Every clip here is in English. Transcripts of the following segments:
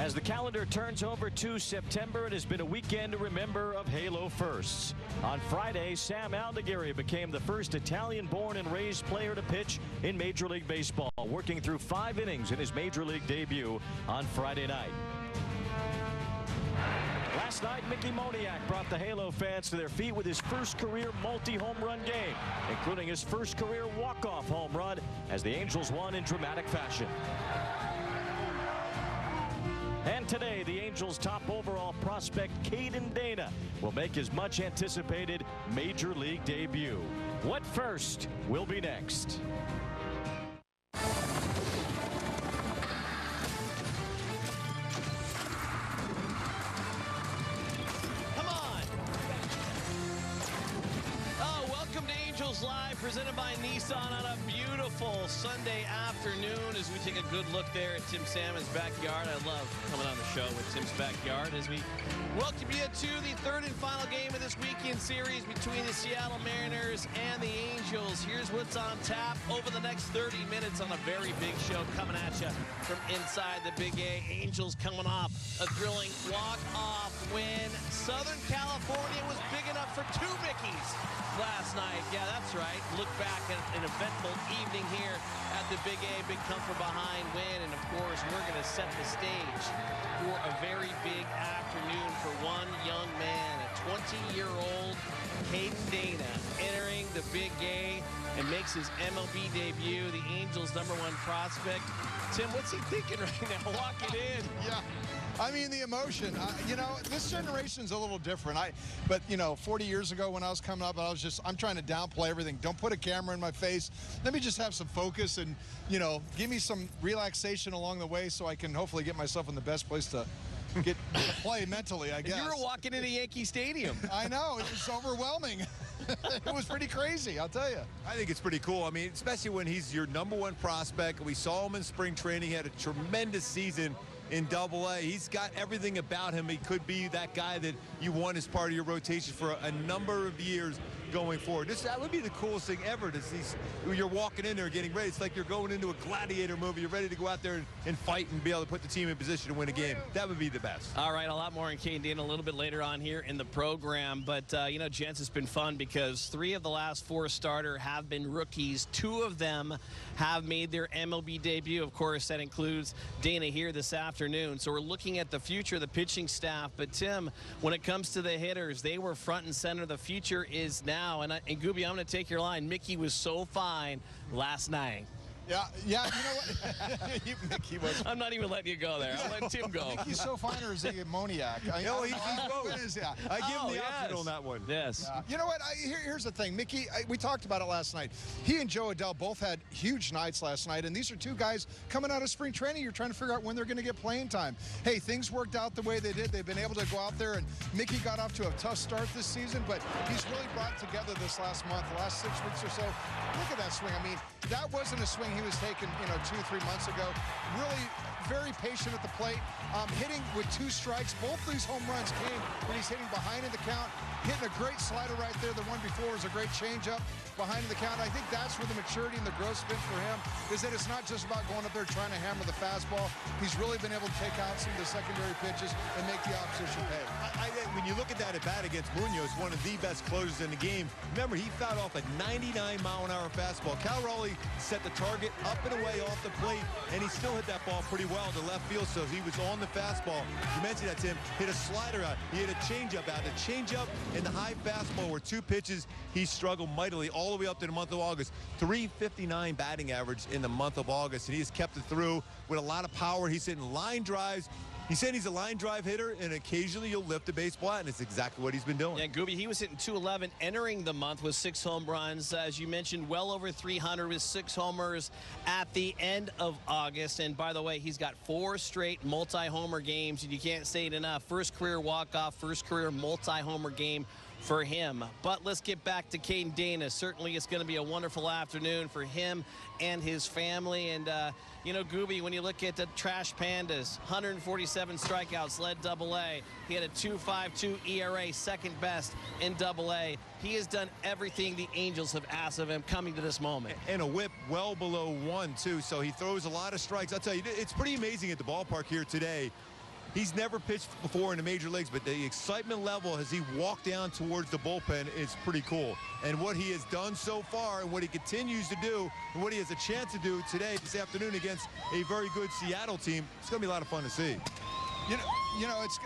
As the calendar turns over to September, it has been a weekend to remember of Halo firsts. On Friday, Sam Aldegari became the first Italian-born and raised player to pitch in Major League Baseball, working through 5 innings in his Major League debut on Friday night. Last night, Mickey Moniac brought the Halo fans to their feet with his first career multi-home run game, including his first career walk-off home run as the Angels won in dramatic fashion. And today, the Angels' top overall prospect, Caden Dana, will make his much-anticipated Major League debut. What first will be next? Live, presented by Nissan on a beautiful Sunday afternoon as we take a good look there at Tim Salmon's backyard. I love coming on the show with Tim's backyard as we welcome you to the third and final game of this weekend series between the Seattle Mariners and the Angels. Here's what's on tap over the next 30 minutes on a very big show coming at you from inside the Big A. Angels coming off a thrilling walk-off win. Southern California was big enough for 2 Mickeys last night. Yeah, that's right. Look back at an eventful evening here at the Big A. Big come from behind win. And, of course, we're going to set the stage for a very big afternoon for one young man, a 20-year-old Kaden Dana, entering the Big A and makes his MLB debut, the Angels' #1 prospect. Tim, what's he thinking right now? Walking in. Yeah. I mean, the emotion, you know, this generation's a little different. But, you know, 40 years ago when I was coming up, I'm trying to downplay everything. Don't put a camera in my face. Let me just have some focus and, you know, give me some relaxation along the way so I can hopefully get myself in the best place to get to play mentally, I guess. You were walking into Yankee Stadium. I know. It was overwhelming. It was pretty crazy, I'll tell you. I think it's pretty cool. I mean, especially when he's your #1 prospect. We saw him in spring training. He had a tremendous season in AA. He's got everything about him. He could be that guy that you want as part of your rotation for a number of years going forward. That would be the coolest thing ever to see. You're walking in there getting ready. It's like you're going into a gladiator movie. You're ready to go out there and fight and be able to put the team in position to win a game. That would be the best. All right, a lot more on Kaden Dana a little bit later on here in the program. But, you know, gents, it's been fun because 3 of the last 4 starter have been rookies. 2 of them have made their MLB debut. Of course, that includes Dana here this afternoon. So we're looking at the future of the pitching staff. But, Tim, when it comes to the hitters, they were front and center. The future is now. And Gooby, I'm going to take your line. Mickey was so fine last night. Yeah, you know what? Mickey was. I'm not even letting you go there. I'll let Tim go. Mickey's so fine, or is he a Moniac? He's both. Yeah. I give him the option on that one. Yes. You know what? Here's the thing. Mickey, we talked about it last night. He and Joe Adell both had huge nights last night, and these are 2 guys coming out of spring training. You're trying to figure out when they're going to get playing time. Hey, things worked out the way they did. They've been able to go out there, and Mickey got off to a tough start this season, but he's really brought together this last month, the last 6 weeks or so. Look at that swing. I mean, that wasn't a swing he was taking, 2-3 months ago. Really very patient at the plate, hitting with 2 strikes. Both these home runs came when he's hitting behind in the count, hitting a great slider right there. The one before was a great changeup behind in the count. I think that's where the maturity and the growth's been for him, is that it's not just about going up there trying to hammer the fastball. He's really been able to take out some of the secondary pitches and make the opposition pay. When you look at that at bat against Munoz, one of the best closers in the game, remember, he fouled off a 99-mile-an-hour fastball. Raley set the target up and away off the plate, and he still hit that ball pretty well to left field, so he was on the fastball. You mentioned that, Tim. Hit a slider out. He hit a changeup out. The changeup and the high fastball were 2 pitches he struggled mightily all the way up to the month of August. 359 batting average in the month of August, and he has kept it through with a lot of power. He's hitting line drives. He said he's a line drive hitter, and occasionally you'll lift a base flat, and it's exactly what he's been doing. Yeah, Gooby, he was hitting .211 entering the month with 6 home runs. As you mentioned, well over 300 with 6 homers at the end of August. And by the way, he's got 4 straight multi-homer games, and you can't say it enough. First career walk-off, first career multi-homer game for him. But let's get back to Caden Dana. Certainly it's going to be a wonderful afternoon for him and his family. And, you know, Gooby, when you look at the Trash Pandas, 147 strikeouts, led AA. He had a 2.52 ERA, second best in AA. He has done everything the Angels have asked of him coming to this moment. And a whip well below 1, too, so he throws a lot of strikes. I'll tell you, it's pretty amazing at the ballpark here today. He's never pitched before in the major leagues, but the excitement level as he walked down towards the bullpen is pretty cool. And what he has done so far and what he continues to do and what he has a chance to do today, this afternoon, against a very good Seattle team, it's going to be a lot of fun to see.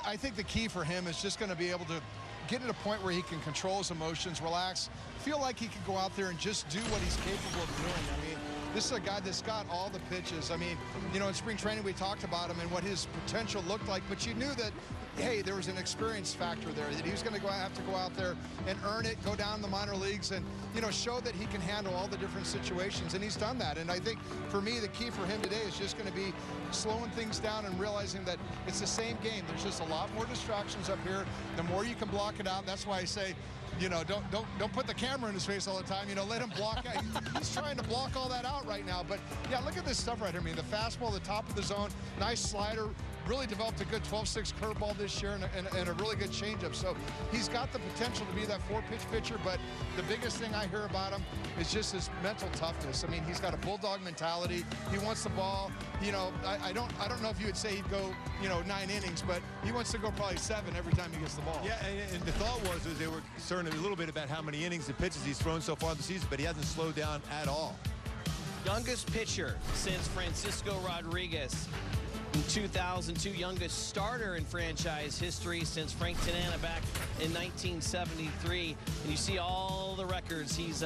I think the key for him is just going to be able to get to a point where he can control his emotions, relax, feel like he can go out there and just do what he's capable of doing. I mean, this is a guy that's got all the pitches. I mean, in spring training we talked about him and what his potential looked like, but you knew that, hey, there was an experience factor there, that he was going to have to go out there and earn it, go down the minor leagues and, show that he can handle all the different situations, and he's done that. And I think, for me, the key for him today is just going to be slowing things down and realizing that it's the same game. There's just a lot more distractions up here. The more you can block it out, that's why I say, don't put the camera in his face all the time. Let him block out. He's trying to block all that out right now. But, yeah, look at this stuff right here. I mean, the fastball, the top of the zone, nice slider, really developed a good 12-6 curveball this year and a really good changeup. So he's got the potential to be that 4-pitch pitcher, but the biggest thing I hear about him is just his mental toughness. I mean, he's got a bulldog mentality. He wants the ball. I don't know if you would say he'd go, 9 innings, but he wants to go probably 7 every time he gets the ball. Yeah, and the thought was they were concerned a little bit about how many innings and pitches he's thrown so far this season, but he hasn't slowed down at all. Youngest pitcher since Francisco Rodriguez in 2002, youngest starter in franchise history since Frank Tanana back in 1973. And you see all the records he's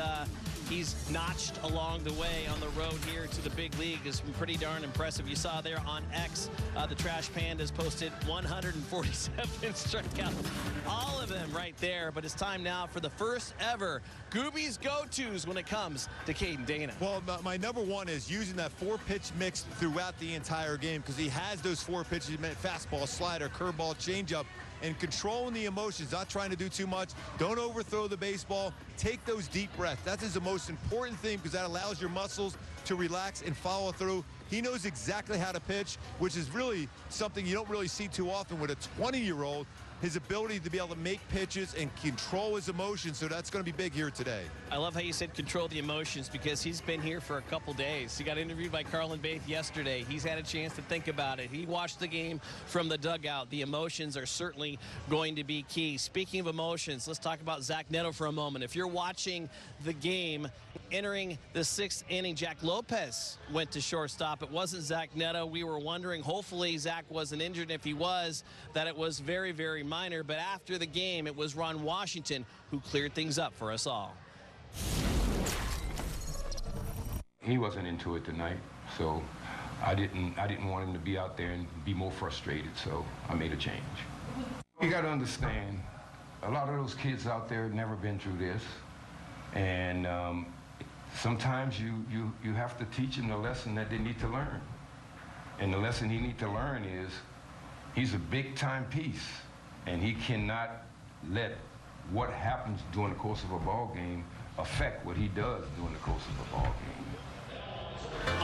notched along the way on the road here to the big league is pretty darn impressive. You saw there on X, the Trash Pandas posted 147 strikeouts. All of them right there, but it's time now for the first ever Gooby's go-tos when it comes to Caden Dana. Well, my number one is using that 4-pitch mix throughout the entire game, because he has those 4 pitches, fastball, slider, curveball, changeup, and controlling the emotions, not trying to do too much. Don't overthrow the baseball. Take those deep breaths. That's the most important thing, because that allows your muscles to relax and follow through. He knows exactly how to pitch, which is really something you don't really see too often with a 20-year-old. His ability to be able to make pitches and control his emotions, so that's going to be big here today. I love how you said control the emotions, because he's been here for a couple days. He got interviewed by Carlin B yesterday. He's had a chance to think about it. He watched the game from the dugout. The emotions are certainly going to be key. Speaking of emotions, let's talk about Zack Netto for a moment. If you're watching the game, entering the 6th inning, Jack Lopez went to shortstop. It wasn't Zack Netto. We were wondering, hopefully Zack wasn't injured. If he was, that it was very, very minor. But after the game, it was Ron Washington who cleared things up for us all. He wasn't into it tonight, so I didn't want him to be out there and be more frustrated, so I made a change. You got to understand, a lot of those kids out there have never been through this, and sometimes you have to teach them the lesson that they need to learn. And the lesson he needs to learn is he's a big-time piece, and he cannot let what happens during the course of a ball game affect what he does during the course of a ball game.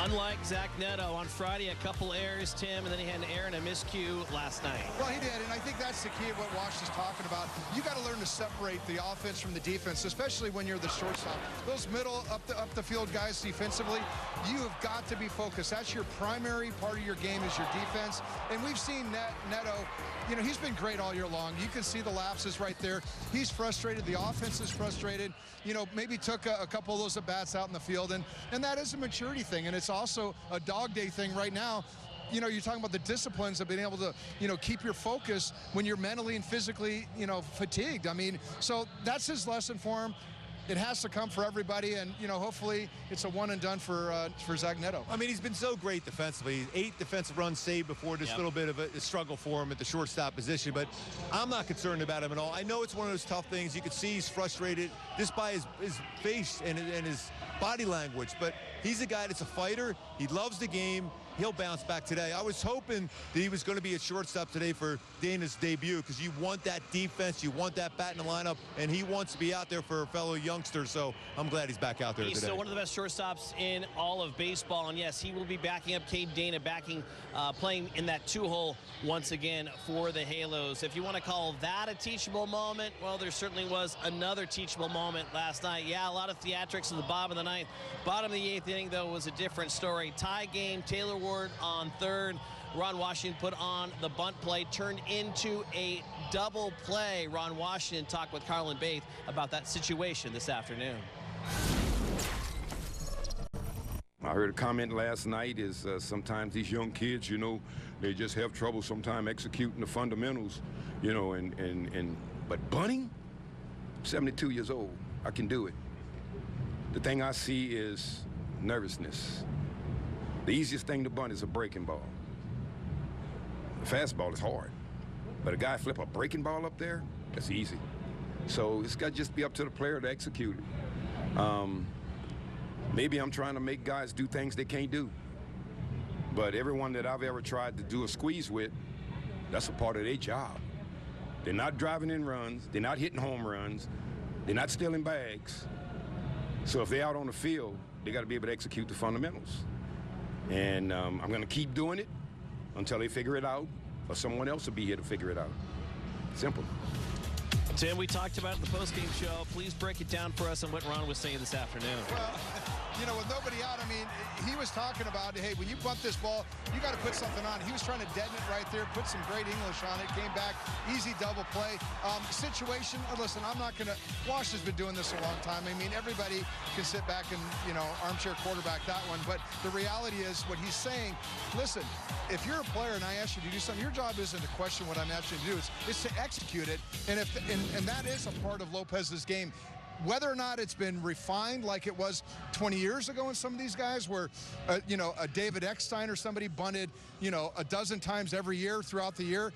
Unlike Zack Netto on Friday, a couple errors, Tim, and then he had an error and a miscue last night. Well, he did, and I think that's the key of what Wash is talking about. You got to learn to separate the offense from the defense, especially when you're the shortstop. Those middle, up the field guys defensively, you have got to be focused. That's your primary part of your game is your defense. And we've seen Netto, he's been great all year long. You can see the lapses right there. He's frustrated. The offense is frustrated. Maybe took a couple of those at-bats out in the field, and that is a maturity thing, and it's also a dog day thing right now. You're talking about the disciplines of being able to, keep your focus when you're mentally and physically, fatigued. I mean, so that's his lesson for him. It has to come for everybody, and hopefully it's a one and done for Zack Netto. I mean, he's been so great defensively. 8 defensive runs saved before this little bit of a struggle for him at the shortstop position, but I'm not concerned about him at all. I know it's one of those tough things. You can see he's frustrated just by his face and his body language, but he's a guy that's a fighter. He loves the game. He'll bounce back today. I was hoping that he was going to be a shortstop today for Dana's debut, because you want that defense, you want that bat in the lineup, and he wants to be out there for a fellow youngster, so I'm glad he's back out there today. He's still one of the best shortstops in all of baseball, and yes, he will be backing up Caden Dana, playing in that 2-hole once again for the Halos. If you want to call that a teachable moment, well, there certainly was another teachable moment last night. Yeah, a lot of theatrics in the bottom of the 9th. Bottom of the 8th inning, though, was a different story. Tie game, Taylor Ward on third Ron Washington put on the bunt play, turned into a double play. Ron Washington talked with Carlin B about that situation this afternoon. I heard a comment last night is sometimes these young kids, you know, they just have trouble sometimes executing the fundamentals, you know, but bunting, 72 years old, I can do it. The thing I see is nervousness. The easiest thing to bunt is a breaking ball. The fastball is hard, but a guy flip a breaking ball up there, that's easy. So it's got to just be up to the player to execute it. Maybe I'm trying to make guys do things they can't do. But everyone that I've ever tried to do a squeeze with, that's a part of their job. They're not driving in runs. They're not hitting home runs. They're not stealing bags. So if they're out on the field, they got to be able to execute the fundamentals. And I'm going to keep doing it until they figure it out, or someone else will be here to figure it out. Simple. Tim, we talked about it in the postgame show. Please break it down for us on what Ron was saying this afternoon. Well, you know, with nobody out, I mean, he was talking about, hey, when you bunt this ball, you got to put something on. He was trying to deaden it right there, put some great English on it, came back, easy double play. Situation, listen, I'm not going to, Wash has been doing this a long time. I mean, everybody can sit back and, you know, armchair quarterback that one. But the reality is what he's saying, listen, if you're a player and I ask you to do something, your job isn't to question what I'm asking you to do. It's to execute it. And that is a part of Lopez's game. Whether or not it's been refined like it was 20 years ago in some of these guys where, you know, a David Eckstein or somebody bunted, you know, a dozen times every year throughout the year,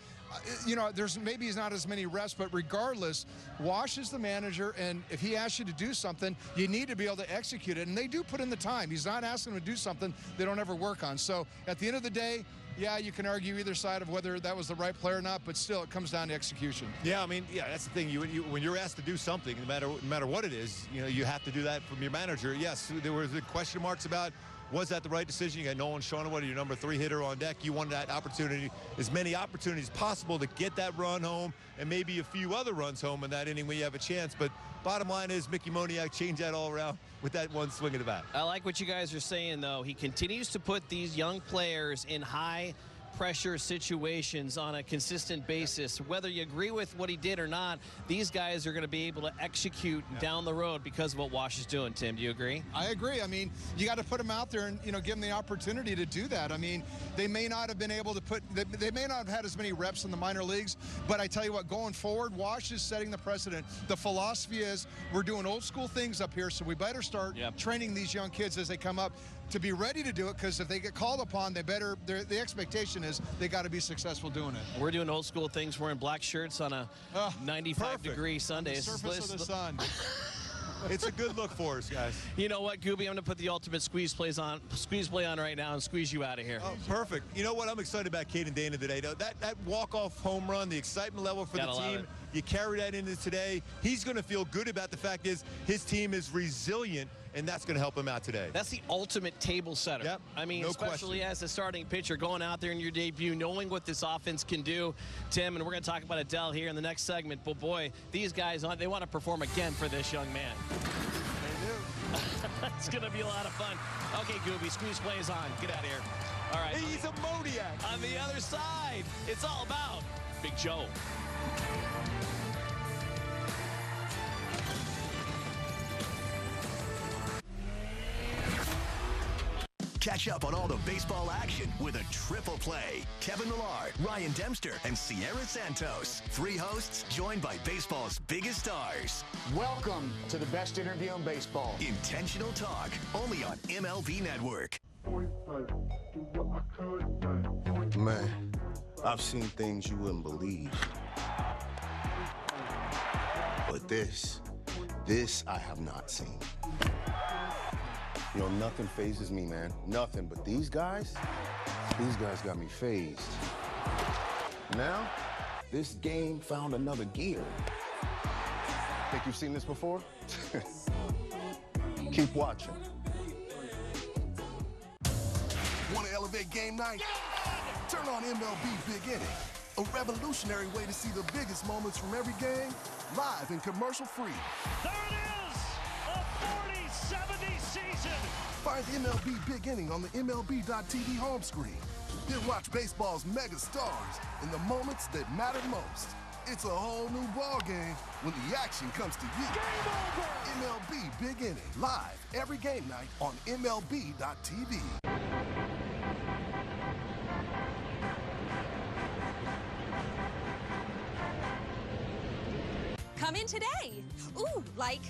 you know, there's maybe he's not as many reps, but regardless, Wash is the manager, and if he asks you to do something, you need to be able to execute it, and they do put in the time. He's not asking them to do something they don't ever work on. So at the end of the day, yeah, you can argue either side of whether that was the right play or not, but still, it comes down to execution. Yeah, I mean, yeah, that's the thing. When you're asked to do something, no matter what it is, you know, you have to do that from your manager. Yes, there were the question marks about, was that the right decision? You got Nolan Shawnewood, your number 3 hitter on deck. You wanted that opportunity, as many opportunities as possible to get that run home and maybe a few other runs home in that inning when you have a chance. But bottom line is Mickey Moniac changed that all around with that one swing of the bat. I like what you guys are saying, though. He continues to put these young players in high pressure situations on a consistent basis. Whether you agree with what he did or not, these guys are going to be able to execute down the road because of what Wash is doing. Tim, do you agree? I agree. I mean, you got to put them out there and, you know, give them the opportunity to do that. I mean, they may not have been able to they may not have had as many reps in the minor leagues, but I tell you what, going forward, Wash is setting the precedent. The philosophy is we're doing old school things up here, so we better start training these young kids as they come up to be ready to do it, because if they get called upon, they better, the expectation is they got to be successful doing it. We're doing old school things, wearing black shirts on a 95-degree Sunday. On the surface of the sun. It's a good look for us, guys. You know what, Gooby? I'm going to put the ultimate squeeze play on right now and squeeze you out of here. Oh, perfect. You know what? I'm excited about Caden Dana today. That walk-off home run, the excitement level for the team, you carry that into today. He's going to feel good about the fact is his team is resilient, and that's going to help him out today. That's the ultimate table setter. Yep, I mean, no especially question. as a starting pitcher, going out there in your debut, knowing what this offense can do, Tim, and we're going to talk about Adell here in the next segment. But, boy, these guys, they want to perform again for this young man. They do. It's going to be a lot of fun. Okay, Gooby, squeeze play is on. Get out of here. All right. He's a Moniac. On the other side, it's all about Big Joe. Catch up on all the baseball action with a triple play. Kevin Millar, Ryan Dempster, and Sierra Santos. 3 hosts joined by baseball's biggest stars. Welcome to the best interview in baseball. Intentional Talk, only on MLB Network. Man, I've seen things you wouldn't believe. But this I have not seen. You know, nothing phases me, man. Nothing. But these guys got me phased. Now, this game found another gear. Think you've seen this before? Keep watching. Want to elevate game night? Turn on MLB Big Inning, a revolutionary way to see the biggest moments from every game, live and commercial-free. There it is! A 40-70 season! Find MLB Big Inning on the MLB.tv home screen. Then watch baseball's mega stars in the moments that matter most. It's a whole new ballgame when the action comes to you. Game over! MLB Big Inning, live every game night on MLB.tv. Come in today. Ooh, like.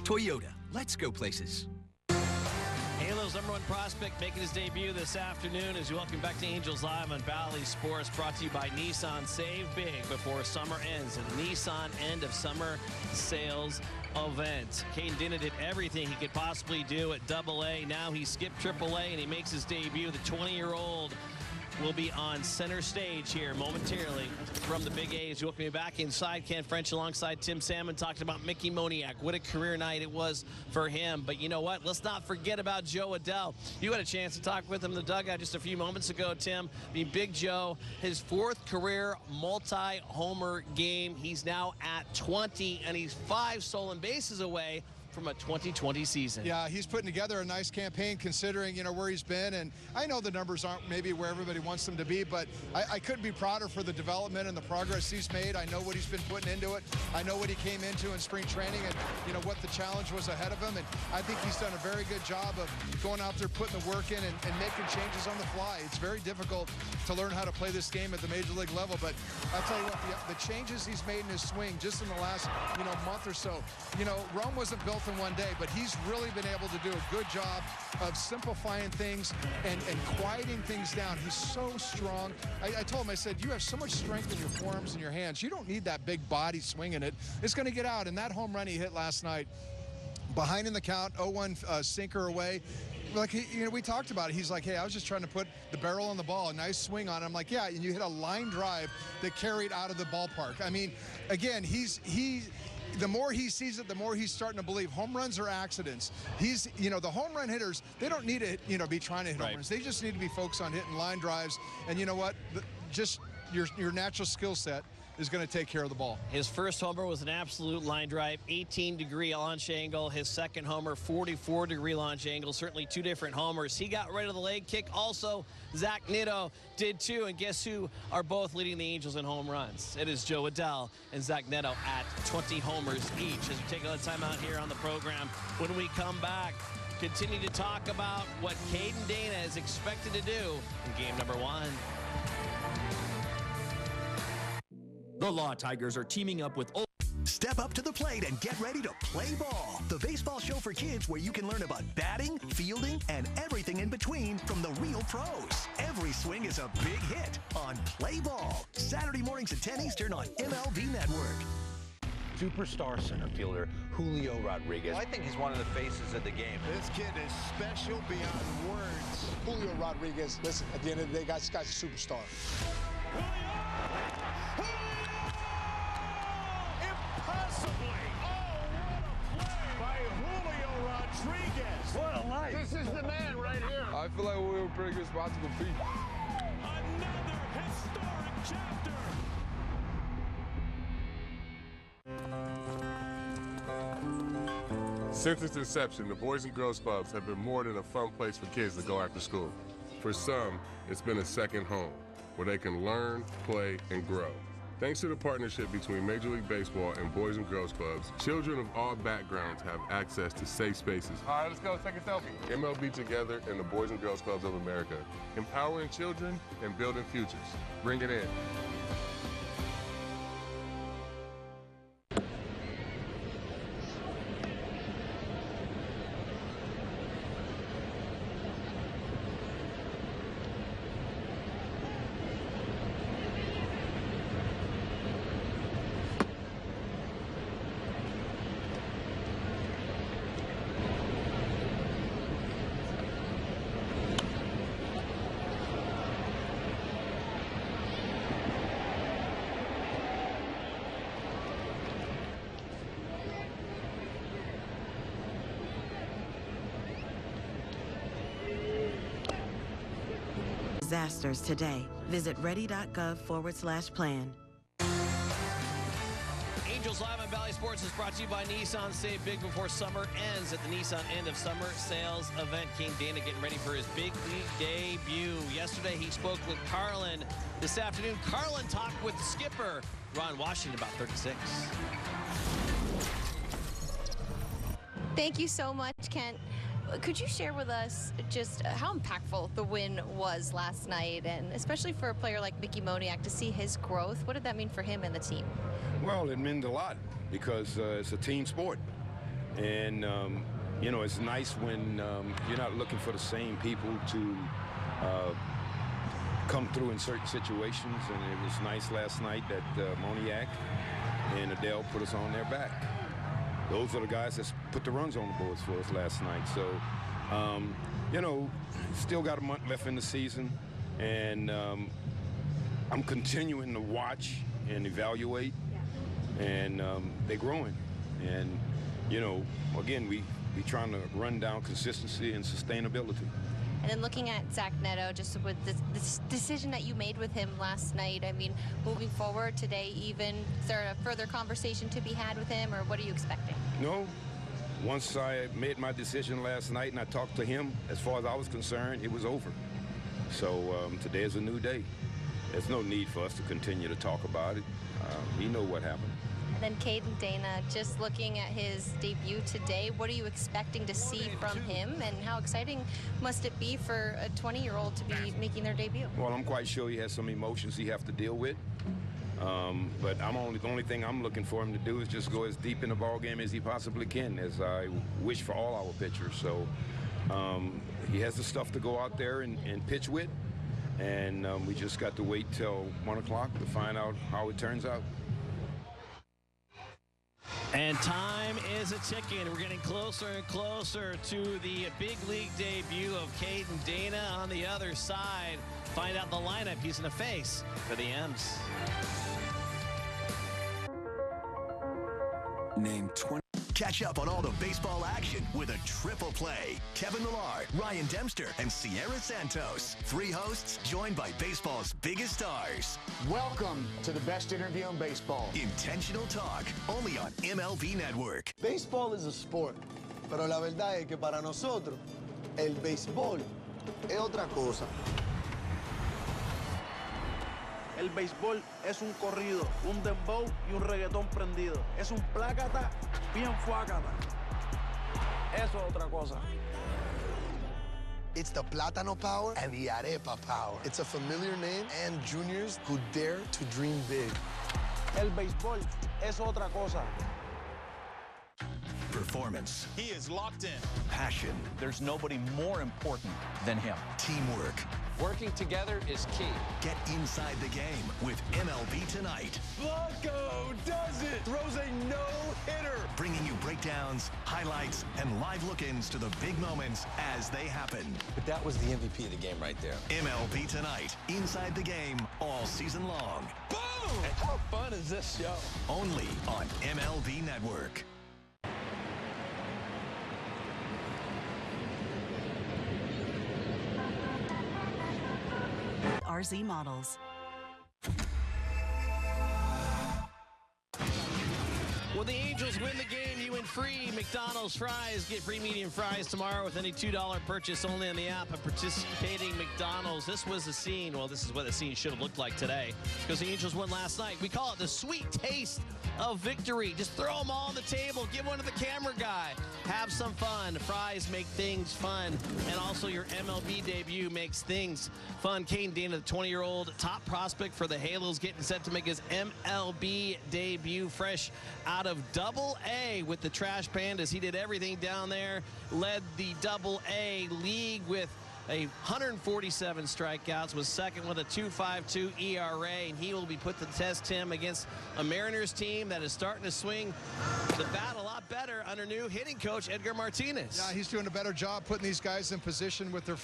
Toyota, let's go places. Halo's #1 prospect making his debut this afternoon as we welcome back to Angels Live on Valley Sports, brought to you by Nissan. Save big before summer ends at the Nissan end of summer sales event. Caden Dana did everything he could possibly do at AA. Now he skipped AAA and he makes his debut. The 20-year-old will be on center stage here momentarily from the Big A's. Welcome me back inside. Ken French alongside Tim Salmon talking about Mickey Moniac. What a career night it was for him. But you know what? Let's not forget about Joe Adell. You had a chance to talk with him in the dugout just a few moments ago, Tim. I mean, Big Joe, his 4th career multi-homer game. He's now at 20, and he's 5 stolen bases away from a 2020 season. Yeah, he's putting together a nice campaign considering, where he's been. And I know the numbers aren't maybe where everybody wants them to be, but I couldn't be prouder for the development and the progress he's made. I know what he's been putting into it. I know what he came into in spring training and, what the challenge was ahead of him. And I think he's done a very good job of going out there, putting the work in and making changes on the fly. It's very difficult to learn how to play this game at the major league level, but I'll tell you what, the changes he's made in his swing just in the last, month or so. Rome wasn't built in one day, but he's really been able to do a good job of simplifying things and quieting things down. He's so strong. I told him, I said, you have so much strength in your forearms and your hands. You don't need that big body swinging it. It's going to get out. And that home run he hit last night, behind in the count, 0-1 sinker away. Like, we talked about it. He's like, hey, I was just trying to put the barrel on the ball, a nice swing on it. I'm like, yeah, and you hit a line drive that carried out of the ballpark. I mean, again, the more he sees it, the more he's starting to believe home runs are accidents. He's, the home run hitters, they don't need to, be trying to hit home runs. They just need to be focused on hitting line drives. And you know what? Just your natural skill set is going to take care of the ball. His first homer was an absolute line drive, 18-degree launch angle. His second homer, 44-degree launch angle. Certainly 2 different homers. He got rid of the leg kick. Also, Zack Netto did too. And guess who are both leading the Angels in home runs? It is Joe Adell and Zack Netto at 20 homers each. As we take a little time out here on the program, when we come back, continue to talk about what Caden Dana is expected to do in game #1. The Law Tigers are teaming up with Step up to the plate and get ready to play ball. The baseball show for kids where you can learn about batting, fielding, and everything in between from the real pros. Every swing is a big hit on Play Ball. Saturday mornings at 10 Eastern on MLB Network. Superstar center fielder Julio Rodriguez. I think he's one of the faces of the game. This kid is special beyond words. Julio Rodriguez, listen, at the end of the day, this guy's a superstar. Impossibly! Oh, what a play by Julio Rodriguez! What a life! This is the man right here. I feel like we were pretty good spots to compete. Another historic chapter. Since its inception, the Boys and Girls Clubs have been more than a fun place for kids to go after school. For some, it's been a second home, where they can learn, play, and grow. Thanks to the partnership between Major League Baseball and Boys and Girls Clubs, children of all backgrounds have access to safe spaces. All right, let's go take a selfie. MLB Together and the Boys and Girls Clubs of America, empowering children and building futures. Bring it in. Disasters today. Visit ready.gov/plan. Angels Live on Valley Sports is brought to you by Nissan. Save big before summer ends at the Nissan End of Summer Sales Event. Caden Dana getting ready for his big league debut. Yesterday, he spoke with Carlin. This afternoon, Carlin talked with skipper Ron Washington about 36. Thank you so much, Kent. Could you share with us just how impactful the win was last night, and especially for a player like Mickey Moniac to see his growth? What did that mean for him and the team? Well, it meant a lot because it's a team sport. And, you know, it's nice when you're not looking for the same people to come through in certain situations. And it was nice last night that Moniac and Adell put us on their back. Those are the guys that put the runs on the boards for us last night. So, you know, still got a month left in the season. And I'm continuing to watch and evaluate. And they're growing. And, you know, again, we trying to run down consistency and sustainability. And then looking at Zack Netto, just with this decision that you made with him last night, I mean, moving forward today even, is there a further conversation to be had with him, or what are you expecting? No. Once I made my decision last night and I talked to him, as far as I was concerned, it was over. So today is a new day. There's no need for us to continue to talk about it. We know what happened. And then Caden Dana, just looking at his debut today, what are you expecting to see from him, and how exciting must it be for a 20-year-old to be making their debut? Well, I'm quite sure he has some emotions he has to deal with. But the only thing I'm looking for him to do is just go as deep in the ball game as he possibly can, as I wish for all our pitchers. So he has the stuff to go out there and pitch with, and we just got to wait till 1 o'clock to find out how it turns out. And time is a-ticking. We're getting closer and closer to the big league debut of Caden Dana. On the other side, find out the lineup he's going to face for the M's. Name 20. Catch up on all the baseball action with a triple play. Kevin Millard, Ryan Dempster, and Sierra Santos. 3 hosts joined by baseball's biggest stars. Welcome to the best interview in baseball. Intentional Talk, only on MLB Network. Baseball is a sport, pero la verdad es que para nosotros, el béisbol es otra cosa. El béisbol es un corrido, un dembow y un reggaetón prendido. Es un plácata bien fuácata. Eso es otra cosa. It's the Plátano power and the Arepa power. It's a familiar name and juniors who dare to dream big. El béisbol es otra cosa. Performance. He is locked in. Passion. There's nobody more important than him. Teamwork. Working together is key. Get inside the game with MLB Tonight. Blanco does it! Throws a no-hitter! Bringing you breakdowns, highlights, and live look-ins to the big moments as they happen. But that was the MVP of the game right there. MLB Tonight. Inside the game all season long. Boom! And how fun is this show? Only on MLB Network. RZ models. When the Angels win the game, you win free McDonald's fries. Get free medium fries tomorrow with any $2 purchase only on the app of participating McDonald's. This was the scene. Well, this is what the scene should have looked like today because the Angels won last night. We call it the sweet taste of victory. Just throw them all on the table. Give one to the camera guy. Have some fun. Fries make things fun. And also your MLB debut makes things fun. Caden Dana, the 20-year-old top prospect for the Halos, getting set to make his MLB debut fresh out of Double-A with the Trash Pandas. He did everything down there. Led the Double-A league with 147 strikeouts, was second with a 2.52 ERA, and he will be put to test him against a Mariners team that is starting to swing the bat a lot better under new hitting coach Edgar Martinez. Yeah, he's doing a better job putting these guys in position with their,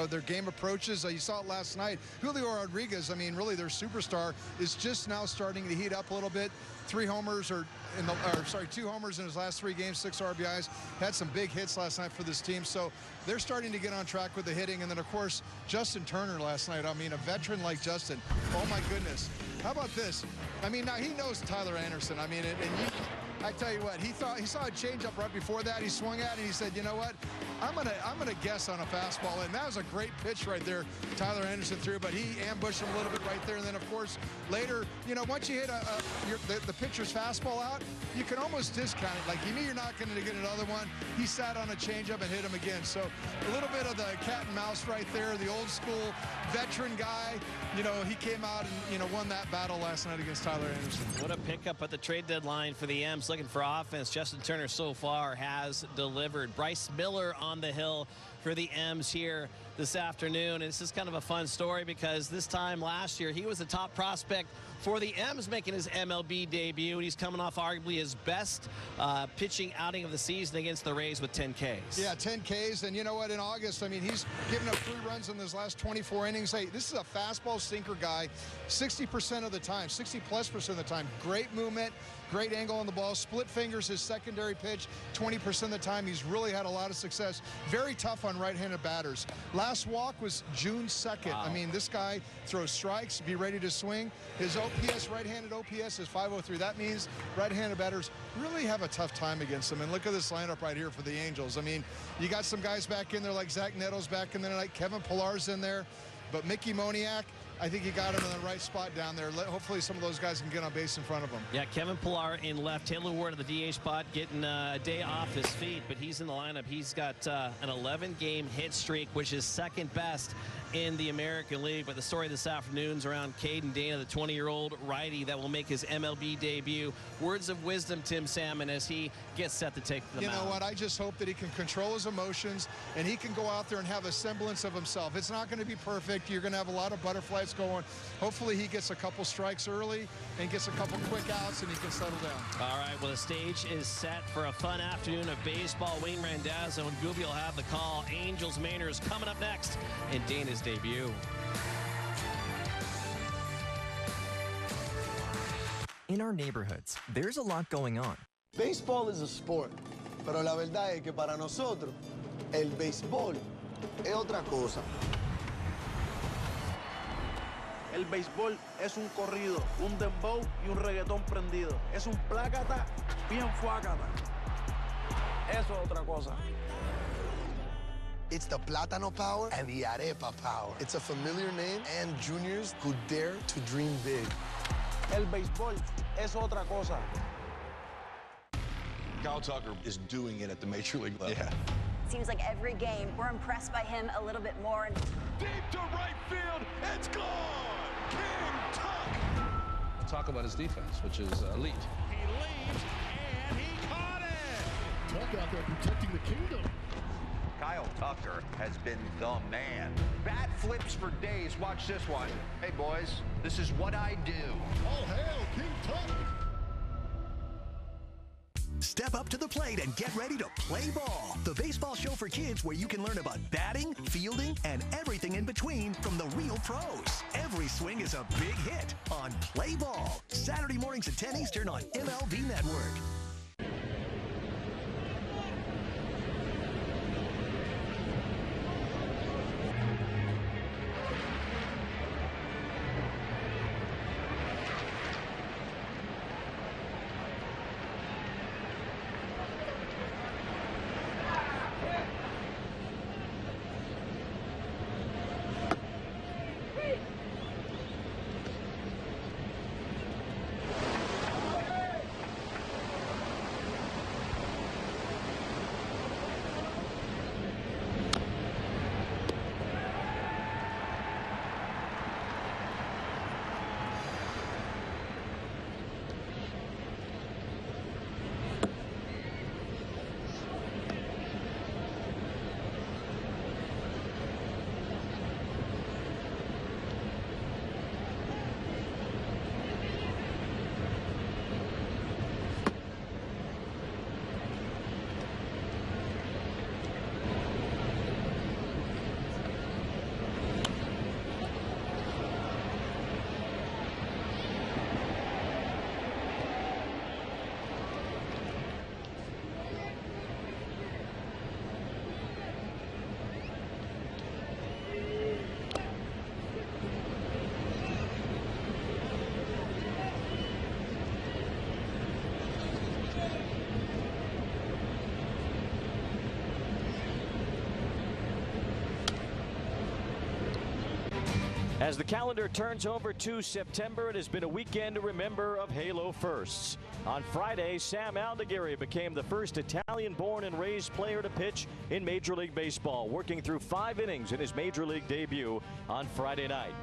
their game approaches. You saw it last night. Julio Rodriguez, I mean, really their superstar, is just now starting to heat up a little bit. 2 homers in his last 3 games, 6 RBIs. Had some big hits last night for this team. So they're starting to get on track with the hitting. And then, of course, Justin Turner last night. I mean, a veteran like Justin. Oh, my goodness. How about this? I mean, now he knows Tyler Anderson. I mean, I tell you what, he saw a changeup right before that. He swung at it, and he said, you know what? I'm gonna guess on a fastball, and that was a great pitch right there. Tyler Anderson threw, but he ambushed him a little bit right there. And then, of course, later, you know, once you hit the pitcher's fastball out, you can almost discount it. Like, you knew you're not going to get another one. He sat on a changeup and hit him again. So a little bit of the cat and mouse right there. The old school veteran guy, you know, he came out and, you know, won that battle last night against Tyler Anderson. What a pickup at the trade deadline for the M's. Looking for offense. Justin Turner so far has delivered. Bryce Miller on the hill for the M's here this afternoon. And this is kind of a fun story because this time last year he was the top prospect for the M's making his MLB debut, and he's coming off arguably his best pitching outing of the season against the Rays with 10 Ks. Yeah, 10 Ks, and you know what, in August, I mean, he's given up 3 runs in his last 24 innings. Hey, this is a fastball sinker guy 60% of the time, 60+% of the time. Great movement, great angle on the ball. Split fingers, his secondary pitch, 20% of the time. He's really had a lot of success. Very tough on right-handed batters. Last walk was June 2nd. Wow. I mean, this guy throws strikes, be ready to swing. His OPS, right-handed OPS, is 503. That means right-handed batters really have a tough time against him. And look at this lineup right here for the Angels. I mean, you got some guys back in there like Zack Netto's back in there tonight. Kevin Pillar's in there. But Mickey Moniac, I think he got him in the right spot down there. Hopefully some of those guys can get on base in front of him. Yeah, Kevin Pillar in left. Taylor Ward at the DH spot getting a day off his feet, but he's in the lineup. He's got an 11-game hit streak, which is second best in the American League. But the story this afternoon is around Caden Dana, the 20-year-old righty that will make his MLB debut. Words of wisdom, Tim Salmon, as he gets set to take the mound. You know what? I just hope that he can control his emotions and he can go out there and have a semblance of himself. It's not going to be perfect. You're going to have a lot of butterflies going. Hopefully he gets a couple strikes early and gets a couple quick outs and he can settle down. All right, well, the stage is set for a fun afternoon of baseball. Wayne Randazzo and Gooby will have the call. Angels Mariners coming up next in Dana's debut. In our neighborhoods, there's a lot going on. Baseball is a sport, pero la verdad es que para nosotros, el béisbol es otra cosa. El béisbol es un corrido, un dembow y un reggaetón prendido. Es un plácata bien fuácata. Eso es otra cosa. It's the Plátano power and the Arepa power. It's a familiar name and juniors who dare to dream big. El béisbol es otra cosa. Kyle Tucker is doing it at the major league level. Yeah. Seems like every game we're impressed by him a little bit more. Deep to right field, it's gone! King Tuck! Talk about his defense, which is elite. He leads, and he caught it! Tuck out there protecting the kingdom. Kyle Tucker has been the man. Bat flips for days. Watch this one. Hey, boys, this is what I do. All hail King Tuck! Step up to the plate and get ready to play ball. The baseball show for kids where you can learn about batting, fielding, and everything in between from the real pros. Every swing is a big hit on Play Ball. Saturday mornings at 10 Eastern on MLB Network. As the calendar turns over to September, it has been a weekend to remember of Halo firsts. On Friday, Sam Aldegheri became the first Italian-born and raised player to pitch in Major League Baseball, working through 5 innings in his Major League debut on Friday night.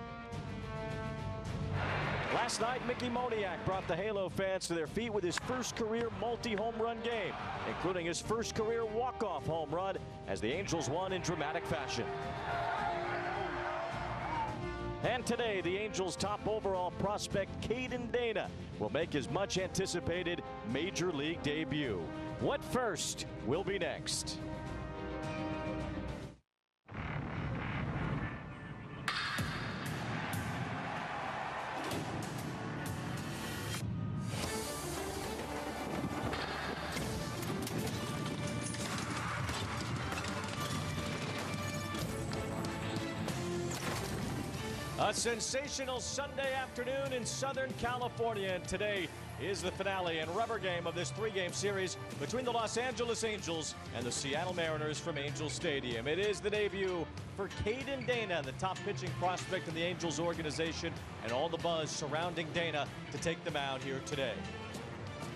Last night, Mickey Moniac brought the Halo fans to their feet with his first career multi-home run game, including his first career walk-off home run as the Angels won in dramatic fashion. And today, the Angels' top overall prospect, Caden Dana, will make his much-anticipated Major League debut. What first will be next? A sensational Sunday afternoon in Southern California, and today is the finale and rubber game of this 3-game series between the Los Angeles Angels and the Seattle Mariners from Angels Stadium. It is the debut for Caden Dana, the top pitching prospect in the Angels organization, and all the buzz surrounding Dana to take the mound here today.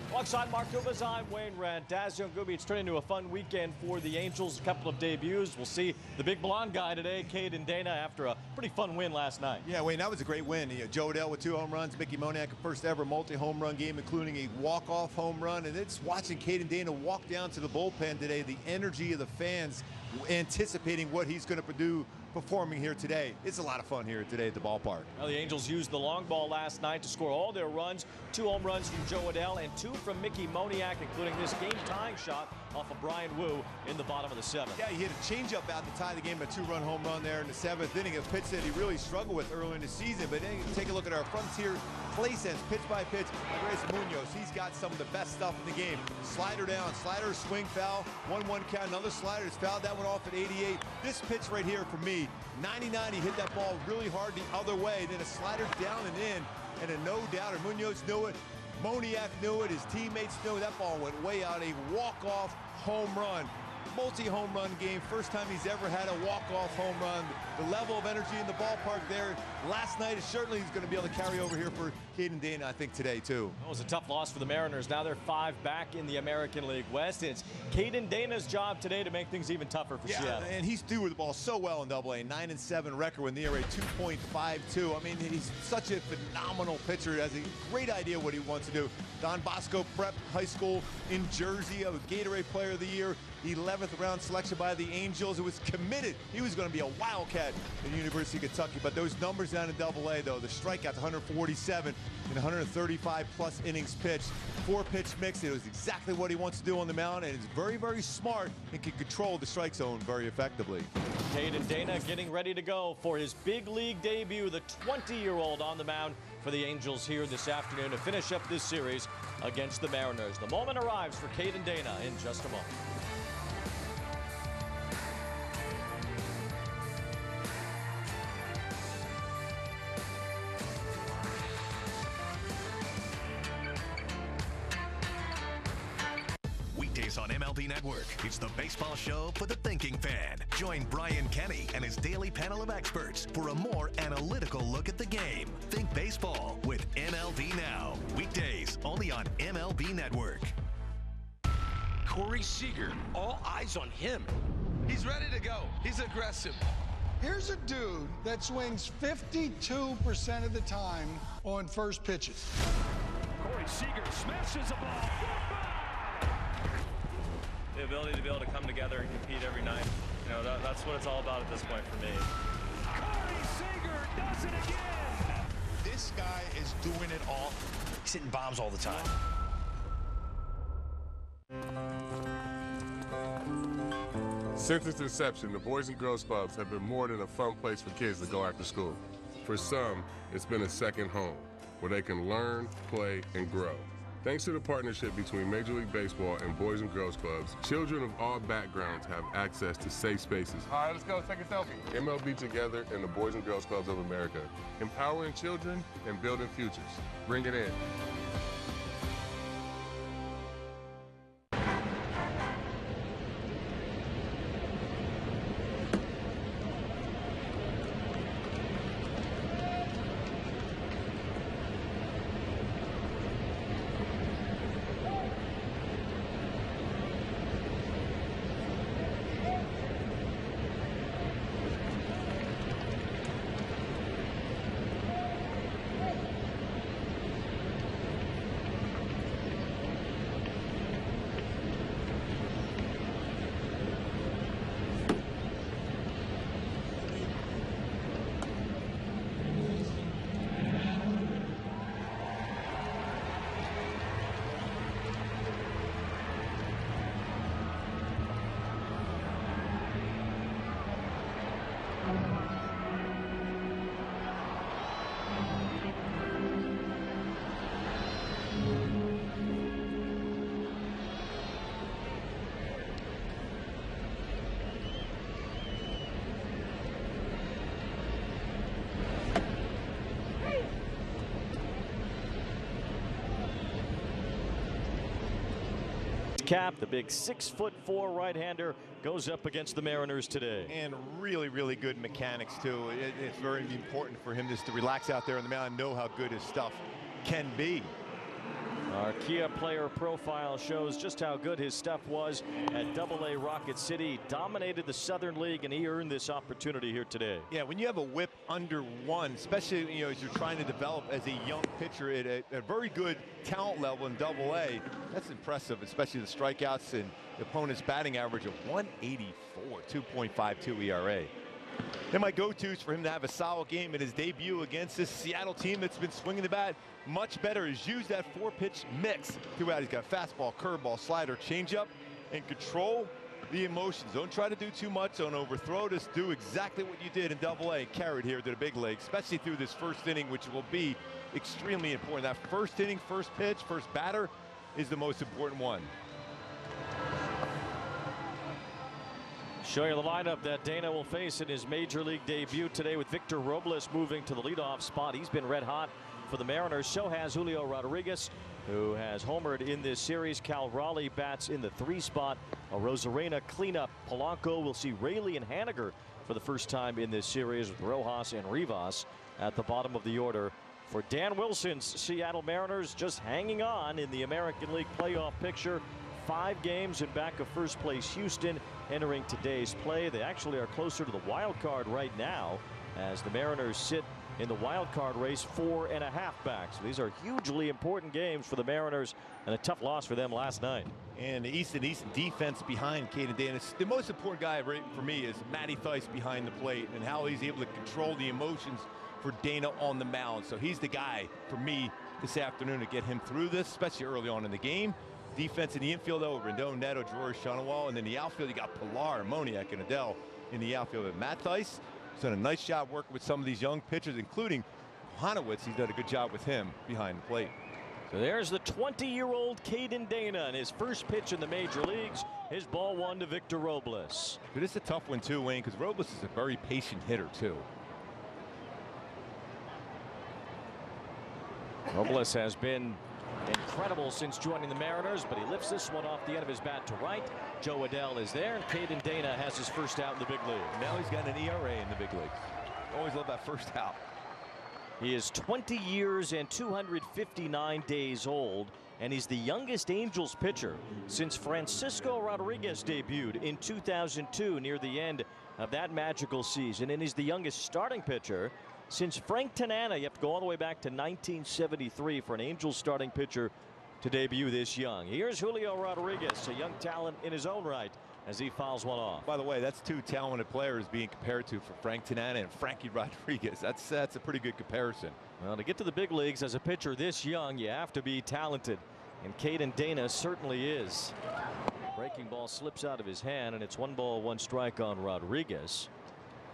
Alongside Mark Gubas, I'm Wayne Randazzo. Gubi, it's turned into a fun weekend for the Angels. A couple of debuts. We'll see the big blonde guy today, Caden Dana, after a pretty fun win last night. Yeah, Wayne, that was a great win. Joe Adell with 2 home runs, Mickey Moniac, a first ever multi-home run game, including a walk-off home run. And it's watching Caden Dana walk down to the bullpen today, the energy of the fans anticipating what he's going to do performing here today. It's a lot of fun here today at the ballpark. Well, the Angels used the long ball last night to score all their runs. 2 home runs from Joe Adell and 2 from Mickey Moniac, including this game-tying shot off of Brian Wu in the bottom of the 7th. Yeah, he hit a changeup out to tie the game, a 2-run home run there in the 7th inning, a pitch that he really struggled with early in the season. But then you take a look at our frontier play sense, pitch by pitch. Andres Munoz, he's got some of the best stuff in the game. Slider down, slider, swing, foul, 1-1 count, another slider is fouled. That one off at 88. This pitch right here for me, 99, he hit that ball really hard the other way. Then a slider down and in, and a no-doubter. Munoz knew it. Moniac knew it. His teammates knew it. That ball went way out. A walk-off home run. Multi-home run game. First time he's ever had a walk-off home run. The level of energy in the ballpark there last night is certainly he's going to be able to carry over here for Caden Dana, I think, today, too. It was a tough loss for the Mariners. Now they're 5 back in the American League West. And it's Caden Dana's job today to make things even tougher for Seattle. And he's threw the ball so well in Double-A. 9-7 record with an ERA 2.52. I mean, he's such a phenomenal pitcher. He has a great idea what he wants to do. Don Bosco Prep High School in Jersey, a Gatorade Player of the Year. 11th round selection by the Angels. It was committed. He was going to be a Wildcat at the University of Kentucky. But those numbers down in Double-A, though, the strikeouts 147 and 135 plus innings pitched. 4-pitch mix. It was exactly what he wants to do on the mound, and is very, very smart and can control the strike zone very effectively. Caden Dana getting ready to go for his big league debut. The 20-year-old on the mound for the Angels here this afternoon to finish up this series against the Mariners. The moment arrives for Caden Dana in just a moment. On MLB Network, it's the baseball show for the thinking fan. Join Brian Kenny and his daily panel of experts for a more analytical look at the game. Think baseball with MLB Now. Weekdays only on MLB Network. Corey Seager, all eyes on him. He's ready to go. He's aggressive. Here's a dude that swings 52% of the time on first pitches. Corey Seager smashes a ball. The ability to be able to come together and compete every night. You know, that's what it's all about at this point for me. Corey Seager does it again. This guy is doing it all. He's hitting bombs all the time. Since its inception, the Boys and Girls Clubs have been more than a fun place for kids to go after school. For some, it's been a second home where they can learn, play, and grow. Thanks to the partnership between Major League Baseball and Boys and Girls Clubs, children of all backgrounds have access to safe spaces. All right, let's go take a selfie. MLB Together and the Boys and Girls Clubs of America, empowering children and building futures. Bring it in. cap. The big 6'4" right-hander goes up against the Mariners today. And really, really good mechanics, too. It's very important for him just to relax out there on the mound and know how good his stuff can be. Our Kia player profile shows just how good his stuff was at AA Rocket City. He dominated the Southern League, and he earned this opportunity here today. Yeah, when you have a whip under 1, especially as you're trying to develop as a young pitcher at a very good talent level in AA, that's impressive, especially the strikeouts and the opponent's batting average of 184, 2.52 ERA. And my go-tos for him to have a solid game in his debut against this Seattle team that's been swinging the bat much better. He's used that 4-pitch mix throughout. He's got fastball, curveball, slider, changeup, and control the emotions. Don't try to do too much. Don't overthrow. Just do exactly what you did in AA and carry it here to the big league, especially through this first inning, which will be extremely important. That first inning, first pitch, first batter is the most important one. Show you the lineup that Dana will face in his major league debut today, with Victor Robles moving to the leadoff spot. He's been red hot for the Mariners. So has Julio Rodriguez, who has homered in this series. Cal Raleigh bats in the 3 spot. A Rosarena cleanup. Polanco will see Raley and Haniger for the first time in this series, with Rojas and Rivas at the bottom of the order. For Dan Wilson's Seattle Mariners, just hanging on in the American League playoff picture. 5 games in back of first place Houston entering today's play. They actually are closer to the wild card right now, as the Mariners sit in the wild card race 4.5 back. So these are hugely important games for the Mariners, and a tough loss for them last night. And the Easton defense behind Caden Dana. The most important guy for me is Matty Theis behind the plate, and how he's able to control the emotions for Dana on the mound. So he's the guy for me this afternoon to get him through this, especially early on in the game. Defense in the infield, though, Rendon, Netto, George, Shonawall, and then the outfield, you got Pilar, Moniac, and Adell in the outfield. And Matt Theis has done a nice job working with some of these young pitchers, including Hanowitz. He's done a good job with him behind the plate. So there's the 20-year-old Caden Dana, and his first pitch in the major leagues. His ball 1 to Victor Robles. But it's a tough one, too, Wayne, because Robles is a very patient hitter, too. Robles has been incredible since joining the Mariners, but he lifts this one off the end of his bat to right. Joe Adell is there, and Caden Dana has his first out in the big league. Now he's got an ERA in the big leagues. Always love that first out. He is 20 years and 259 days old, and he's the youngest Angels pitcher since Francisco Rodriguez debuted in 2002 near the end of that magical season, and he's the youngest starting pitcher since Frank Tanana. You have to go all the way back to 1973 for an Angels starting pitcher to debut this young. Here's Julio Rodriguez, a young talent in his own right, as he fouls one off. By the way, that's 2 talented players being compared to for Frank Tanana and Frankie Rodriguez. That's a pretty good comparison. Well, to get to the big leagues as a pitcher this young, you have to be talented, and Caden Dana certainly is. Breaking ball slips out of his hand, and it's 1 ball 1 strike on Rodriguez.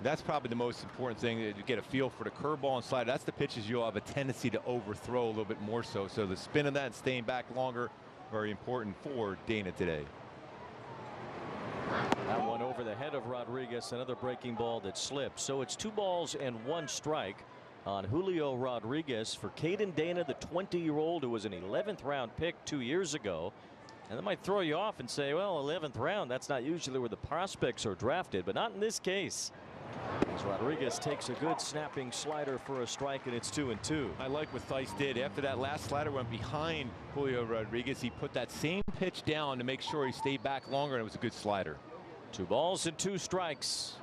That's probably the most important thing, to get a feel for the curveball and slider. That's the pitches you'll have a tendency to overthrow a little bit more so. So the spin of that and staying back longer, very important for Dana today. That one over the head of Rodriguez, another breaking ball that slips. So it's 2 balls and 1 strike on Julio Rodriguez for Caden Dana, the 20-year-old who was an 11th round pick 2 years ago. And that might throw you off and say, well, 11th round, that's not usually where the prospects are drafted, but not in this case. As Rodriguez takes a good snapping slider for a strike, and it's 2-2. I like what Theis did. After that last slider went behind Julio Rodriguez, he put that same pitch down to make sure he stayed back longer, and it was a good slider. 2 balls and 2 strikes.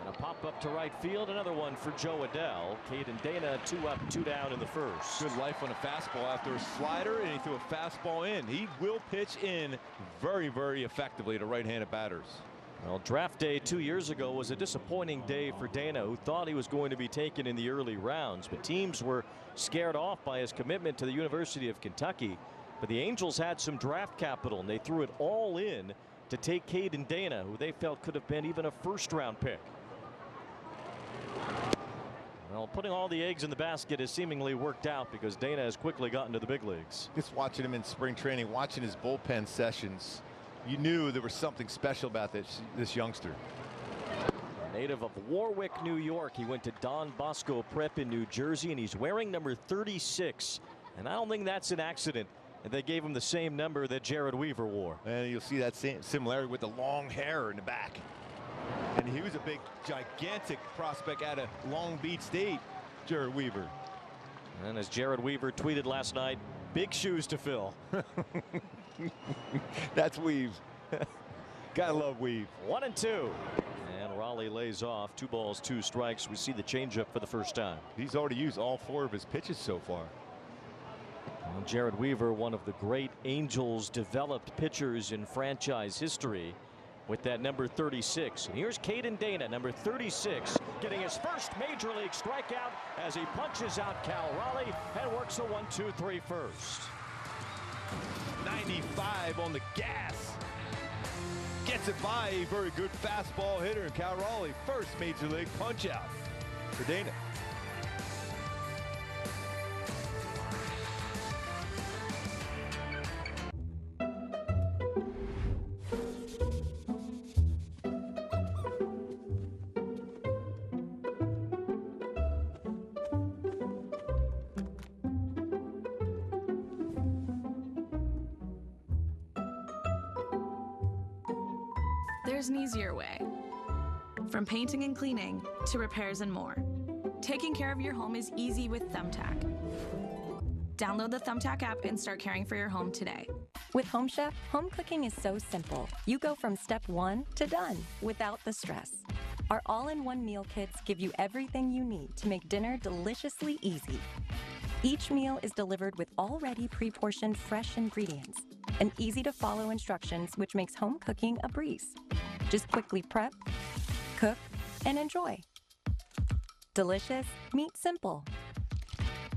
And a pop up to right field, another one for Joe Adell. Caden Dana 2 up, 2 down in the first. Good life on a fastball after a slider, and he threw a fastball in. He will pitch in very, very effectively to right-handed batters. Well, draft day 2 years ago was a disappointing day for Dana, who thought he was going to be taken in the early rounds, but teams were scared off by his commitment to the University of Kentucky. But the Angels had some draft capital, and they threw it all in to take Caden Dana, who they felt could have been even a first-round pick. Well, putting all the eggs in the basket has seemingly worked out, because Dana has quickly gotten to the big leagues. Just watching him in spring training, watching his bullpen sessions, you knew there was something special about this youngster. Native of Warwick, New York, he went to Don Bosco Prep in New Jersey, and he's wearing number 36. And I don't think that's an accident. And they gave him the same number that Jared Weaver wore. And you'll see that same similarity with the long hair in the back. And he was a big, gigantic prospect out of Long Beach State, Jared Weaver. And as Jared Weaver tweeted last night, big shoes to fill. That's Weave. Gotta love Weave. 1-2. And Raley lays off. 2 balls, 2 strikes. We see the changeup for the first time. He's already used all 4 of his pitches so far. Well, Jared Weaver, one of the great Angels developed pitchers in franchise history, with that number 36. And here's Caden Dana, number 36, getting his first major league strikeout as he punches out Cal Raleigh and works a 1-2-3 first. 95 on the gas. Gets it by a very good fastball hitter, and Cal Raleigh, first major league punch out for Dana. There's an easier way. From painting and cleaning to repairs and more. Taking care of your home is easy with Thumbtack. Download the Thumbtack app and start caring for your home today. With Home Chef, home cooking is so simple. You go from step 1 to done without the stress. Our all-in-one meal kits give you everything you need to make dinner deliciously easy. Each meal is delivered with already pre-portioned fresh ingredients and easy-to-follow instructions, which makes home cooking a breeze. Just quickly prep, cook, and enjoy. Delicious meets simple.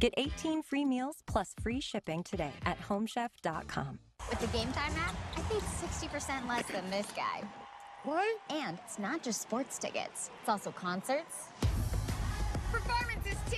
Get 18 free meals plus free shipping today at homechef.com. With the Game Time app, I paid 60% less than this guy. What? And it's not just sports tickets. It's also concerts. Performances, too.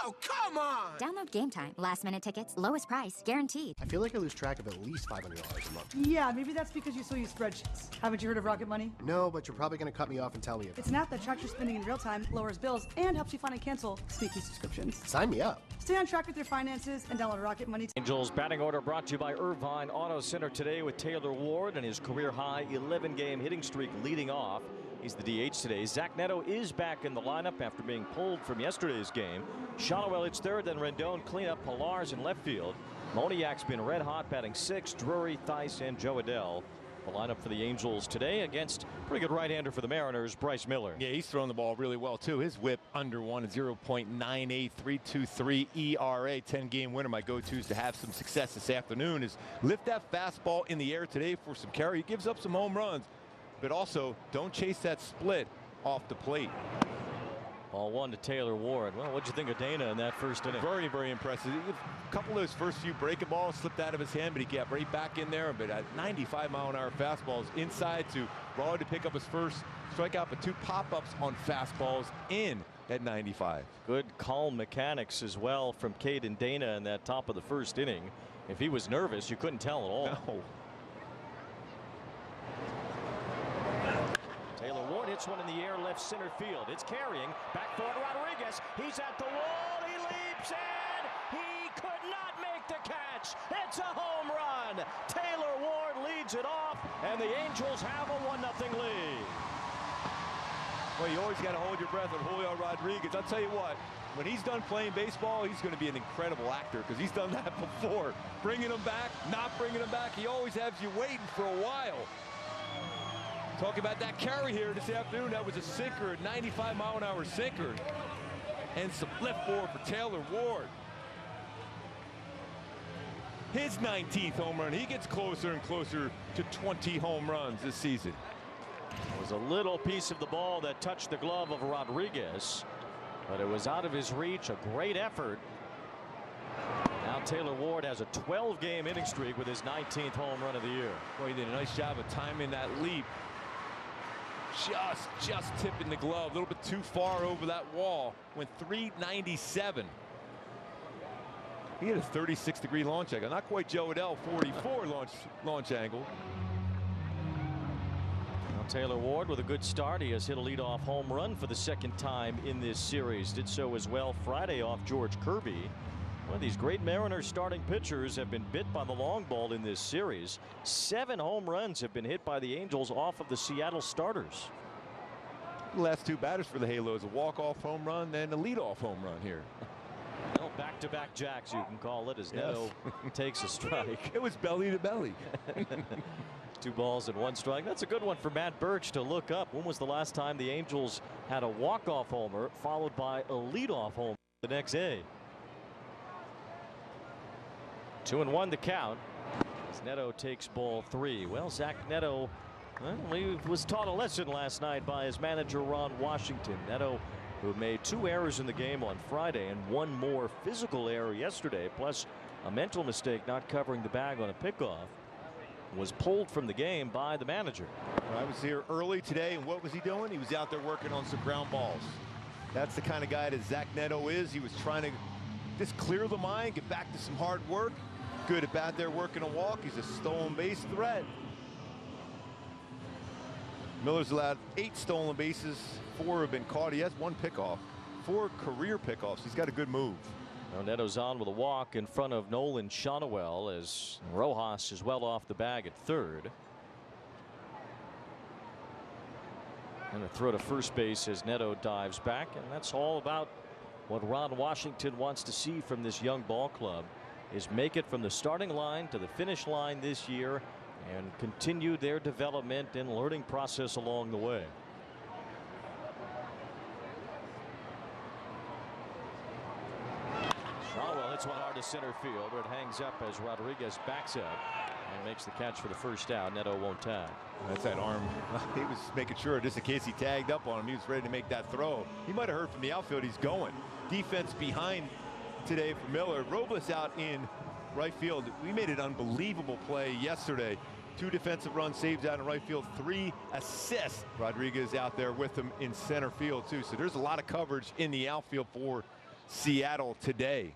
Oh, come on! Download Game Time. Last-minute tickets, lowest price, guaranteed. I feel like I lose track of at least $500 a month. Yeah, maybe that's because you still use spreadsheets. Haven't you heard of Rocket Money? No, but you're probably going to cut me off and tell me about it. It's an app that tracks your spending in real time, lowers bills, and helps you find and cancel sneaky subscriptions. Sign me up. Stay on track with your finances and download Rocket Money. Angels batting order brought to you by Irvine Auto Center today with Taylor Ward and his career-high 11-game hitting streak leading off. He's the DH today. Zack Netto is back in the lineup after being pulled from yesterday's game. Shotwell hits third, then Rendon clean up Pilar's in left field. Moniac's been red hot, batting 6th. Drury, Theis, and Joe Adell. The lineup for the Angels today against pretty good right-hander for the Mariners, Bryce Miller. Yeah, he's throwing the ball really well, too. His whip under 1 at 0.98, 3.23 ERA. 10-game winner. My go-tos to have some success this afternoon is lift that fastball in the air today for some carry. He gives up some home runs, but also don't chase that split off the plate. Ball 1 to Taylor Ward. Well, what'd you think of Dana in that first inning? Very, very impressive. A couple of those first few breaking balls slipped out of his hand, but he got right back in there. But at 95-mile-an-hour fastballs inside to Raleigh to pick up his first strikeout, but 2 pop-ups on fastballs in at 95. Good calm mechanics as well from Caden Dana in that top of the first inning. If he was nervous, you couldn't tell at all. No. Taylor Ward hits one in the air left center field. It's carrying back for Rodriguez. He's at the wall. He leaps in. He could not make the catch. It's a home run. Taylor Ward leads it off, and the Angels have a 1-0 lead. Well, you always got to hold your breath on Julio Rodriguez. I'll tell you what, when he's done playing baseball, he's going to be an incredible actor because he's done that before. Bringing him back, not bringing him back. He always has you waiting for a while. Talking about that carry here this afternoon, that was a sinker, a 95-mile-an-hour sinker. And some lift forward for Taylor Ward. His 19th home run. He gets closer and closer to 20 home runs this season. It was a little piece of the ball that touched the glove of Rodriguez, but it was out of his reach. A great effort. Now Taylor Ward has a 12-game hitting streak with his 19th home run of the year. Boy, he did a nice job of timing that leap. Just tipping the glove a little bit too far over that wall. Went 397. He had a 36-degree launch angle. Not quite Joe Adell 44 launch angle. Now Taylor Ward with a good start. He has hit a leadoff home run for the 2nd time in this series. Did so as well Friday off George Kirby Well, these great Mariners starting pitchers have been bit by the long ball in this series. 7 home runs have been hit by the Angels off of the Seattle starters. The last 2 batters for the Halos, a walk-off home run, then a lead-off home run here. Well, back-to-back jacks, you can call it, as Netto takes a strike. It was belly to belly. 2 balls and 1 strike. That's a good one for Matt Birch to look up. When was the last time the Angels had a walk-off homer followed by a lead-off homer the next day? 2-1 the count as Netto takes ball 3. Well, Zack Netto, he was taught a lesson last night by his manager Ron Washington. Netto, who made 2 errors in the game on Friday and 1 more physical error yesterday, plus a mental mistake not covering the bag on a pickoff, was pulled from the game by the manager. I was here early today, and what was he doing? He was out there working on some ground balls. That's the kind of guy that Zack Netto is. He was trying to just clear the mind, get back to some hard work. Good at bat there working a walk. He's a stolen base threat. Miller's allowed 8 stolen bases. 4 have been caught. He has 1 pickoff. 4 career pickoffs. He's got a good move. Now Netto's on with a walk in front of Nolan Shonowell as Rojas is well off the bag at third. And a throw to first base as Netto dives back, and that's all about what Ron Washington wants to see from this young ball club, is make it from the starting line to the finish line this year and continue their development and learning process along the way. Shonowell hits one hard to center field, but it hangs up as Rodriguez backs up and makes the catch for the first out. Netto won't tag. That's that arm. He was making sure just in case he tagged up on him, he was ready to make that throw. He might have heard from the outfield he's going. Defense behind today for Miller. Robles out in right field. We made an unbelievable play yesterday. 2 defensive runs saved out in right field, 3 assists. Rodriguez out there with him in center field too. So there's a lot of coverage in the outfield for Seattle today.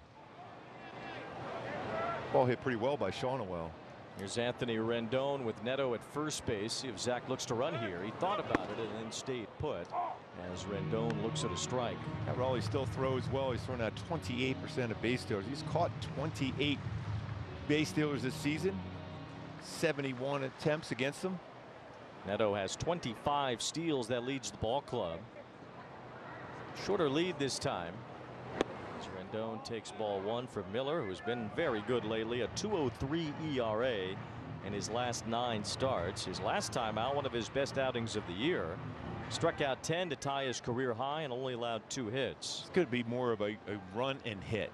Ball hit pretty well by Shonowell. Here's Anthony Rendon with Netto at first base. See if Zack looks to run here. He thought about it and then stayed put as Rendon looks at a strike. Raley still throws well. He's thrown out 28% of base stealers. He's caught 28 base stealers this season. 71 attempts against them. Netto has 25 steals. That leads the ball club. Shorter lead this time. As Rendon takes ball 1 from Miller, who's been very good lately. A 2.03 ERA in his last 9 starts. His last time out, one of his best outings of the year. Struck out 10 to tie his career high and only allowed 2 hits. It's going to be more of a run and hit.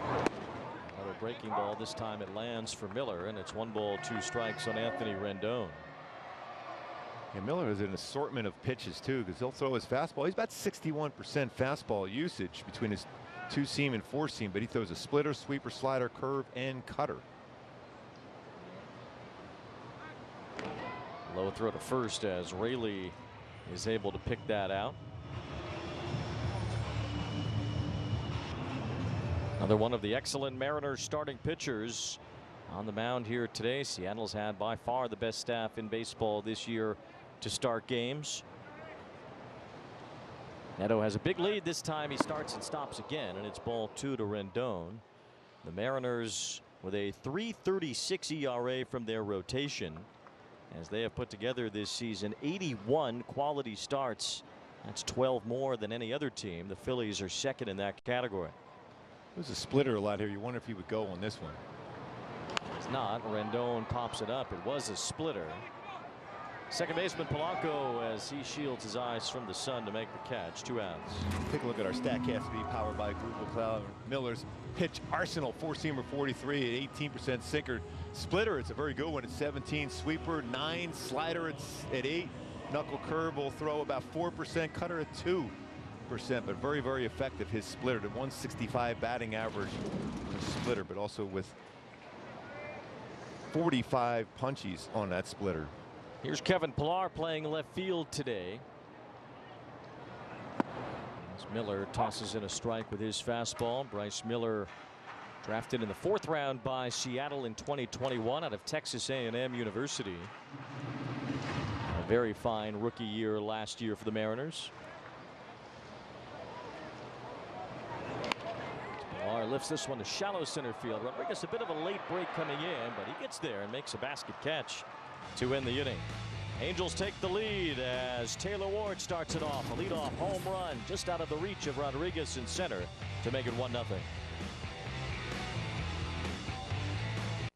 Another breaking ball. This time it lands for Miller, and it's 1 ball, 2 strikes on Anthony Rendon. Yeah, Miller has an assortment of pitches too, because he'll throw his fastball. He's about 61% fastball usage between his 2-seam and 4-seam, but he throws a splitter, sweeper, slider, curve, and cutter. Low throw to first as Raley is able to pick that out. Another one of the excellent Mariners starting pitchers on the mound here today. Seattle's had by far the best staff in baseball this year to start games. Netto has a big lead this time. He starts and stops again, and it's ball 2 to Rendon. The Mariners with a 3.36 ERA from their rotation, as they have put together this season 81 quality starts. That's 12 more than any other team. The Phillies are second in that category. There's a splitter a lot here. You wonder if he would go on this one. It's not. Rendon pops it up. It was a splitter. Second baseman Polanco as he shields his eyes from the sun to make the catch. 2 outs. Take a look at our StatCast feed powered by Google Cloud. Miller's pitch arsenal: 4-seamer 43 at 18% sinker. Splitter, it's a very good one at 17. Sweeper 9. Slider at 8. Knuckle curve will throw about 4%. Cutter at 2%, but very, very effective. His splitter to 165 batting average splitter, but also with 45 punchies on that splitter. Here's Kevin Pillar playing left field today. As Miller tosses in a strike with his fastball. Bryce Miller, drafted in the 4th round by Seattle in 2021 out of Texas A&M University. A very fine rookie year last year for the Mariners. lifts this one to shallow center field. Rodriguez a bit of a late break coming in, but he gets there and makes a basket catch to end the inning. Angels take the lead as Taylor Ward starts it off. A leadoff home run just out of the reach of Rodriguez in center to make it 1-0.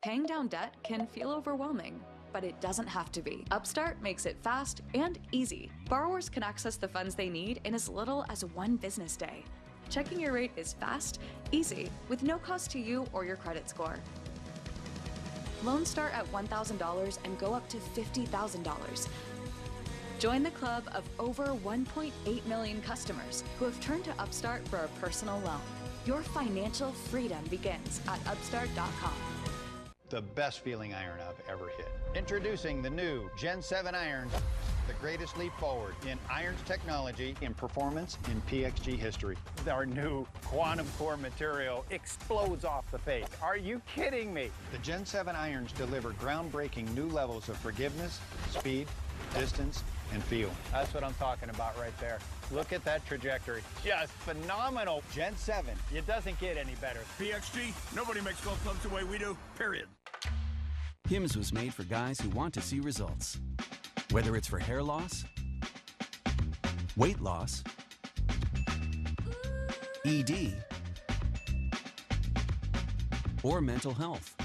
Paying down debt can feel overwhelming, but it doesn't have to be. Upstart makes it fast and easy. Borrowers can access the funds they need in as little as 1 business day. Checking your rate is fast, easy, with no cost to you or your credit score. Loans start at $1,000 and go up to $50,000. Join the club of over 1.8 million customers who have turned to Upstart for a personal loan. Your financial freedom begins at upstart.com. The best feeling iron I've ever hit. Introducing the new Gen 7 irons, the greatest leap forward in irons technology and performance in PXG history. Our new quantum core material explodes off the face. Are you kidding me? The Gen 7 irons deliver groundbreaking new levels of forgiveness, speed, distance, and feel. That's what I'm talking about right there. Look at that trajectory. Just phenomenal. Gen 7. It doesn't get any better. PXG, nobody makes golf clubs the way we do, period. Hims was made for guys who want to see results. Whether it's for hair loss, weight loss, ED, or mental health.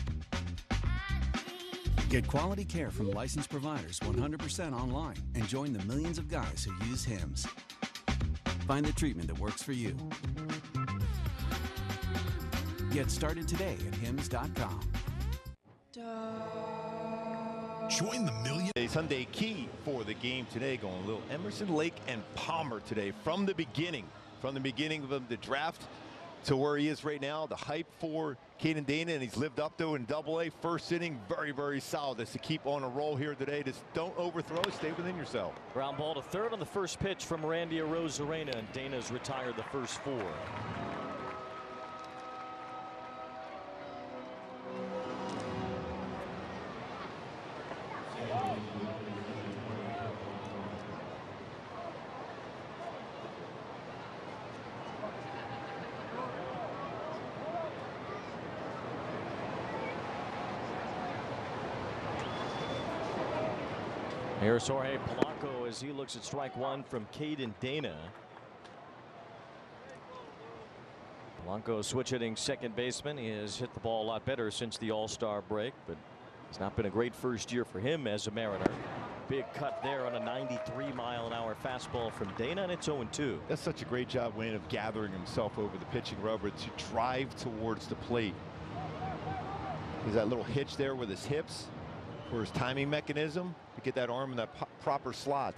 Get quality care from licensed providers 100% online and join the millions of guys who use Hims. Find the treatment that works for you. Get started today at hims.com. Join the million. Sunday key for the game today, going a little Emerson, Lake, and Palmer today from the beginning of the draft to where he is right now. The hype for Caden Dana, and he's lived up to in Double-A. First inning, very, very solid. That's to keep on a roll here today. Just don't overthrow it. Stay within yourself. Ground ball to third on the first pitch from Randy Arozarena, and Dana's retired the first 4. Here's Jorge Polanco as he looks at strike 1 from Caden Dana. Polanco switch hitting second baseman. He has hit the ball a lot better since the All-Star break, but it's not been a great first year for him as a Mariner. Big cut there on a 93-mile-an-hour fastball from Dana, and it's 0-2. That's such a great job, Wayne, of gathering himself over the pitching rubber to drive towards the plate. He's that little hitch there with his hips for his timing mechanism to get that arm in that proper slot.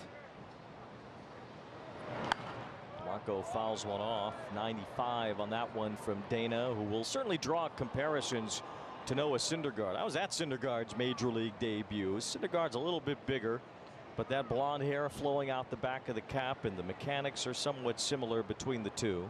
Polanco fouls one off. 95 on that one from Dana, who will certainly draw comparisons to Noah Syndergaard. I was at Syndergaard's major league debut. Syndergaard's a little bit bigger, but that blonde hair flowing out the back of the cap and the mechanics are somewhat similar between the two.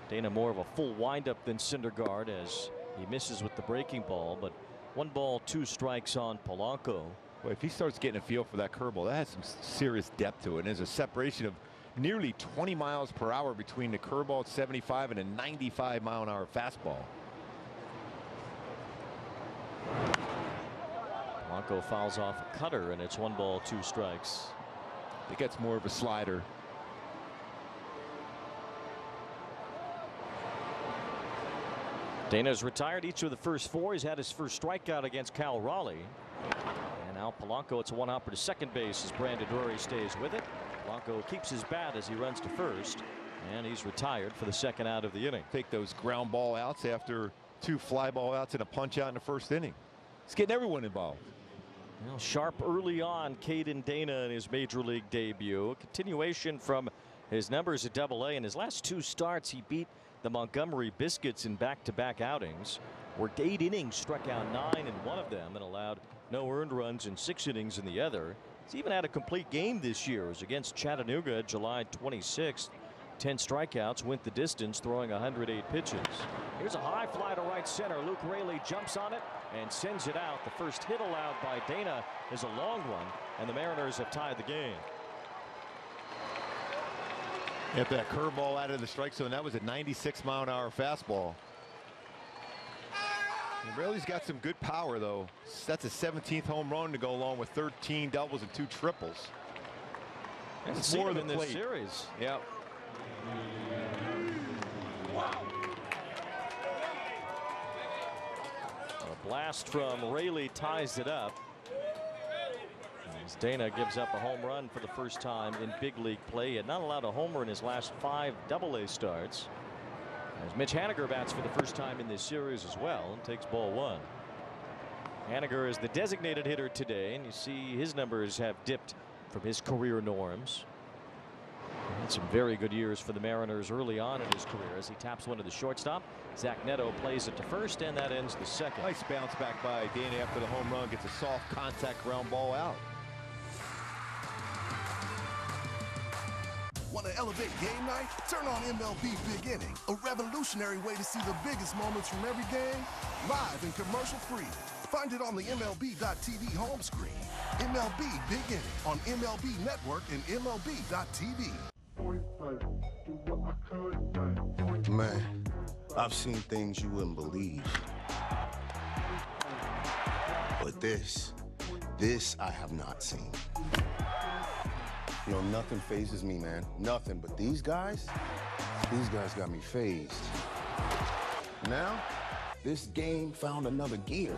Dana more of a full windup than Syndergaard as he misses with the breaking ball, but 1 ball, 2 strikes on Polanco. Well, if he starts getting a feel for that curveball, that has some serious depth to it. And there's a separation of nearly 20 miles per hour between the curveball at 75 and a 95-mile-an-hour fastball. Polanco fouls off a cutter, and it's 1 ball, 2 strikes. I think that's more of a slider. Dana's retired each of the first 4. He's had his first strikeout against Cal Raleigh. And now Polanco, it's a 1-hopper to second base as Brandon Drury stays with it. Polanco keeps his bat as he runs to first, and he's retired for the second out of the inning. Take those ground ball outs after 2 fly ball outs and a punch out in the first inning. It's getting everyone involved. Well, sharp early on, Caden Dana in his major league debut. A continuation from his numbers at Double-A. In his last 2 starts, he beat the Montgomery Biscuits in back-to-back outings. Worked 8 innings, struck out 9 in one of them, and allowed no earned runs in 6 innings in the other. He's even had a complete game this year. It was against Chattanooga July 26th. 10 strikeouts, went the distance, throwing 108 pitches. Here's a high fly to right center. Luke Raley jumps on it and sends it out. The first hit allowed by Dana is a long one, and the Mariners have tied the game. If that curveball out of the strike zone, that was a 96-mile-an-hour fastball. Raley's got some good power, though. That's a 17th home run to go along with 13 doubles and 2 triples. It's more than this series. Yep. A blast from Raley ties it up. As Dana gives up a home run for the first time in big league play. He had not allowed a homer in his last 5 AA starts. As Mitch Haniger bats for the first time in this series as well and takes ball 1. Haniger is the designated hitter today, and you see his numbers have dipped from his career norms. He had some very good years for the Mariners early on in his career as he taps one to the shortstop. Zack Netto plays it to first, and that ends the second. Nice bounce back by Dana after the home run. Gets a soft contact ground ball out. Want to elevate game night? Turn on MLB Big Inning, a revolutionary way to see the biggest moments from every game, live and commercial-free. Find it on the MLB.tv home screen. MLB Big Inning on MLB Network and MLB.tv. Man, I've seen things you wouldn't believe. But this I have not seen. You know, nothing phases me, man. Nothing. But these guys got me phased. Now, this game found another gear.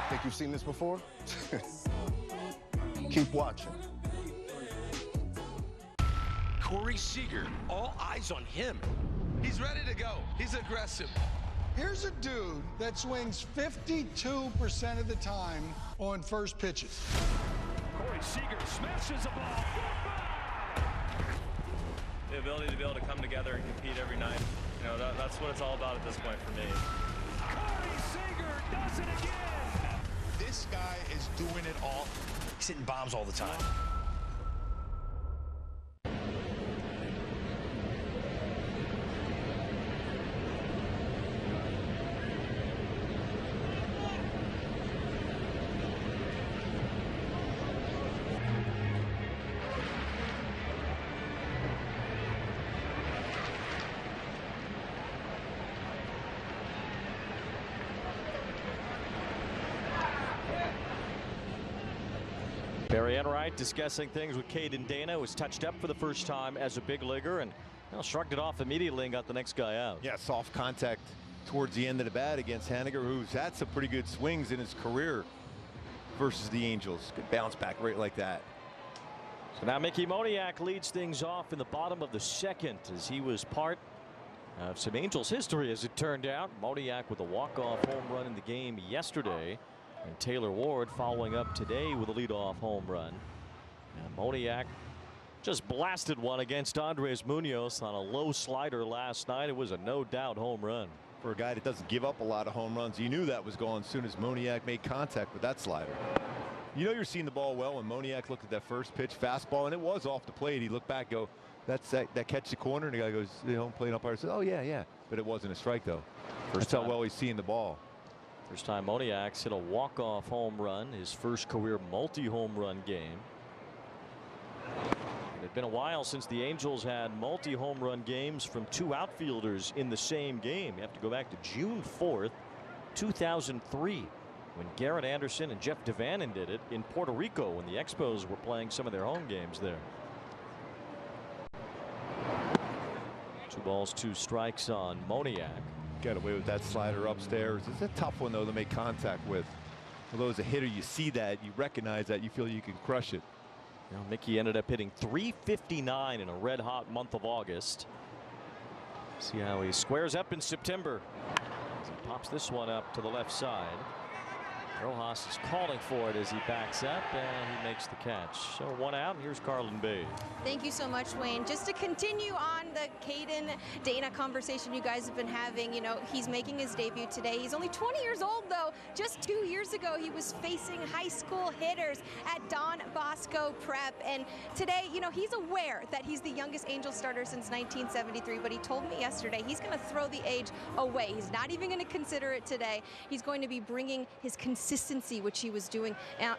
Think you've seen this before? Keep watching. Corey Seager, all eyes on him. He's ready to go. He's aggressive. Here's a dude that swings 52% of the time on first pitches. Corey Seager smashes a ball. The ability to be able to come together and compete every night. You know, that's what it's all about at this point for me. Corey Seager does it again. This guy is doing it all. He's hitting bombs all the time. Barry Enright discussing things with Caden Dana, who was touched up for the first time as a big leaguer and shrugged it off immediately and got the next guy out. Yeah, soft contact towards the end of the bat against Haniger, who's had some pretty good swings in his career versus the Angels. Good bounce back rate like that. So now Mickey Moniac leads things off in the bottom of the second as he was part of some Angels history as it turned out. Moniac with a walk-off home run in the game yesterday. And Taylor Ward following up today with a leadoff home run. And Moniac just blasted one against Andres Munoz on a low slider last night. It was a no-doubt home run. For a guy that doesn't give up a lot of home runs, you knew that was going as soon as Moniac made contact with that slider. You know you're seeing the ball well when Moniac looked at that first pitch fastball, and it was off the plate. He looked back, go, that's that catch the corner, and the guy goes, home plate umpire says, oh yeah. But it wasn't a strike though. That's how well he's seeing the ball. First time Moniac's hit a walk-off home run, his first career multi-home run game. It had been a while since the Angels had multi-home run games from 2 outfielders in the same game. You have to go back to June 4th, 2003, when Garrett Anderson and Jeff Devannon did it in Puerto Rico when the Expos were playing some of their home games there. 2 balls, 2 strikes on Moniac. Got away with that slider upstairs. It's a tough one though to make contact with. Although as a hitter you see that, you recognize that, you feel you can crush it. Now Mickey ended up hitting .359 in a red hot month of August. See how he squares up in September. As he pops this one up to the left side. Rojas is calling for it as he backs up, and he makes the catch. So 1 out, and here's Carlin B. Thank you so much, Wayne. Just to continue on the Caden Dana conversation you guys have been having, you know, he's making his debut today. He's only 20 years old, though. Just 2 years ago, he was facing high school hitters at Don Bosco Prep. And today, you know, he's aware that he's the youngest Angel starter since 1973, but he told me yesterday he's going to throw the age away. He's not even going to consider it today. He's going to be bringing his consistency consistency, which he was doing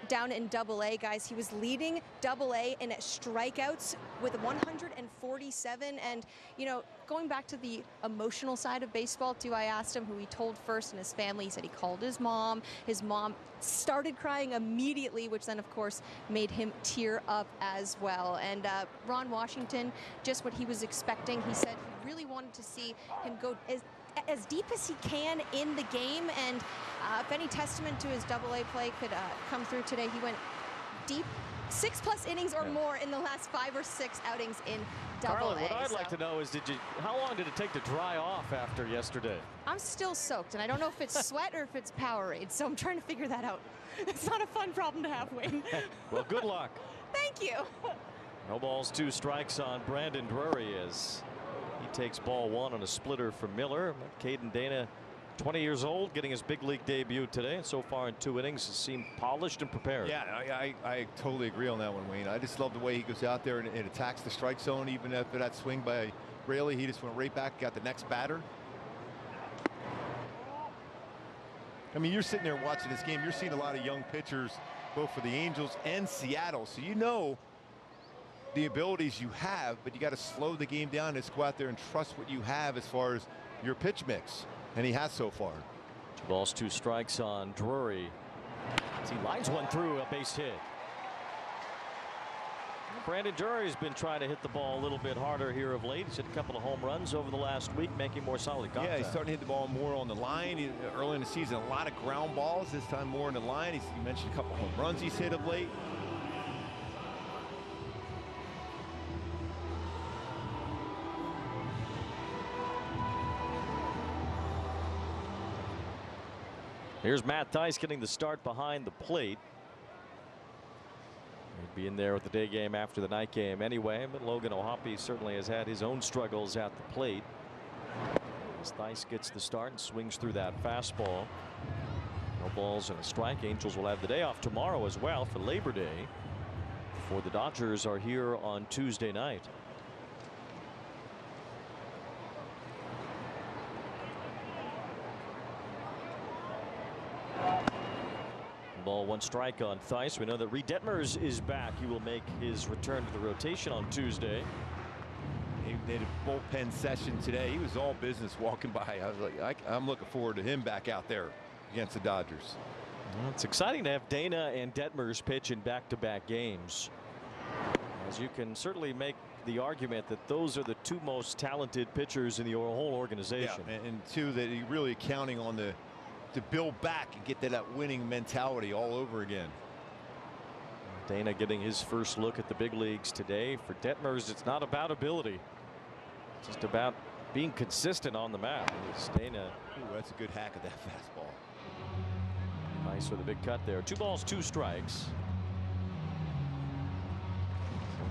down in Double-A, guys. He was leading Double-A in strikeouts with 147. And, you know, going back to the emotional side of baseball, too, I asked him who he told first in his family. He said he called his mom. His mom started crying immediately, which then, of course, made him tear up as well. And Ron Washington, just what he was expecting. He said he really wanted to see him go as deep as he can in the game. And if any testament to his Double-A play could come through today, he went deep, 6+ innings or more in the last 5 or 6 outings in Double-A. Carlin, what I'd like to know is, how long did it take to dry off after yesterday? I'm still soaked, and I don't know if it's sweat or if it's Powerade, so I'm trying to figure that out. It's not a fun problem to have, Wayne. Well, good luck. Thank you. No balls, 2 strikes on Brandon Drury as he takes ball 1 on a splitter from Miller. Caden Dana, 20 years old, getting his big league debut today, and so far in 2 innings has seemed polished and prepared. Yeah, I totally agree on that one, Wayne. I just love the way he goes out there and attacks the strike zone. Even after that swing by Raley, he just went right back, got the next batter. I mean, you're sitting there watching this game. You're seeing a lot of young pitchers, both for the Angels and Seattle. So you know the abilities you have, but you got to slow the game down and just go out there and trust what you have as far as your pitch mix. And he has so far. 2 balls, 2 strikes on Drury. As he lines one through, a base hit. Brandon Drury's been trying to hit the ball a little bit harder here of late. He's hit a couple of home runs over the last week, making more solid contact. Yeah, he's starting to hit the ball more on the line. Early in the season, a lot of ground balls. This time more on the line. You mentioned a couple of home runs he's hit of late. Here's Matt Thaiss getting the start behind the plate. He'd be in there with the day game after the night game anyway, but Logan O'Hoppe certainly has had his own struggles at the plate. As Thaiss gets the start and swings through that fastball. No balls and a strike. Angels will have the day off tomorrow as well for Labor Day, before the Dodgers are here on Tuesday night. Ball, 1 strike on Thaiss. We know that Reed Detmers is back. He will make his return to the rotation on Tuesday. He did a bullpen session today. He was all business walking by. I was like, I'm looking forward to him back out there against the Dodgers. Well, it's exciting to have Dana and Detmers pitch in back-to-back games, as you can certainly make the argument that those are the 2 most talented pitchers in the whole organization. Yeah, and 2 that you're really counting on to build back and get that winning mentality all over again. Dana getting his first look at the big leagues today. For Detmers, it's not about ability. It's just about being consistent on the mound. Dana. Ooh, that's a good hack of that fastball. Nice with a big cut there. 2 balls, 2 strikes.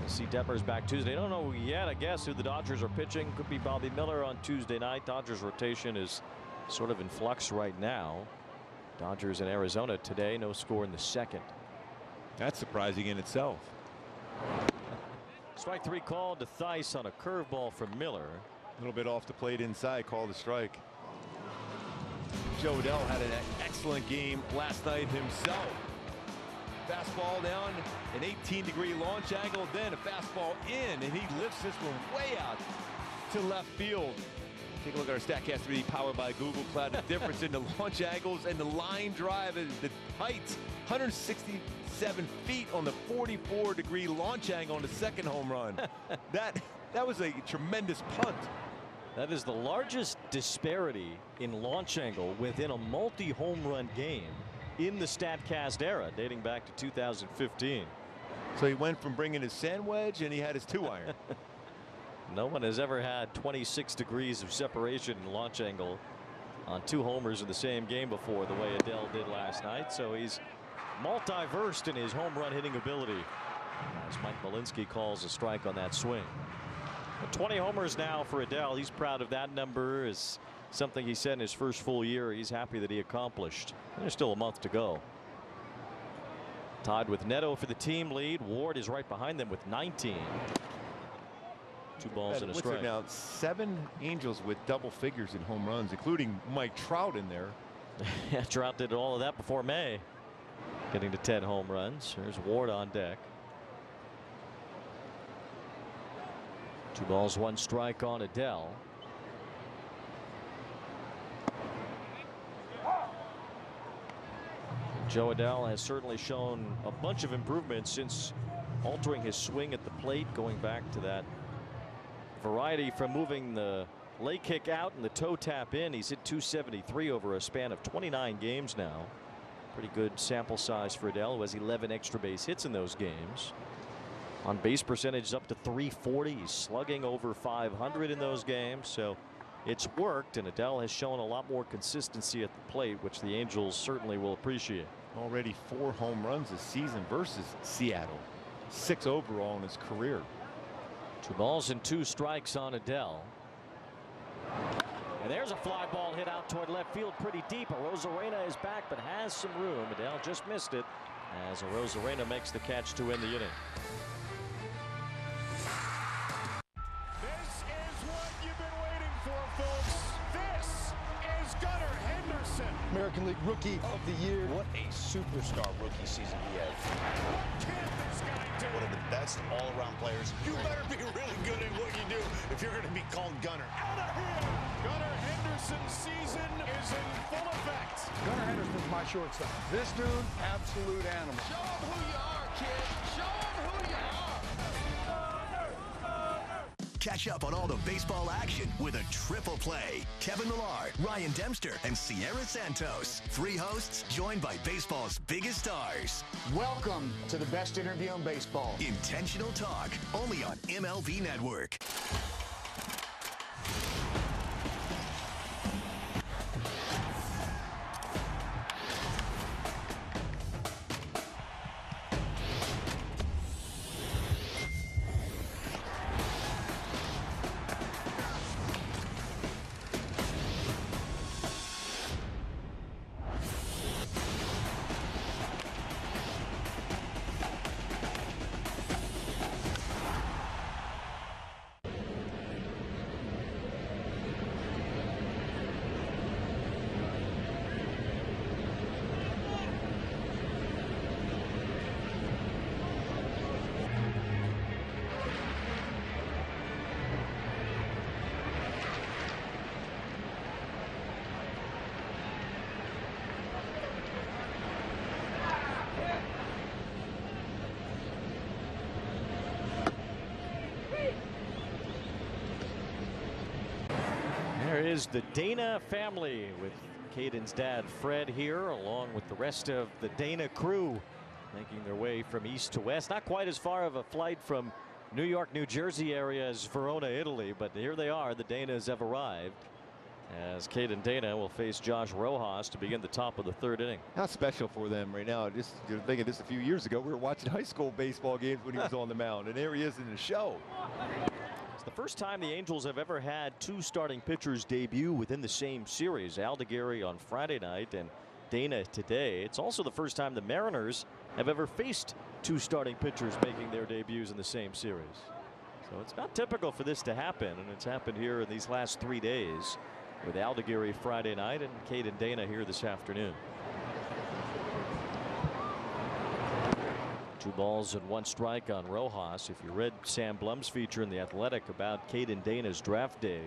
We'll see Detmers back Tuesday. Don't know yet, I guess, who the Dodgers are pitching. Could be Bobby Miller on Tuesday night. Dodgers rotation is sort of in flux right now. Dodgers in Arizona today. No score in the 2nd. That's surprising in itself. Strike 3 called to Thaiss on a curveball from Miller. A little bit off the plate inside, called a strike. Joe Adell had an excellent game last night himself. Fastball down, an 18-degree launch angle, then a fastball in, and he lifts this one way out to left field. Take a look at our StatCast 3D powered by Google Cloud. The difference in the launch angles and the line drive is the height. 167 feet on the 44-degree launch angle on the 2nd home run. that was a tremendous punt. That is the largest disparity in launch angle within a multi-home run game in the StatCast era, dating back to 2015. So he went from bringing his sand wedge and he had his 2-iron. No one has ever had 26 degrees of separation in launch angle on 2 homers in the same game before, the way Adell did last night. So he's multi-versed in his home run hitting ability, as Mike Malinsky calls a strike on that swing. 20 homers now for Adell. He's proud of that number. Is something he said in his first full year he's happy that he accomplished. And there's still a month to go. Tied with Netto for the team lead. Ward is right behind them with 19. 2 balls and a strike. Now 7 Angels with double figures in home runs, including Mike Trout in there. Yeah, Trout did all of that before May. getting to 10 home runs. There's Ward on deck. 2 balls, 1 strike on Adell. Joe Adell has certainly shown a bunch of improvements since altering his swing at the plate, going back to that variety from moving the leg kick out and the toe tap in. He's hit .273 over a span of 29 games now. Pretty good sample size for Adell, who has 11 extra base hits in those games. On base percentage is up to .340. He's slugging over .500 in those games, so it's worked, and Adell has shown a lot more consistency at the plate, which the Angels certainly will appreciate. Already 4 home runs this season versus Seattle. 6 overall in his career. 2 balls and 2 strikes on Adell. And there's a fly ball hit out toward left field pretty deep. Arozarena is back but has some room. Adell just missed it as Arozarena makes the catch to end the inning. This is what you've been waiting for, folks. This is Gunnar Henderson. American League Rookie of the Year. What a superstar rookie season he had. Can this guy do One of the best all-around players. You better be really good at what you do if you're going to be called Gunnar. out of here? Gunnar Henderson's season is in full effect. Gunnar Henderson's my shortstop. This dude, absolute animal. Show him who you are, kid. Show him who you are. Catch up on all the baseball action with a triple play. Kevin Millar, Ryan Dempster, and Sierra Santos. 3 hosts joined by baseball's biggest stars. Welcome to the best interview in baseball. Intentional Talk, only on MLB Network. There is the Dana family with Caden's dad Fred here, along with the rest of the Dana crew, making their way from east to west. Not quite as far of a flight from New York, New Jersey area as Verona, Italy, but here they are. The Danas have arrived as Caden Dana will face Josh Rojas to begin the top of the 3rd inning. How special for them right now. Just you're thinking this a few years ago. We were watching high school baseball games when he was on the mound, and there he is in the show. It's the first time the Angels have ever had 2 starting pitchers debut within the same series. Aldigueri on Friday night and Dana today. It's also the first time the Mariners have ever faced 2 starting pitchers making their debuts in the same series. So it's not typical for this to happen, and it's happened here in these last 3 days with Aldigueri Friday night and Caden Dana here this afternoon. 2 balls and 1 strike on Rojas. If you read Sam Blum's feature in The Athletic about Caden Dana's draft day,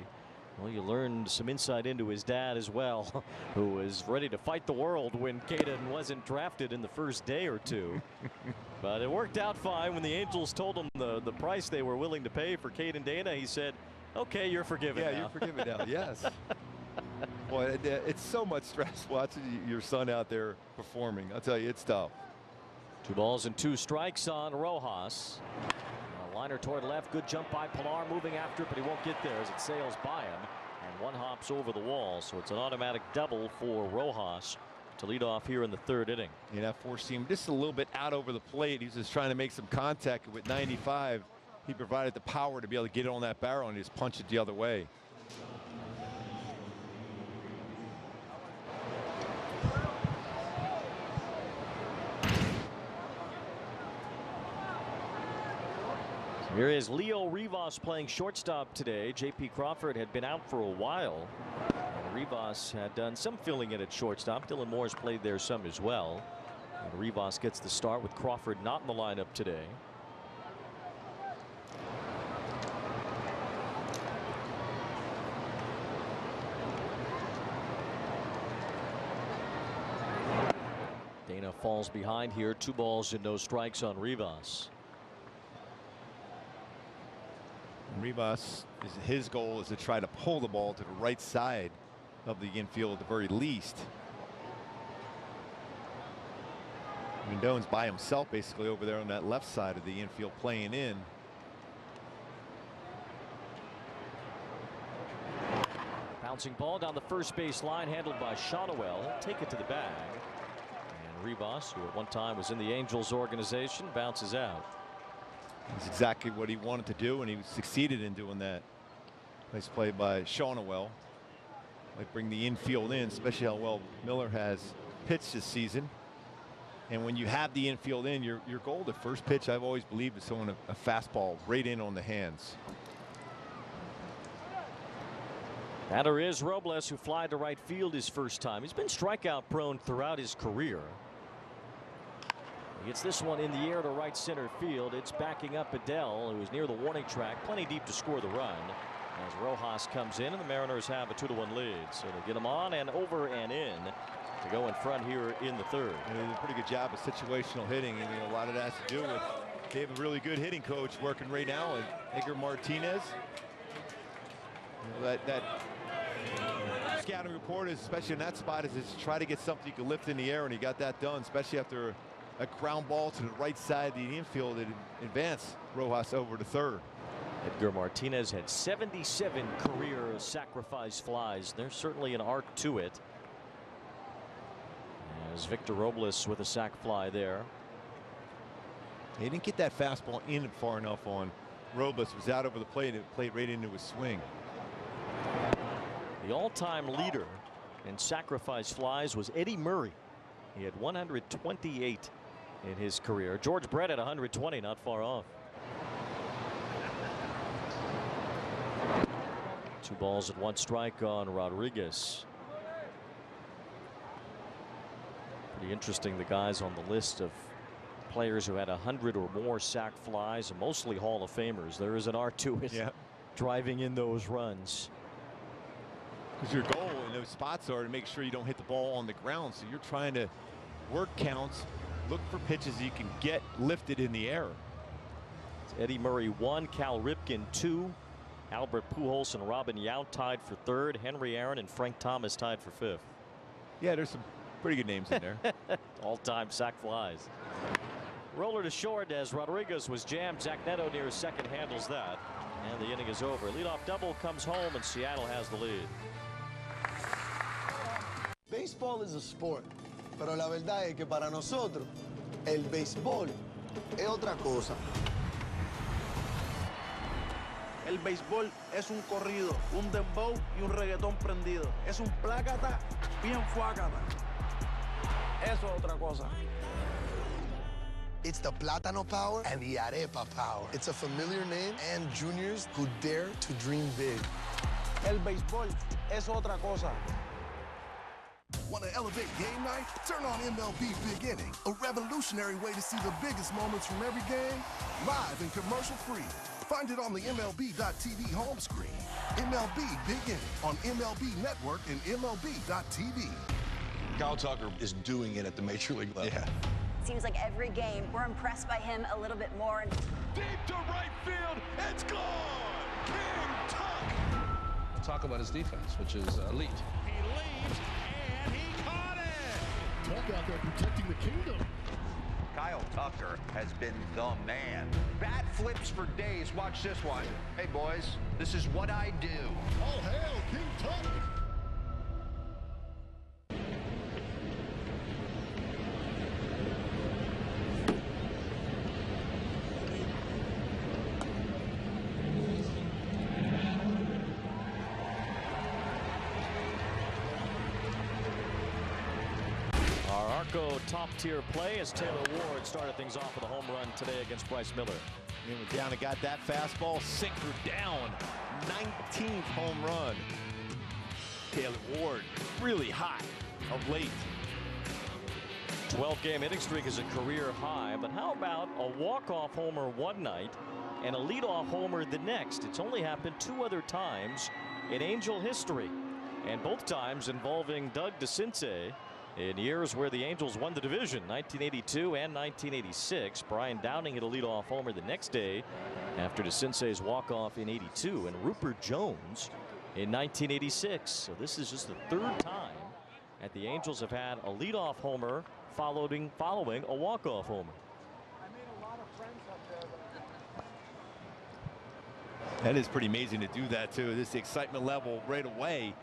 well, you learned some insight into his dad as well, who was ready to fight the world when Caden wasn't drafted in the first day or 2. But it worked out fine. When the Angels told him the price they were willing to pay for Caden Dana, he said, okay, you're forgiven now. Yeah, you're forgiven now. Yes. Boy, it's so much stress watching your son out there performing. I'll tell you, it's tough. 2 balls and 2 strikes on Rojas. A liner toward left. Good jump by Pilar, moving after it, but he won't get there as it sails by him. And 1 hops over the wall. So it's an automatic double for Rojas to lead off here in the 3rd inning. Yeah, that 4-seam just a little bit out over the plate. He's just trying to make some contact. With 95, he provided the power to be able to get it on that barrel and just punch it the other way. Here is Leo Rivas playing shortstop today. J.P. Crawford had been out for a while. And Rivas had done some filling in at shortstop. Dylan Moore's played there some as well. And Rivas gets the start with Crawford not in the lineup today. Dana falls behind here. 2 balls and no strikes on Rivas. Rivas, his goal is to try to pull the ball to the right side of the infield at the very least. Rendon's by himself basically over there on that left side of the infield playing in. Bouncing ball down the first base line, handled by Shonowell. He'll take it to the bag. And Rivas, who at one time was in the Angels organization, bounces out. That's exactly what he wanted to do, and he succeeded in doing that. Nice play by Shonowell. Like bring the infield in, especially how well Miller has pitched this season. And when you have the infield in, your goal, the first pitch, I've always believed, is throwing a fastball right in on the hands. Batter is Robles, who flied to right field his first time. He's been strikeout prone throughout his career. He gets this one in the air to right center field. It's backing up Adell, who is near the warning track, plenty deep to score the run. As Rojas comes in, and the Mariners have a 2-1 lead. So they get him on and over and in to go in front here in the third. They did a pretty good job of situational hitting. And a lot of that has to do with they have a really good hitting coach working right now, and Edgar Martinez. That scouting report is, especially in that spot, is to try to get something you can lift in the air, and he got that done, especially after a ground ball to the right side of the infield and advance Rojas over to third. Edgar Martinez had 77 career sacrifice flies. There's certainly an art to it. As Victor Robles with a sac fly there. He didn't get that fastball in far enough on Robles. Was out over the plate. It played right into his swing. The all-time leader in sacrifice flies was Eddie Murray. He had 128 in his career. George Brett at 120, not far off. 2 balls and 1 strike on Rodriguez. Pretty interesting, the guys on the list of players who had 100 or more sac flies, mostly Hall of Famers. There is an art to it. Yeah. Driving in those runs. Because your goal in those spots are to make sure you don't hit the ball on the ground. So you're trying to work counts, look for pitches you can get lifted in the air. It's Eddie Murray 1, Cal Ripken 2. Albert Pujols and Robin Yount tied for 3rd. Henry Aaron and Frank Thomas tied for 5th. Yeah, there's some pretty good names in there. All-time sac flies. Roller to short as Rodriguez was jammed. Zack Netto near second handles that. And the inning is over. Leadoff double comes home, and Seattle has the lead. Baseball is a sport, pero la verdad es que para nosotros el béisbol es otra cosa. El béisbol es un corrido, un dembow y un reggaetón prendido. Es un plácata bien fuácata. Eso es otra cosa. It's the Plátano Power and the Arepa Power. It's a familiar name and juniors who dare to dream big. El béisbol es otra cosa. Want to elevate game night? Turn on MLB Big Inning, a revolutionary way to see the biggest moments from every game, live and commercial-free. Find it on the MLB.tv home screen. MLB Big Inning on MLB Network and MLB.tv. Kyle Tucker is doing it at the major league level. Yeah. Seems like every game we're impressed by him a little bit more. Deep to right field, it's gone! King Tuck! Talk about his defense, which is elite. He leaves, and he caught it! Tuck out there protecting the kingdom. Kyle Tucker has been the man. Bat flips for days. Watch this one. Hey, boys, this is what I do. All hail King Tuck! Top-tier play as Taylor Ward started things off with a home run today against Bryce Miller. He went down and got that fastball, sinker down. 19th home run. Taylor Ward really hot of late. 12-game hitting streak is a career high, but how about a walk-off homer one night and a leadoff homer the next? It's only happened 2 other times in Angel history, and both times involving Doug DeCinces in years where the Angels won the division, 1982 and 1986. Brian Downing hit a leadoff homer the next day after DeCinces' walk-off in '82, and Rupert Jones in 1986. So this is just the 3rd time that the Angels have had a leadoff homer following a walk-off homer. That is pretty amazing to do that too. This excitement level right away,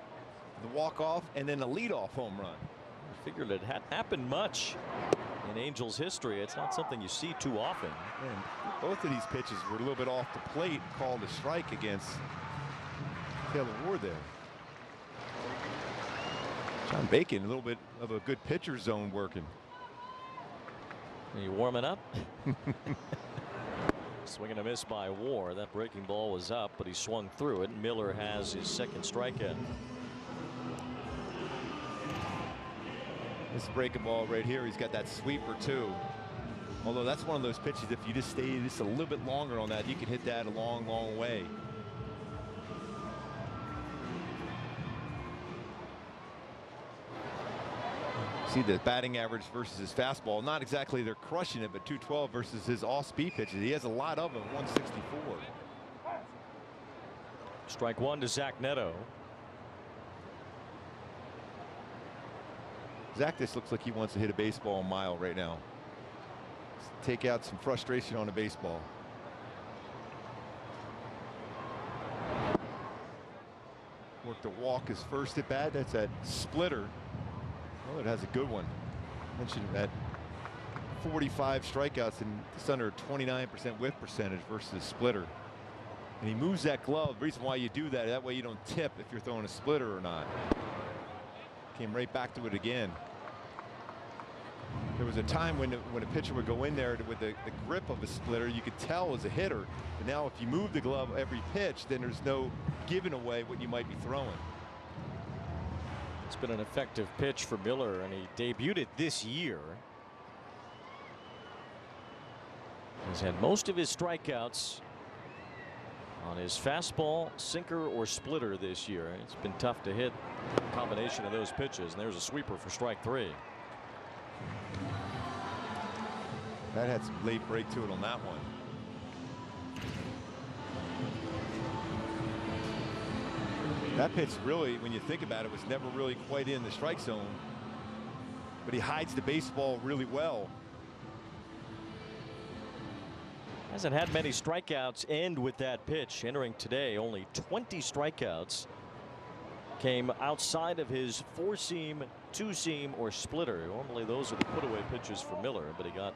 the walk-off and then the leadoff home run. I figured it hadn't happened much in Angels history. It's not something you see too often. And both of these pitches were a little bit off the plate, called a strike against Taylor Ward there. John Bacon, a little bit of a good pitcher zone working. Are you warming up? Swing and a miss by Ward. That breaking ball was up, but he swung through it. Miller has his 2nd strikeout. This breaking ball right here, he's got that sweeper too. Although that's one of those pitches, if you just stay just a little bit longer on that, you can hit that a long, long way. See the batting average versus his fastball. Not exactly they're crushing it, but 212 versus his off-speed pitches. He has a lot of them, 164. Strike 1 to Zack Netto. Zack just looks like he wants to hit a baseball a mile right now. Take out some frustration on a baseball. Worked to walk his first at bat. That's that splitter. Oh, it has a good one. Mentioned that 45 strikeouts and it's under 29% whiff percentage versus a splitter. And he moves that glove. The reason why you do that way you don't tip if you're throwing a splitter or not. Came right back to it again. There was a time when a pitcher would go in there with the grip of a splitter, you could tell as a hitter. But now if you move the glove every pitch, then there's no giving away what you might be throwing. It's been an effective pitch for Miller, and he debuted it this year. He's had most of his strikeouts on his fastball, sinker, or splitter this year. It's been tough to hit a combination of those pitches, and there's a sweeper for strike 3. That had some late break to it on that one. That pitch really, when you think about it, was never really quite in the strike zone, but he hides the baseball really well. Hasn't had many strikeouts end with that pitch. Entering today, only 20 strikeouts came outside of his 4-seam, 2-seam, or splitter. Normally those are the put-away pitches for Miller, but he got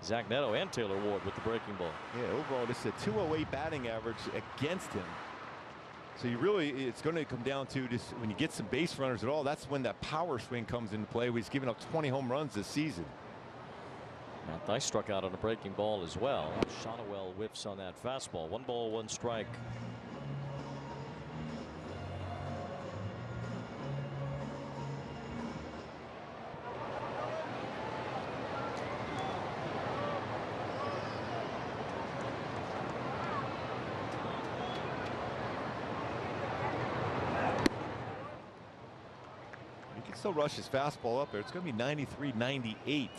Zack Netto and Taylor Ward with the breaking ball. Yeah, overall this is a 208 batting average against him. So you really, it's going to come down to just when you get some base runners at all, that's when that power swing comes into play. He's given up 20 home runs this season. Matt Thaiss struck out on a breaking ball as well. Shotwell whiffs on that fastball. 1 ball, 1 strike. He can still rush his fastball up there. It's going to be 93-98.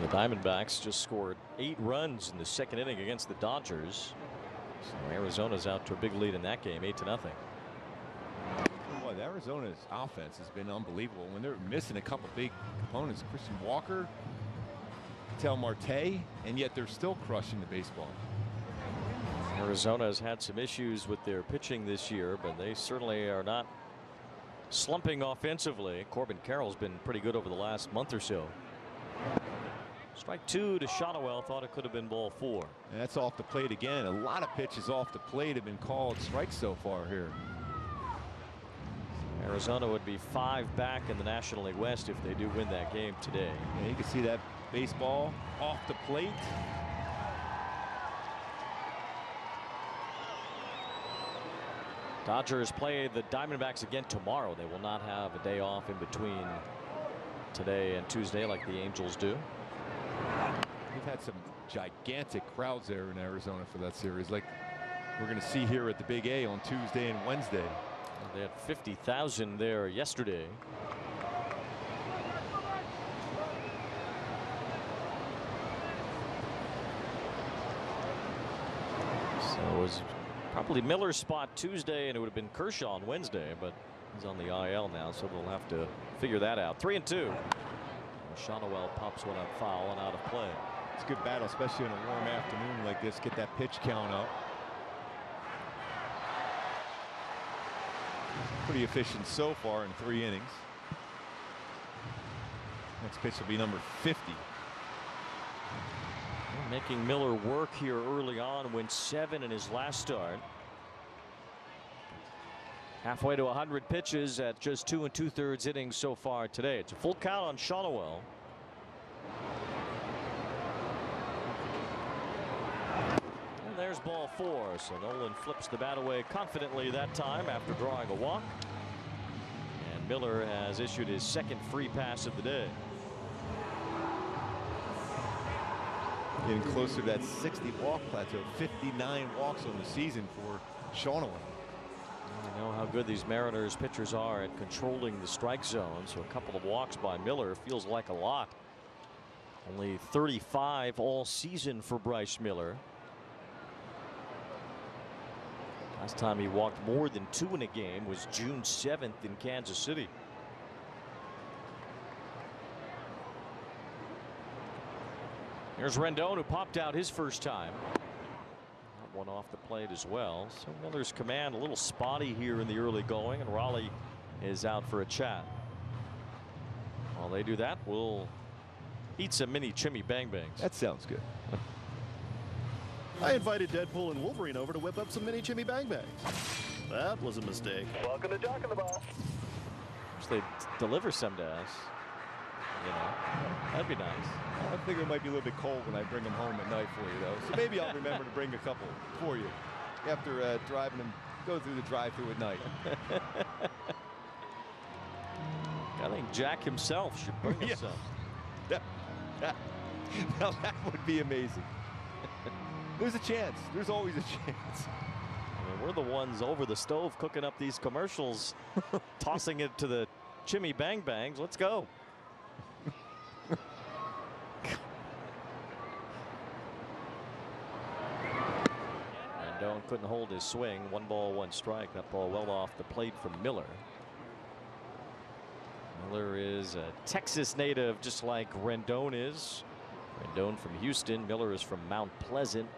The Diamondbacks just scored 8 runs in the 2nd inning against the Dodgers. So Arizona's out to a big lead in that game, 8-0. Boy, Arizona's offense has been unbelievable. When they're missing a couple big components, Christian Walker, Tel Marte, and yet they're still crushing the baseball. Arizona has had some issues with their pitching this year, but they certainly are not slumping offensively. Corbin Carroll's been pretty good over the last month or so. Strike 2 to Shotwell. Thought it could have been ball 4. And that's off the plate again. A lot of pitches off the plate have been called strikes so far here. Arizona would be 5 back in the National League West if they do win that game today. Yeah, you can see that baseball off the plate. Dodgers play the Diamondbacks again tomorrow. They will not have a day off in between today and Tuesday like the Angels do. We've had some gigantic crowds there in Arizona for that series, like we're going to see here at the Big A on Tuesday and Wednesday. They had 50,000 there yesterday. So it was probably Miller's spot Tuesday, and it would have been Kershaw on Wednesday, but he's on the IL now, so they'll have to figure that out. 3-2. Shonowell pops one up foul and out of play. It's a good battle, especially on a warm afternoon like this. Get that pitch count up. Pretty efficient so far in 3 innings. Next pitch will be number 50. Making Miller work here early on. Went 7 in his last start. Halfway to 100 pitches at just 2 2/3 innings so far today. It's a full count on Shonowell. And there's ball 4. So Nolan flips the bat away confidently that time after drawing a walk. And Miller has issued his second free pass of the day. Getting closer to that 60 walk plateau. 59 walks on the season for Shonowell. You know how good these Mariners pitchers are at controlling the strike zone. So a couple of walks by Miller feels like a lot. Only 35 all season for Bryce Miller. Last time he walked more than 2 in a game was June 7th in Kansas City. Here's Rendon, who popped out his first time. That one off the plate as well. So Miller's command a little spotty here in the early going, and Raley is out for a chat. While they do that, we'll eat some mini chimmy bang bangs. That sounds good. I invited Deadpool and Wolverine over to whip up some mini chimmy bang bangs. That was a mistake. Welcome to Jock in the Ball. Wish they'd deliver some to us. You know, that'd be nice. I think it might be a little bit cold when I bring them home at night for you, though. So maybe I'll remember to bring a couple for you after driving them, go through the drive-thru at night. I think Jack himself should bring us some. Now that would be amazing. There's a chance. There's always a chance. I mean, we're the ones over the stove cooking up these commercials, tossing it to the chimmy bang bangs. Let's go. Rendon couldn't hold his swing. 1 ball, 1 strike. That ball well off the plate from Miller. Miller is a Texas native, just like Rendon is. Rendon from Houston. Miller is from Mount Pleasant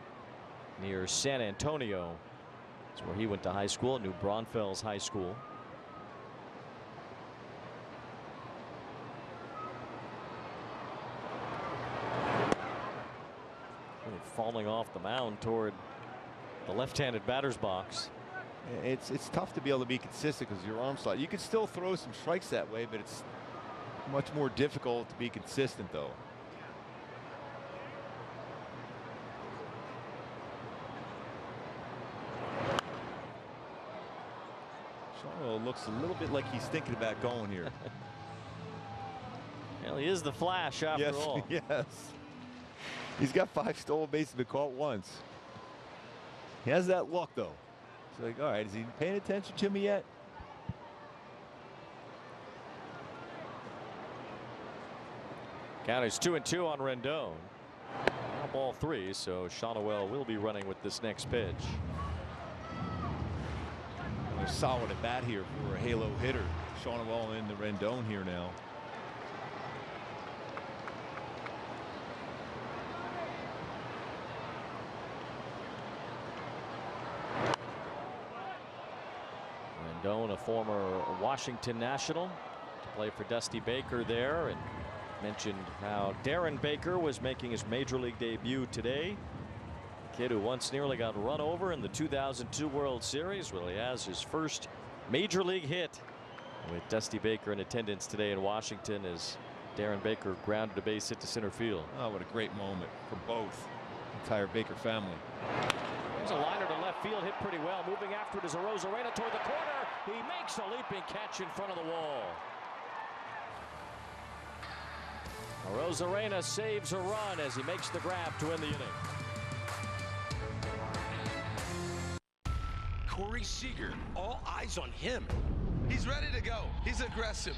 near San Antonio. That's where he went to high school, New Braunfels High School. Falling off the mound toward the left-handed batter's box. It's tough to be able to be consistent because your arm slot. You can still throw some strikes that way, but it's much more difficult to be consistent, though. Shonowell looks a little bit like he's thinking about going here. Well, he is the Flash after all. Yes. He's got 5 stolen bases, but caught once. He has that luck, though. It's like, all right, is he paying attention to me yet? Count is 2-2 on Rendon. Now ball 3, so Shonowell will be running with this next pitch. A solid at bat here for a halo hitter. Shonowell in the Rendon here now. Rendon, a former Washington National, to play for Dusty Baker there, and mentioned how Darren Baker was making his major league debut today. The kid who once nearly got run over in the 2002 World Series. Well, he has his first major league hit with Dusty Baker in attendance today in Washington as Darren Baker grounded a base hit to center field. Oh, what a great moment for both. Entire Baker family. Here's a liner to left field, hit pretty well. Moving after it is Arozarena toward the corner. He makes a leaping catch in front of the wall. Arozarena saves a run as he makes the grab to end the inning. Corey Seager, all eyes on him. He's ready to go. He's aggressive.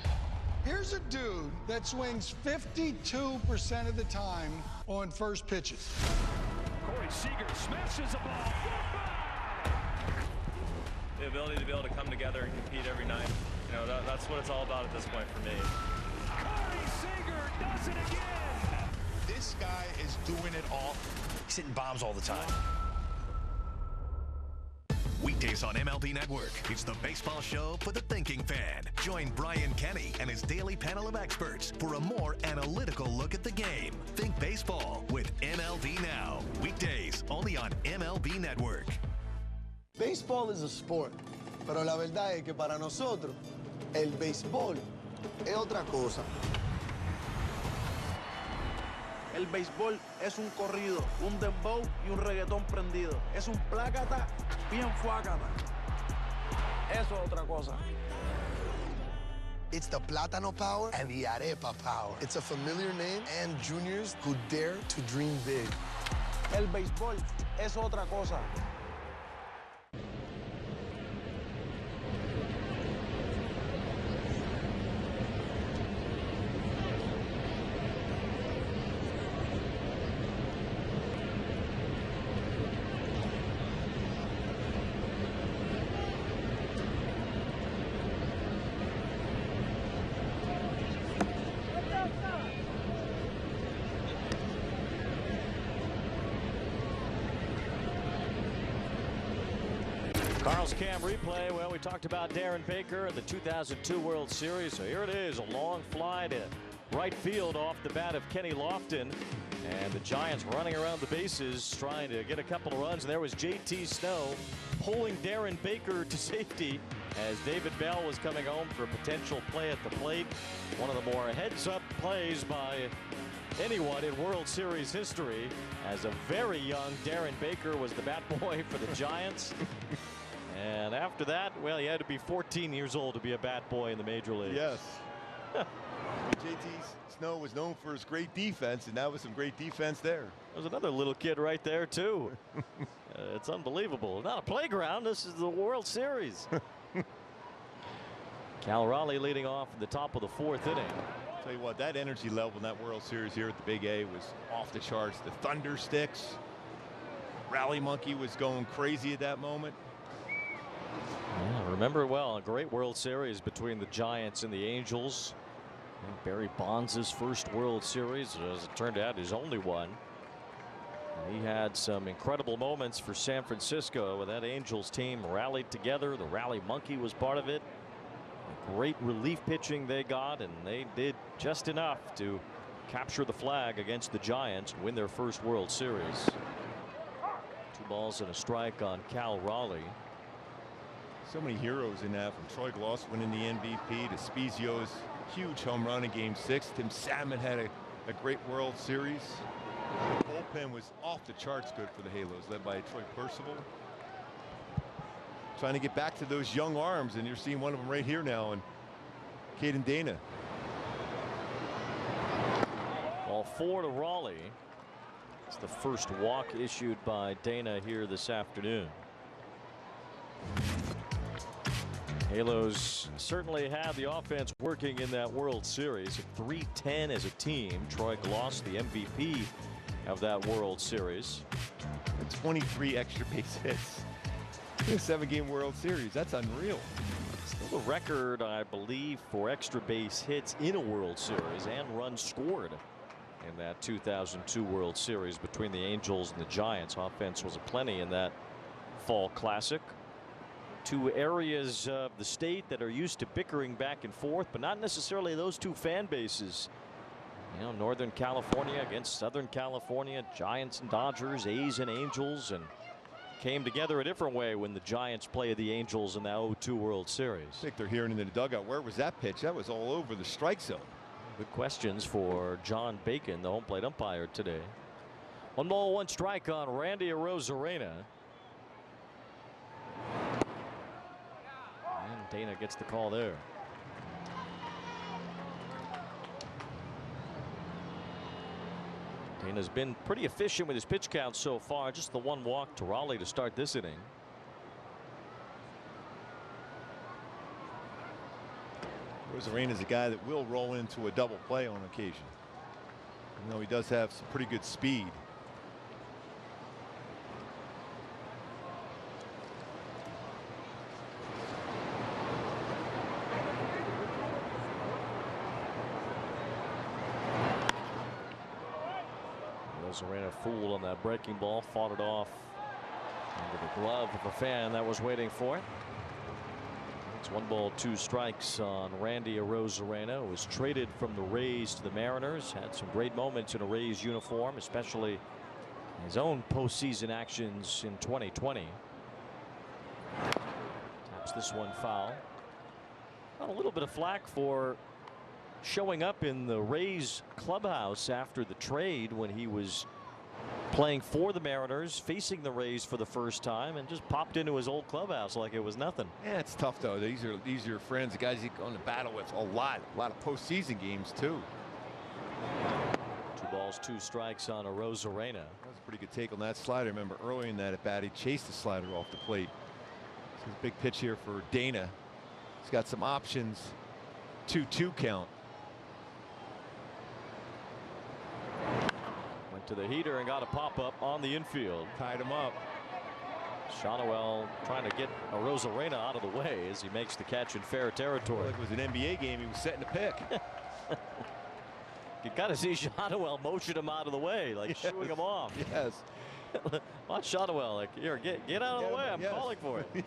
Here's a dude that swings 52% of the time on first pitches. Corey Seager smashes a ball. The ability to be able to come together and compete every night. You know, that's what it's all about at this point for me. Corey Seager does it again. This guy is doing it all. He's hitting bombs all the time. Weekdays on MLB Network, it's the baseball show for the thinking fan. Join Brian Kenny and his daily panel of experts for a more analytical look at the game. Think baseball with MLB Now. Weekdays only on MLB Network. Baseball is a sport, pero la verdad es que para nosotros, el béisbol es otra cosa. El béisbol es un corrido, un dembow y un reggaetón prendido. Es un plácata bien fuácata. Eso es otra cosa. It's the Plátano power and the Arepa power. It's a familiar name and juniors who dare to dream big. El béisbol es otra cosa. Carl's Cam replay. Well, we talked about Darren Baker in the 2002 World Series. So here it is, a long fly to right field off the bat of Kenny Lofton. And the Giants running around the bases trying to get a couple of runs. And there was J.T. Snow pulling Darren Baker to safety as David Bell was coming home for a potential play at the plate. One of the more heads-up plays by anyone in World Series history, as a very young Darren Baker was the bat boy for the Giants. And after that, well, he had to be 14 years old to be a bat boy in the major leagues. Yes. J.T. Snow was known for his great defense, and that was some great defense there. There's another little kid right there, too. It's unbelievable. Not a playground. This is the World Series. Cal Raleigh leading off in the top of the fourth inning. Tell you what, that energy level in that World Series here at the Big A was off the charts. The Thunder Sticks. Rally Monkey was going crazy at that moment. Yeah, remember well, a great World Series between the Giants and the Angels. And Barry Bonds' first World Series, as it turned out, his only one. And he had some incredible moments for San Francisco when that Angels team rallied together. The Rally Monkey was part of it. Great relief pitching they got, and they did just enough to capture the flag against the Giants and win their first World Series. 2 balls and a strike on Cal Raleigh. So many heroes in that, from Troy Gloss winning the MVP to Spezio's huge home run in Game 6. Tim Salmon had a great World Series. The bullpen was off the charts good for the Halos, led by Troy Percival. Trying to get back to those young arms, and you're seeing one of them right here now, and Caden Dana. Ball 4 to Raleigh. It's the first walk issued by Dana here this afternoon. Halos certainly have the offense working in that World Series. At .310 as a team. Troy Gloss, the MVP of that World Series. 23 extra base hits. A 7-game World Series. That's unreal. Still the record, I believe, for extra base hits in a World Series and runs scored in that 2002 World Series between the Angels and the Giants. Offense was aplenty in that Fall Classic. 2 areas of the state that are used to bickering back and forth, but not necessarily those 2 fan bases. You know, Northern California against Southern California, Giants and Dodgers, A's and Angels, and came together a different way when the Giants played the Angels in that 0-2 World Series. I think they're hearing in the dugout. Where was that pitch? That was all over the strike zone. Good questions for John Bacon, the home plate umpire today. 1 ball, 1 strike on Randy Arozarena. Dana gets the call there. Dana's been pretty efficient with his pitch count so far. Just the one walk to Raley to start this inning. Arozarena is a guy that will roll into a double play on occasion. You know, he does have some pretty good speed. Arozarena fooled on that breaking ball, fought it off under the glove of a fan that was waiting for it. It's 1 ball, 2 strikes on Randy Arozarena, who was traded from the Rays to the Mariners. Had some great moments in a Rays uniform, especially his own postseason actions in 2020. Taps this one foul. Got a little bit of flack for showing up in the Rays clubhouse after the trade when he was playing for the Mariners, facing the Rays for the first time, and just popped into his old clubhouse like it was nothing. Yeah, it's tough though. These are friends, the guys you go to battle with a lot of postseason games too. 2 balls, 2 strikes on Arozarena. That was a pretty good take on that slider. Remember early in that at bat, he chased the slider off the plate. This is a big pitch here for Dana. He's got some options. 2-2 count. Went to the heater and got a pop-up on the infield. Tied him up. Shotwell trying to get Arozarena out of the way as he makes the catch in fair territory. Like it was an NBA game. He was setting a pick. You got to see Shotwell motion him out of the way, like shooing him off. Yes. Watch Shotwell, like, here, get out of the way. I'm calling for it.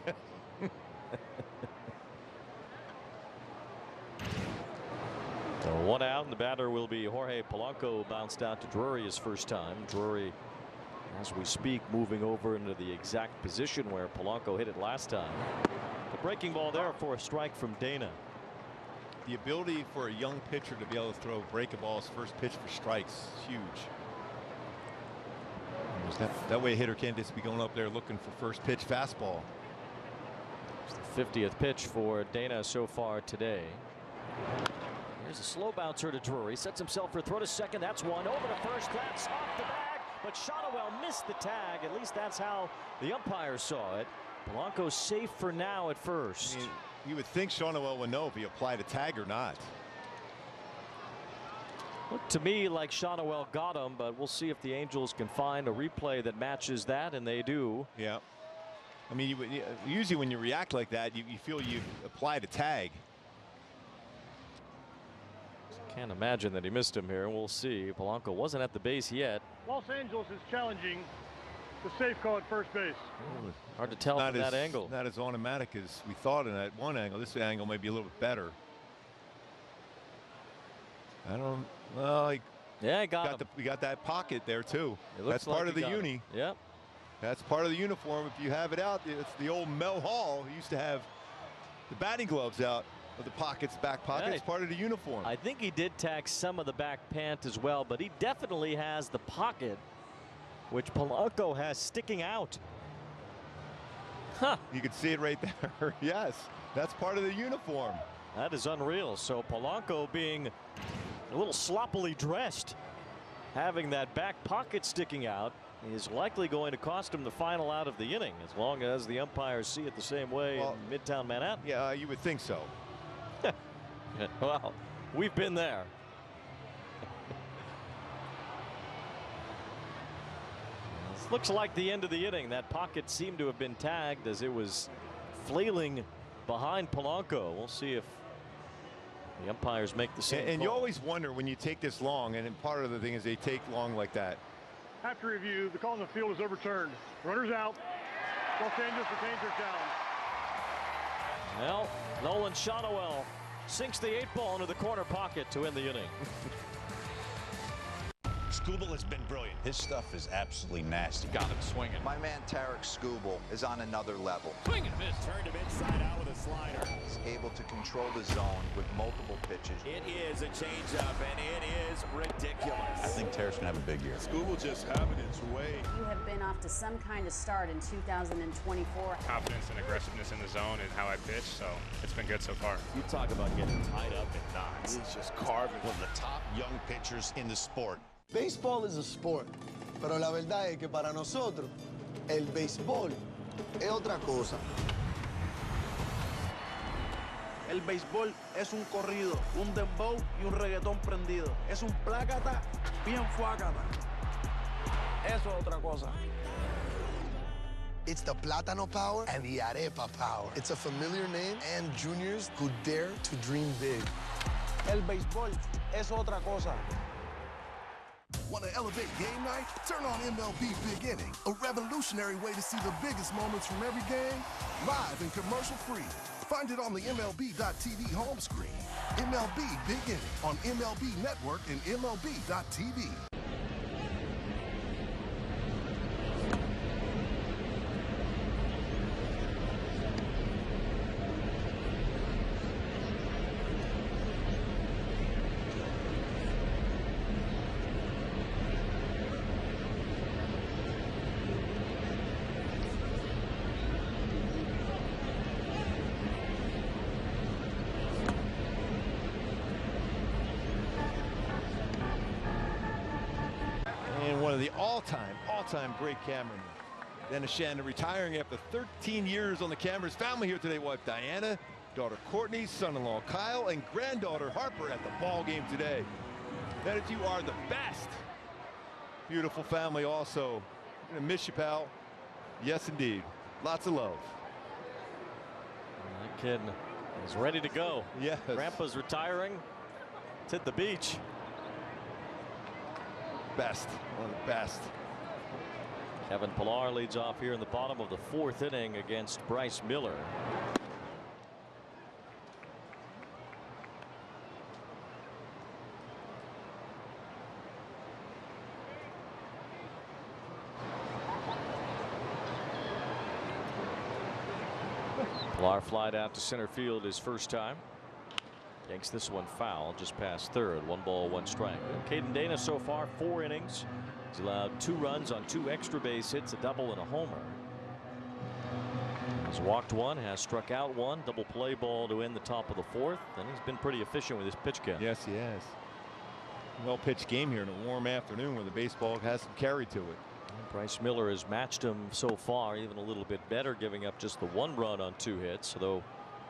So 1 out, and the batter will be Jorge Polanco, bounced out to Drury his first time. Drury, as we speak, moving over into the exact position where Polanco hit it last time. The breaking ball there for a strike from Dana. The ability for a young pitcher to be able to throw breaking balls first pitch for strikes is huge. That way a hitter can't just be going up there looking for first pitch fastball. It's the 50th pitch for Dana so far today. Here's a slow bouncer to Drury. Sets himself for a throw to second. That's one. Over to first. That's off the bag. But Shotwell missed the tag. At least that's how the umpire saw it. Polanco's safe for now at first. I mean, you would think Shotwell would know if he applied a tag or not. Looked to me like Shotwell got him, but we'll see if the Angels can find a replay that matches that, and they do. Yeah. I mean, usually when you react like that, you feel you applied a tag. Can't imagine that he missed him here. We'll see. Polanco wasn't at the base yet. Los Angeles is challenging the safe call at first base. Hard to tell from that angle. Not as automatic as we thought in that one angle. This angle may be a little bit better. I don't. Well, yeah, he got him. We got that pocket there too. That's like part of the uni. Yep. That's part of the uniform. If you have it out, it's the old Mel Hall. He used to have the batting gloves out of the pockets, back pocket. Yeah, it's part of the uniform. I think he did tag some of the back pant as well, but he definitely has the pocket, which Polanco has sticking out. Huh. You can see it right there. Yes, that's part of the uniform. That is unreal. So Polanco being a little sloppily dressed, having that back pocket sticking out, is likely going to cost him the final out of the inning, as long as the umpires see it the same way in Midtown Manhattan. Yeah, you would think so. Well, we've been there. This looks like the end of the inning. That pocket seemed to have been tagged as it was flailing behind Polanco. We'll see if the umpires make the same And call. you always wonder when you take this long, and part of the thing is they take long like that. After review, the call in the field is overturned. Runners out. Los Angeles retains their challenge. Well, Nolan Shotwell sinks the 8 ball into the corner pocket to end the inning. Skubal has been brilliant. His stuff is absolutely nasty. Got him swinging. My man Tarek Skubal is on another level. Swing and miss. Turned him inside out with a slider. He's able to control the zone with multiple pitches. It is a changeup, and it is ridiculous. I think Tarek's going to have a big year. Skubal just having its way. You have been off to some kind of start in 2024. Confidence and aggressiveness in the zone and how I pitch, so it's been good so far. You talk about getting tied up in knots. He's just carving one of the top young pitchers in the sport. Baseball is a sport, pero la verdad es que para nosotros el béisbol es otra cosa. El béisbol es un corrido, un dembow y un reggaetón prendido. Es un plácata bien fuácata. Eso es otra cosa. It's the Plátano power and the Arepa power. It's a familiar name and juniors who dare to dream big. El béisbol es otra cosa. Want to elevate game night? Turn on MLB Big Inning, a revolutionary way to see the biggest moments from every game, live and commercial-free. Find it on the MLB.tv home screen. MLB Big Inning on MLB Network and MLB.tv. One of the all-time great cameramen. Dennis Shannon retiring after 13 years on the camera's family here today. Wife Diana, daughter Courtney, son-in-law Kyle, and granddaughter Harper at the ball game today. Dennis, you are the best. Beautiful family also. Gonna miss you, pal. Yes, indeed. Lots of love. That kid is ready to go. Yes. Grandpa's retiring. It's hit the beach. Best, one of the best. Kevin Pillar leads off here in the bottom of the 4th inning against Bryce Miller. Pillar flied out to center field his first time. Yanks this one foul just past third. 1 ball, 1 strike. Caden Dana so far 4 innings. He's allowed 2 runs on 2 extra base hits, a double and a homer. He's walked 1, has struck out 1, double play ball to end the top of the 4th, and he's been pretty efficient with his pitch count. Yes, he has. Well pitched game here in a warm afternoon where the baseball has some carry to it. Bryce Miller has matched him so far, even a little bit better, giving up just the 1 run on 2 hits. Although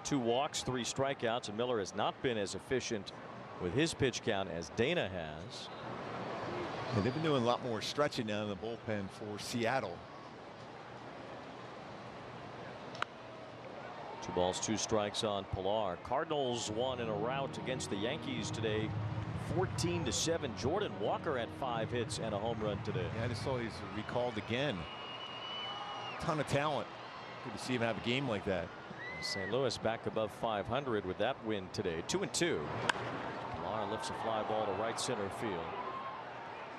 2 walks, 3 strikeouts, and Miller has not been as efficient with his pitch count as Dana has. Yeah, they've been doing a lot more stretching down in the bullpen for Seattle. 2 balls, 2 strikes on Pillar. Cardinals won in a rout against the Yankees today, 14-7. Jordan Walker had 5 hits and a home run today. Yeah, I just saw he's recalled again. Ton of talent. Good to see him have a game like that. St. Louis back above 500 with that win today. 2-2. Pillar lifts a fly ball to right center field.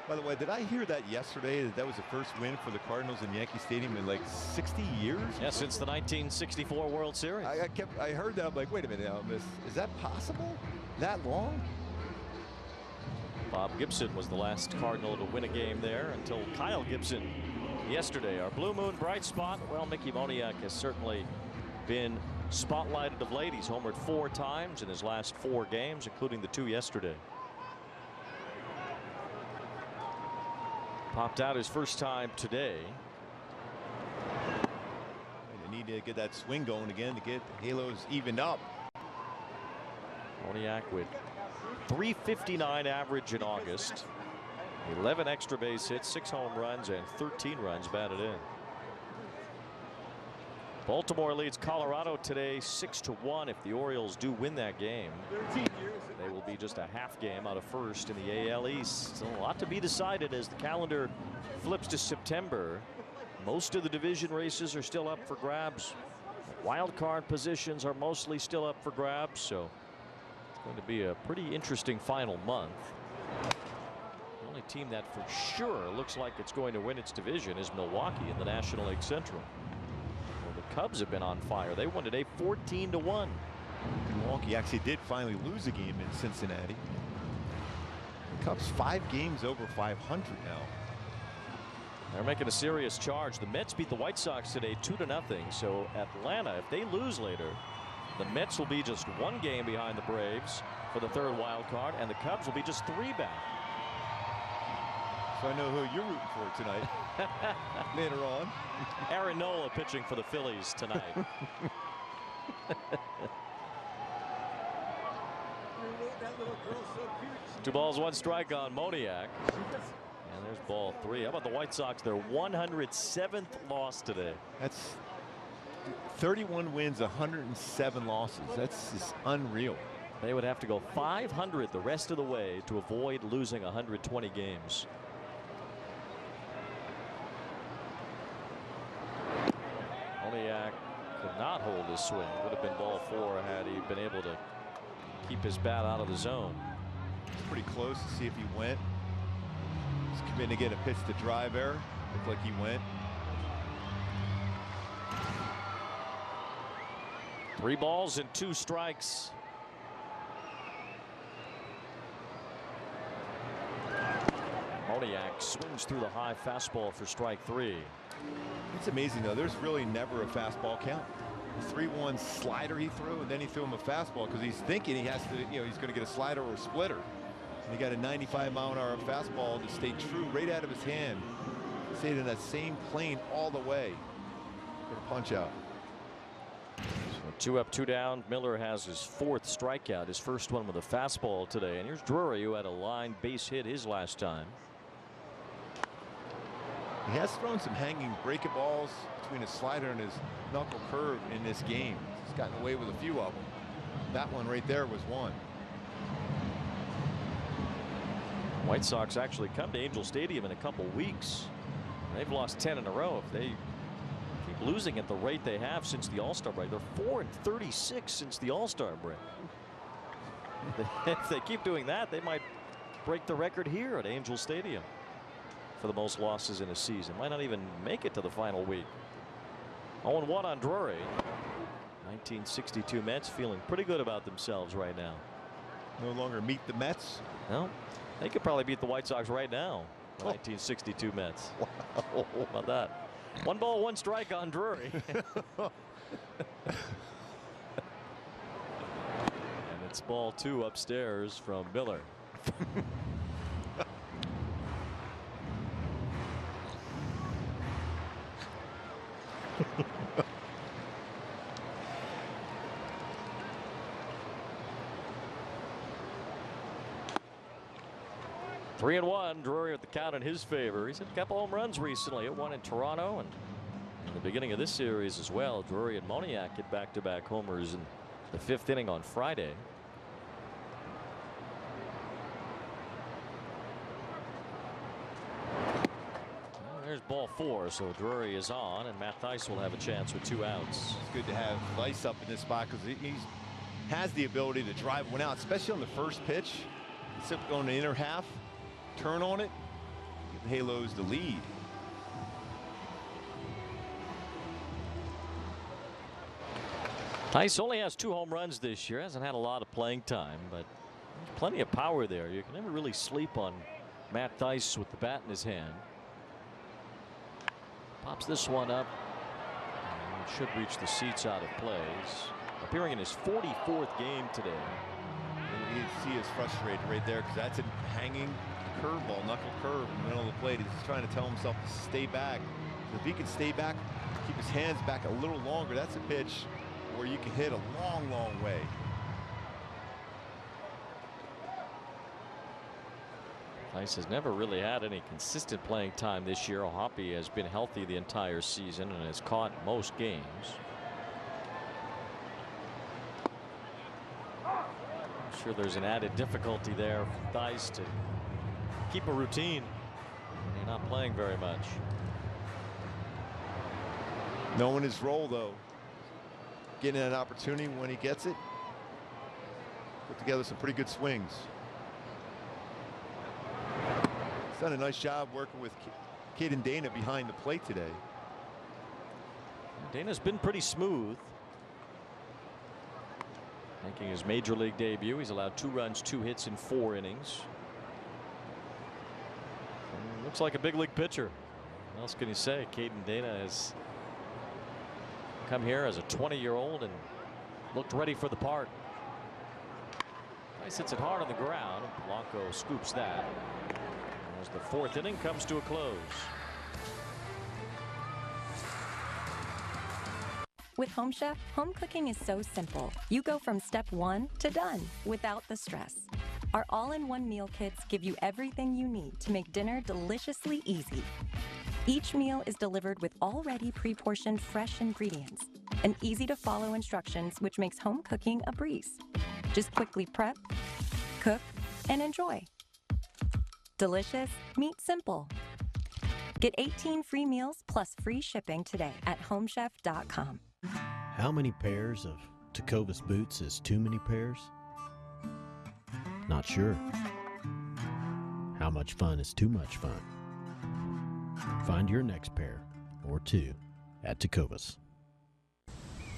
By the way, did I hear that yesterday that was the first win for the Cardinals in Yankee Stadium in like 60 years? Yeah, since the 1964 World Series. I heard that. I'm like, wait a minute now, is that possible? That long? Bob Gibson was the last Cardinal to win a game there until Kyle Gibson yesterday. Our Blue Moon bright spot. Well, Mickey Moniac has certainly been spotlighted of late. He's homered 4 times in his last 4 games, including the 2 yesterday. Popped out his first time today. They need to get that swing going again to get the halos evened up. Moniac with .359 average in August. 11 extra base hits, 6 home runs, and 13 runs batted in. Baltimore leads Colorado today 6-1. If the Orioles do win that game, they will be just a half game out of first in the AL East. So a lot to be decided as the calendar flips to September. Most of the division races are still up for grabs. Wild card positions are mostly still up for grabs. So it's going to be a pretty interesting final month. only team that for sure looks like it's going to win its division is Milwaukee in the National League Central. Well, the Cubs have been on fire. They won today 14-1. Milwaukee actually did finally lose a game in Cincinnati. The Cubs 5 games over 500 now. They're making a serious charge. The Mets beat the White Sox today 2-0. So Atlanta, if they lose later, the Mets will be just 1 game behind the Braves for the 3rd wild card, and the Cubs will be just 3 back. So I know who you're rooting for tonight. Later on. Aaron Nola pitching for the Phillies tonight. 2 balls, 1 strike on Moniac. And there's ball 3. How about the White Sox? Their 107th loss today. That's 31 wins, 107 losses. That's just unreal. They would have to go 500 the rest of the way to avoid losing 120 games. Moniac could not hold his swing. Would have been ball 4 had he been able to keep his bat out of the zone. It's pretty close to see if he went. He's committing to get a pitch to drive error. Looked like he went. 3 balls and 2 strikes. Moniac swings through the high fastball for strike 3. It's amazing though. There's really never a fastball count. The 3-1 slider he threw, and then he threw him a fastball because he's thinking he has to, he's going to get a slider or a splitter. And he got a 95-mile-an-hour fastball to stay true right out of his hand. Stayed in that same plane all the way. Get a punch out. So 2 up, 2 down. Miller has his 4th strikeout, his first one with a fastball today. And here's Drury, who had a line base hit his last time. He has thrown some hanging breaking balls between his slider and his knuckle curve in this game. He's gotten away with a few of them. That one right there was one. White Sox actually come to Angel Stadium in a couple weeks. They've lost 10 in a row. If they keep losing at the rate they have since the All-Star break, they're 4-36 since the All-Star break. If they keep doing that, they might break the record here at Angel Stadium for the most losses in a season. Might not even make it to the final week. 0-1 on Drury. 1962 Mets feeling pretty good about themselves right now. No longer meet the Mets. No, they could probably beat the White Sox right now. The 1962 Mets. Wow. How about that? 1 ball, 1 strike on Drury. And it's ball 2 upstairs from Miller. Three and 1. Drury with the count in his favor. He's hit a couple home runs recently. Hit one in Toronto and in the beginning of this series as well. Drury and Moniac hit back-to-back homers in the 5th inning on Friday. There's ball 4, so Drury is on, and Matt Thaiss will have a chance with 2 outs. It's good to have Thaiss up in this spot because he has the ability to drive one out, especially on the first pitch. Instead of going to the inner half, turn on it, give the Halos the lead. Thaiss only has 2 home runs this year. Hasn't had a lot of playing time, but there's plenty of power there. You can never really sleep on Matt Thaiss with the bat in his hand. Pops this one up. And should reach the seats out of play. He's appearing in his 44th game today. You can see he's frustrated right there because that's a hanging curveball, knuckle curve in the middle of the plate. He's trying to tell himself to stay back. So if he can stay back, keep his hands back a little longer, that's a pitch where you can hit a long, long way. Thaiss has never really had any consistent playing time this year. Hoppy has been healthy the entire season and has caught most games. I'm sure there's an added difficulty there for Thaiss to keep a routine when you're not playing very much. Knowing his role, though, getting an opportunity when he gets it, put together some pretty good swings. He's done a nice job working with Caden Dana behind the plate today. Dana's been pretty smooth. Making his major league debut, he's allowed 2 runs, 2 hits in 4 innings. And looks like a big league pitcher. What else can you say? Caden Dana has come here as a 20-year-old and looked ready for the part. Nice, hits it hard on the ground. Blanco scoops that as the 4th inning comes to a close. With Home Chef, home cooking is so simple. You go from step 1 to done without the stress. Our all-in-one meal kits give you everything you need to make dinner deliciously easy. Each meal is delivered with already pre-portioned fresh ingredients and easy-to-follow instructions, which makes home cooking a breeze. Just quickly prep, cook, and enjoy. Delicious meets simple. Get 18 free meals plus free shipping today at homechef.com. How many pairs of Tecovas boots is too many pairs? Not sure. How much fun is too much fun? Find your next pair or 2 at Tecovas.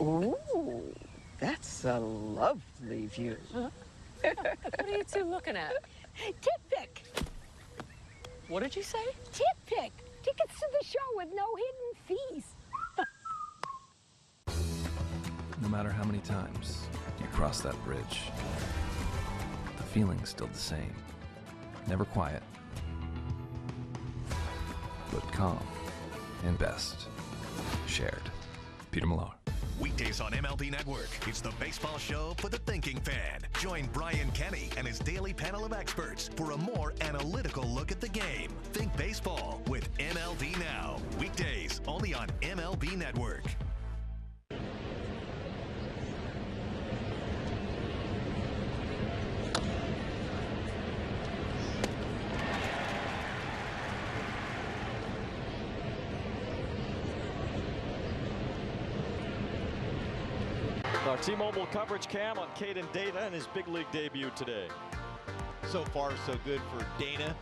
Ooh, that's a lovely view. What are you two looking at? Tip pick. What did you say? Tip pick. Tickets to the show with no hidden fees. No matter how many times you cross that bridge, the feeling's still the same. Never quiet, but calm and best shared. Peter Millar. Weekdays on MLB Network, it's the baseball show for the thinking fan. Join Brian Kenny and his daily panel of experts for a more analytical look at the game. Think baseball with MLB Now. Weekdays only on MLB Network. Our T-Mobile coverage cam on Caden Dana and his big league debut today. So far, so good for Dana.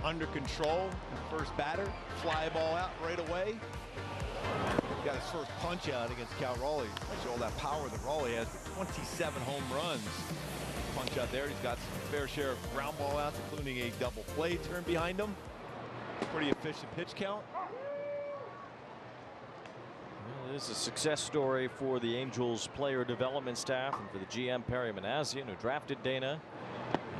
Under control, first batter, fly ball out right away. He got his first punch out against Cal Raleigh. Show all that power that Raleigh has. 27 home runs. Punch out there. He's got some fair share of ground ball outs, including a double play turn behind him. Pretty efficient pitch count. This is a success story for the Angels player development staff and for the GM Perry Manassian, who drafted Dana.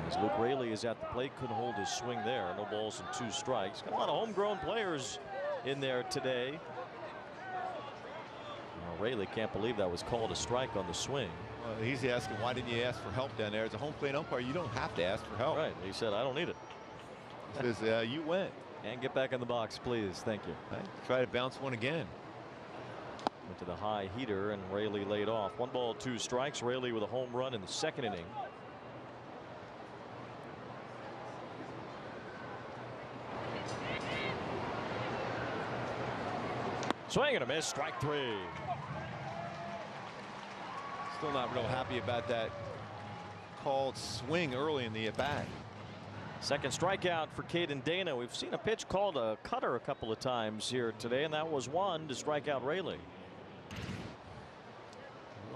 As Luke Raley is at the plate, couldn't hold his swing there. No balls and 2 strikes. Got a lot of homegrown players in there today. Raley can't believe that was called a strike on the swing. Well, he's asking, why didn't you ask for help down there? As a home plate umpire, you don't have to ask for help. Right. He said, I don't need it. He says, you went. And get back in the box, please. Thank you. Right. Try to bounce one again. Went to the high heater and Raley laid off. 1 ball, 2 strikes. Raley with a home run in the 2nd inning. Swing and a miss, strike 3. Still not real happy about that called swing early in the at bat. 2nd strikeout for Caden Dana. We've seen a pitch called a cutter a couple of times here today, and that was one to strike out Raley.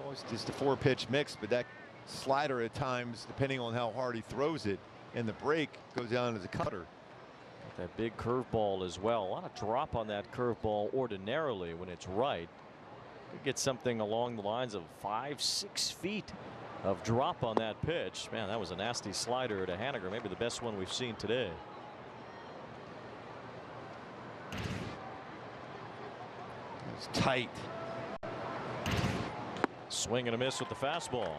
Always just a 4-pitch mix, but that slider at times, depending on how hard he throws it, and the break goes down as a cutter. That big curveball as well. A lot of drop on that curveball ordinarily when it's right. Could get something along the lines of 5-6 feet of drop on that pitch. Man, that was a nasty slider to Haniger, maybe the best one we've seen today. It's tight. Swing and a miss with the fastball.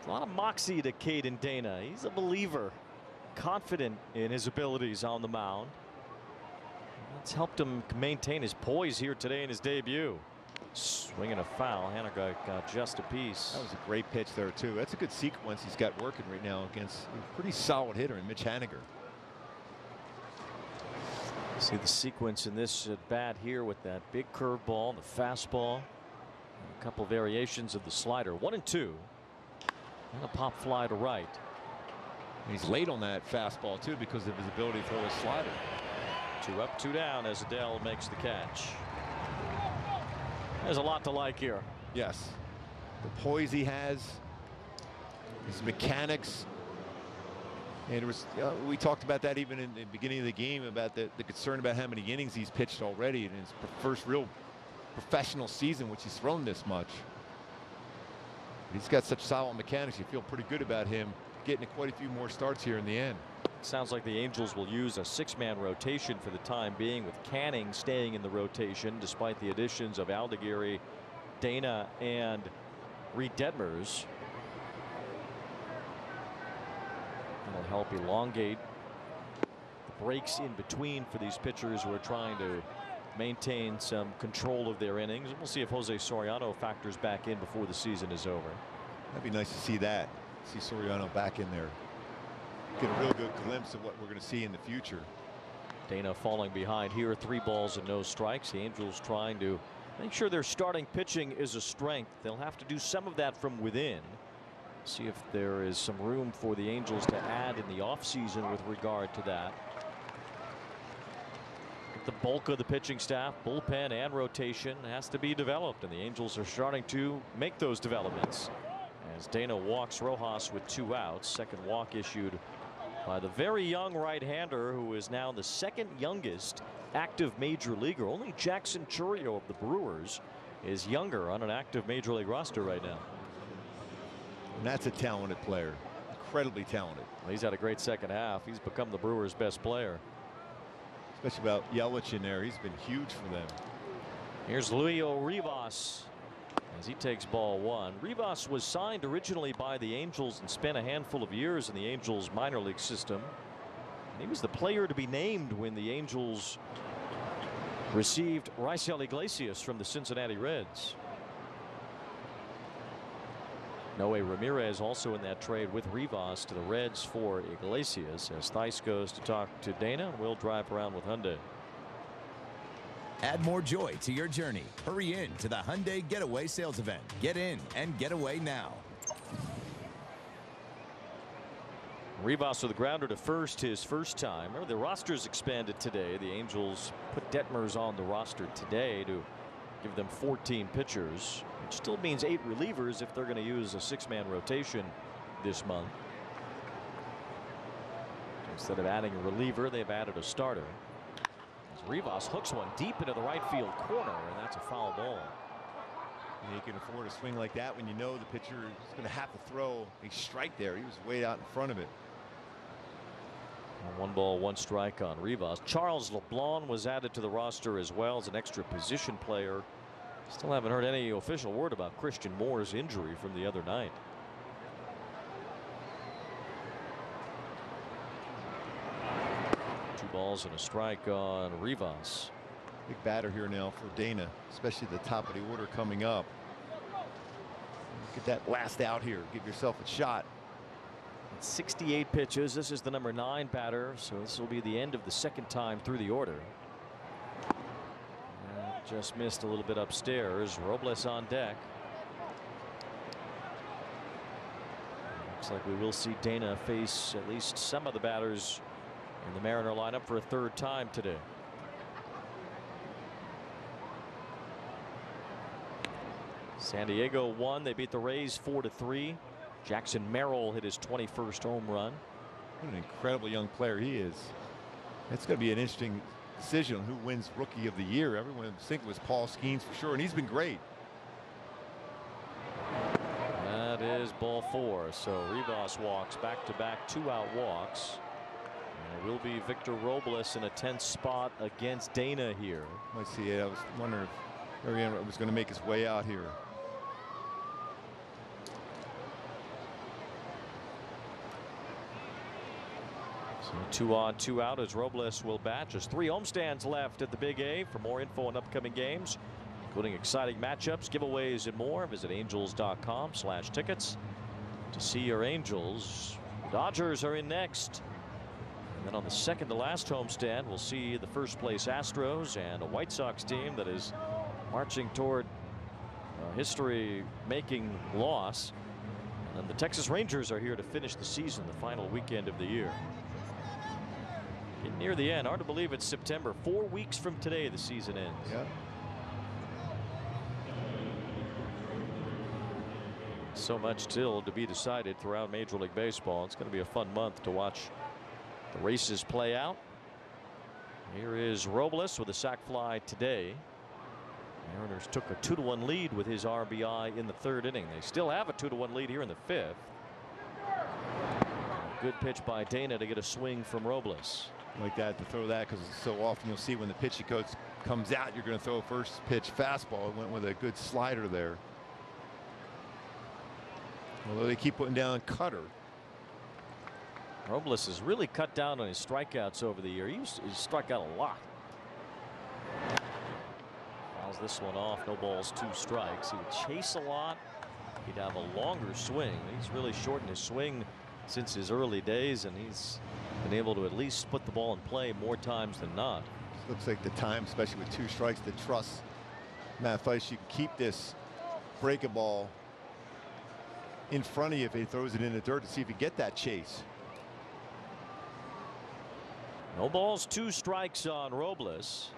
A lot of moxie to Caden Dana. He's a believer, confident in his abilities on the mound. That's helped him maintain his poise here today in his debut. Swinging a foul. Haniger got just a piece. That was a great pitch there too. That's a good sequence he's got working right now against a pretty solid hitter in Mitch Haniger. See the sequence in this at bat here with that big curveball, the fastball, A couple variations of the slider. 1-2. And a pop fly to right. He's late on that fastball too because of his ability to throw a slider. 2 up, 2 down as Adell makes the catch. There's a lot to like here. Yes. The poise he has, his mechanics. And it was, we talked about that even in the beginning of the game about the concern about how many innings he's pitched already in his first real professional season, which he's thrown this much. He's got such solid mechanics. You feel pretty good about him getting quite a few more starts here in the end. Sounds like the Angels will use a 6-man rotation for the time being, with Canning staying in the rotation despite the additions of Aldegiri, Dana, and Reed Detmers. That'll help elongate the breaks in between for these pitchers who are trying to maintain some control of their innings. And we'll see if Jose Soriano factors back in before the season is over. That'd be nice to see that. See Soriano back in there. Get a real good glimpse of what we're going to see in the future. Dana falling behind here, 3 balls and no strikes. The Angels trying to make sure their starting pitching is a strength. They'll have to do some of that from within. See if there is some room for the Angels to add in the offseason with regard to that. The bulk of the pitching staff, bullpen and rotation, has to be developed, and the Angels are starting to make those developments. As Dana walks Rojas with 2 outs. Second walk issued by the very young right-hander, who is now the 2nd youngest active major leaguer. Only Jackson Chourio of the Brewers is younger on an active major league roster right now. And that's a talented player. Incredibly talented. Well, he's had a great second half. He's become the Brewers' best player. Especially without Yelich in there. He's been huge for them. Here's Luio Rivas as he takes ball 1. Rivas was signed originally by the Angels and spent a handful of years in the Angels minor league system. And he was the player to be named when the Angels received Raisel Iglesias from the Cincinnati Reds. Noe Ramirez also in that trade with Rivas to the Reds for Iglesias, as Theis goes to talk to Dana. We'll drive around with Hyundai. Add more joy to your journey. Hurry in to the Hyundai Getaway Sales Event. Get in and get away now. Rivas with the grounder to first, his first time. Remember, the roster's expanded today. The Angels put Detmers on the roster today to give them 14 pitchers, which still means 8 relievers if they're going to use a 6-man rotation this month. Instead of adding a reliever, they've added a starter. As Rivas hooks one deep into the right field corner, and that's a foul ball. And you can afford a swing like that when you know the pitcher is going to have to throw a strike there. He was way out in front of it. 1 ball, 1 strike on Rivas. Charles LeBlanc was added to the roster as well as an extra position player. Still haven't heard any official word about Christian Moore's injury from the other night. Two balls and a strike on Rivas. Big batter here now for Dana, especially at the top of the order coming up. Get that last out here. Give yourself a shot. 68 pitches. This is the number 9 batter, so this will be the end of the 2nd time through the order. Just missed a little bit upstairs. Robles on deck. Looks like we will see Dana face at least some of the batters in the Mariner lineup for a 3rd time today. San Diego won. They beat the Rays 4-3. Jackson Merrill hit his 21st home run. What an incredible young player he is. It's going to be an interesting decision on who wins Rookie of the Year. Everyone was thinking it was Paul Skeens for sure, and he's been great. That is ball 4. So Rivas walks back-to-back 2-out walks. And it will be Victor Robles in a tense spot against Dana here. I see it. I was wondering if Ariana was going to make his way out here. So 2 on, 2 out as Robles will bat. Just 3 homestands left at the Big A. For more info on upcoming games, including exciting matchups, giveaways, and more, visit angels.com/tickets to see your Angels. Dodgers are in next. And then on the 2nd to last homestand, we'll see the first place Astros and a White Sox team that is marching toward a history-making loss. And the Texas Rangers are here to finish the season, the final weekend of the year. Getting near the end. Hard to believe it's September. 4 weeks from today, the season ends. Yeah. So much still to be decided throughout Major League Baseball. It's going to be a fun month to watch the races play out. Here is Robles with a sac fly today. Mariners took a 2-1 lead with his RBI in the 3rd inning. They still have a 2-1 lead here in the 5th. Good pitch by Dana to get a swing from Robles. Like that, to throw that, because so often you'll see when the pitching coach comes out, you're going to throw a first pitch fastball. It went with a good slider there. Although they keep putting down cutter. Robles has really cut down on his strikeouts over the year. He struck out a lot. Fouls this one off. No balls, 2 strikes. He would chase a lot. He'd have a longer swing. He's really shortened his swing since his early days, and he's been able to at least put the ball in play more times than not. Looks like the time, especially with 2 strikes, to trust Matt Fleisch. You can keep this breaking ball in front of you if he throws it in the dirt to see if you get that chase. No balls, 2 strikes on Robles.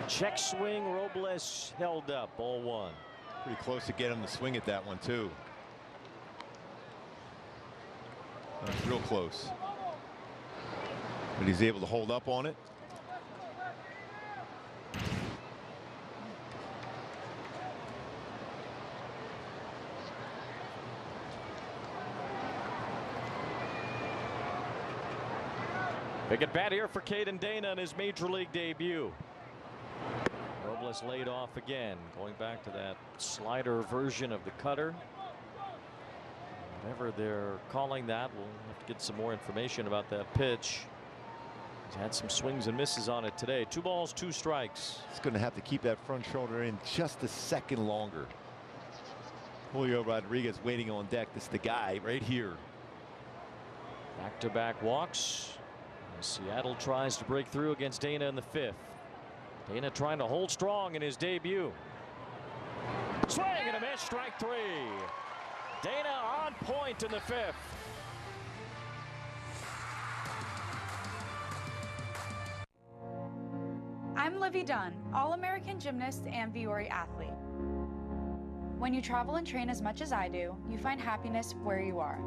Check swing. Robles held up. Ball 1. Pretty close to get him to swing at that one too. That's real close. But he's able to hold up on it. Big at bat here for Caden Dana in his Major League debut. Robles laid off again, going back to that slider version of the cutter. Whatever they're calling that, we'll have to get some more information about that pitch. He's had some swings and misses on it today. 2 balls, 2 strikes. He's going to have to keep that front shoulder in just a second longer. Julio Rodriguez waiting on deck. This is the guy right here. Back-to-back walks. Seattle tries to break through against Dana in the 5th. Dana trying to hold strong in his debut. Swing and a miss, strike 3. Dana on point in the 5th. I'm Livy Dunn, All-American gymnast and Viore athlete. When you travel and train as much as I do, you find happiness where you are.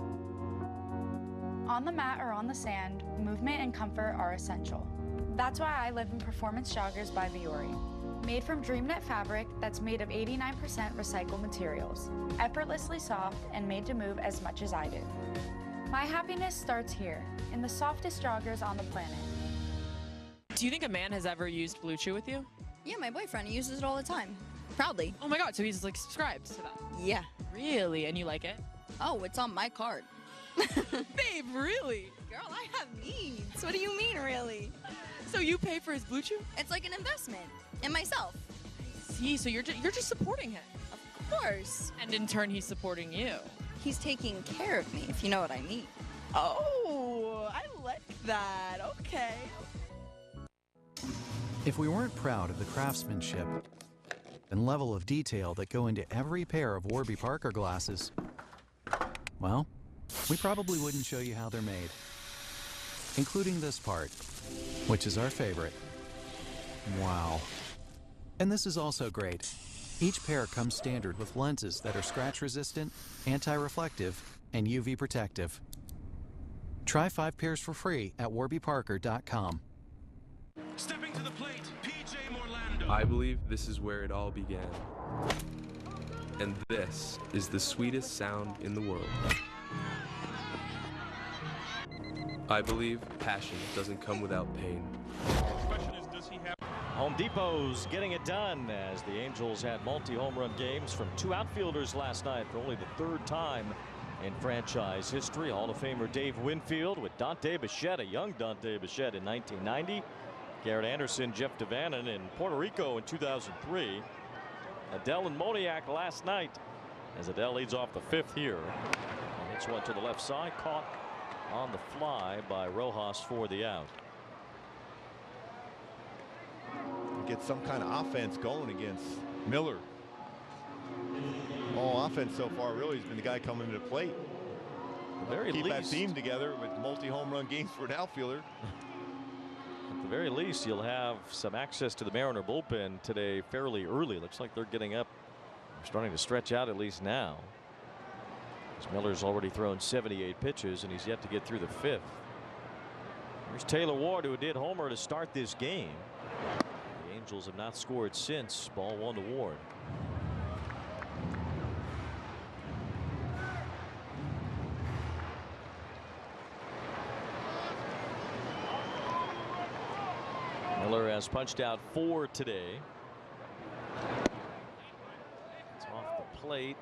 On the mat or on the sand, movement and comfort are essential. That's why I live in Performance Joggers by Viore. Made from DreamNet fabric that's made of 89% recycled materials, effortlessly soft and made to move as much as I do. My happiness starts here, in the softest joggers on the planet. Do you think a man has ever used Blue Chew with you? Yeah, my boyfriend, he uses it all the time. Proudly. Oh my God, so he's like subscribed to that? Yeah. Really? And you like it? Oh, it's on my card. Babe, really? Girl, I have needs. What do you mean, really? So you pay for his Blue Chew? It's like an investment in myself. See, so you're just supporting him. Of course. And in turn, he's supporting you. He's taking care of me, if you know what I mean. Oh, I like that. Okay. If we weren't proud of the craftsmanship and level of detail that go into every pair of Warby Parker glasses, well, we probably wouldn't show you how they're made, including this part, which is our favorite. Wow. And this is also great. Each pair comes standard with lenses that are scratch resistant, anti-reflective, and UV protective. Try 5 pairs for free at warbyparker.com. Stepping to the plate, PJ Morlando. I believe this is where it all began. And this is the sweetest sound in the world. I believe passion doesn't come without pain. Question is, does he have... Home Depot's getting it done as the Angels had multi-home run games from 2 outfielders last night for only the 3rd time in franchise history. Hall of Famer Dave Winfield with Dante Bichette, a young Dante Bichette in 1990. Garrett Anderson, Jeff Devannon in Puerto Rico in 2003. Adell and Moniac last night as Adell leads off the 5th here. And hits one to the left side, caught on the fly by Rojas for the out. get some kind of offense going against Miller. All offense so far really has been the guy coming to the plate. Keep that team together with multi-home run games for an outfielder. At the very least, you'll have some access to the Mariner bullpen today fairly early. Looks like they're getting up, starting to stretch out at least now. Miller's already thrown 78 pitches and he's yet to get through the 5th. Here's Taylor Ward, who did homer to start this game. The Angels have not scored since. Ball 1 to Ward. Miller has punched out 4 today. It's off the plate.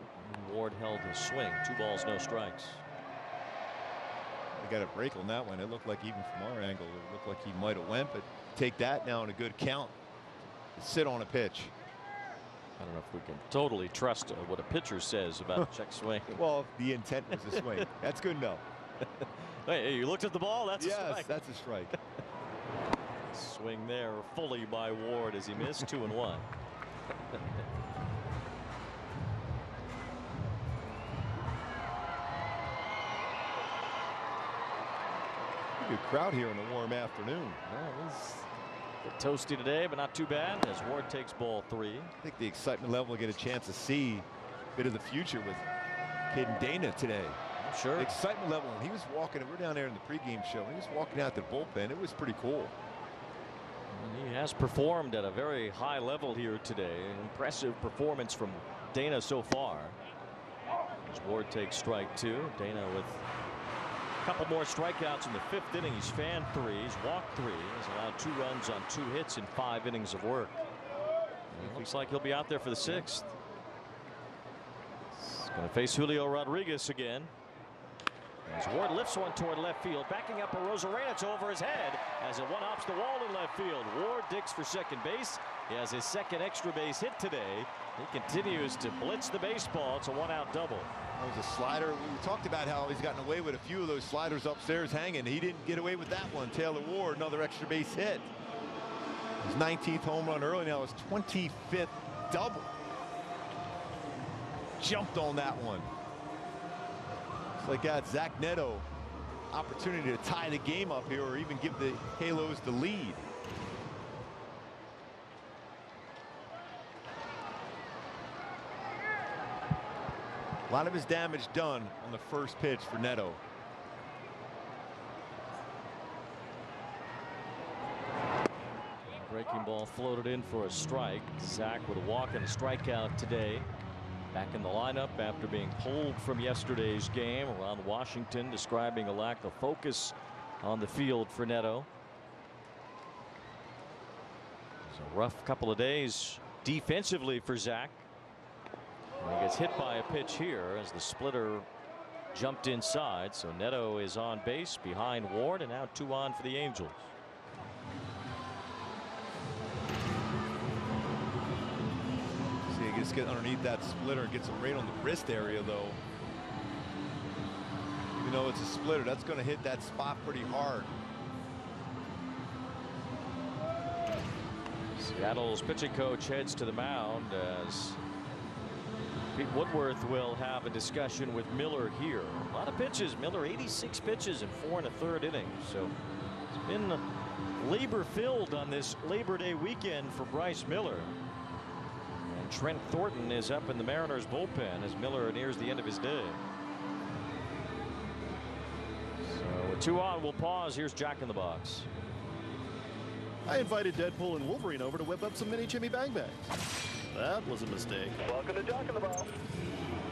Ward held his swing. 2 balls, no strikes. They got a break on that one. It looked like, even from our angle, it looked like he might have went, but take that now in a good count. Sit on a pitch. I don't know if we can totally trust what a pitcher says about a check swing. Well, the intent was a swing. That's good enough. Hey, you looked at the ball. That's a strike. Yes, that's a strike. Swing there fully by Ward as he missed. 2-1. Good crowd here on a warm afternoon. Well, it's a bit toasty today, but not too bad as Ward takes ball 3. I think the excitement level will get a chance to see a bit of the future with Caden Dana today. Sure. The excitement level, when he was walking, we're down there in the pregame show, he was walking out the bullpen. It was pretty cool. He has performed at a very high level here today. An impressive performance from Dana so far. As Ward takes strike 2. Dana with a couple more strikeouts in the 5th inning. He's fanned 3. He's walked 3. He's allowed 2 runs on 2 hits in 5 innings of work. And it looks like he'll be out there for the 6th. He's going to face Julio Rodriguez again. As Ward lifts one toward left field, backing up a Rosarena. It's over his head as it one-hops the wall in left field. Ward digs for second base. He has his 2nd extra base hit today. He continues to blitz the baseball. It's a 1-out double. That was a slider. We talked about how he's gotten away with a few of those sliders upstairs hanging. He didn't get away with that one. Taylor Ward, another extra base hit. His 19th home run early, now his 25th double. Jumped on that one. It's like got Zack Netto opportunity to tie the game up here or even give the Halos the lead. A lot of his damage done on the first pitch for Netto. Breaking ball floated in for a strike. Zack with a walk and a strikeout today. Back in the lineup after being pulled from yesterday's game. Around Washington, describing a lack of focus on the field for Netto. It's a rough couple of days defensively for Zack. He gets hit by a pitch here as the splitter jumped inside. So Netto is on base behind Ward, and now 2 on for the Angels. Just get underneath that splitter, gets him right on the wrist area, though. Even though it's a splitter, that's going to hit that spot pretty hard. Seattle's pitching coach heads to the mound as Pete Woodworth will have a discussion with Miller here. A lot of pitches. Miller 86 pitches in 4 1/3 innings. So it's been labor filled on this Labor Day weekend for Bryce Miller. Trent Thornton is up in the Mariners bullpen as Miller nears the end of his day. So with 2 on, we'll pause. Here's Jack in the Box. I invited Deadpool and Wolverine over to whip up some mini Jimmy Bang Bags. That was a mistake. Welcome to Jack in the Box.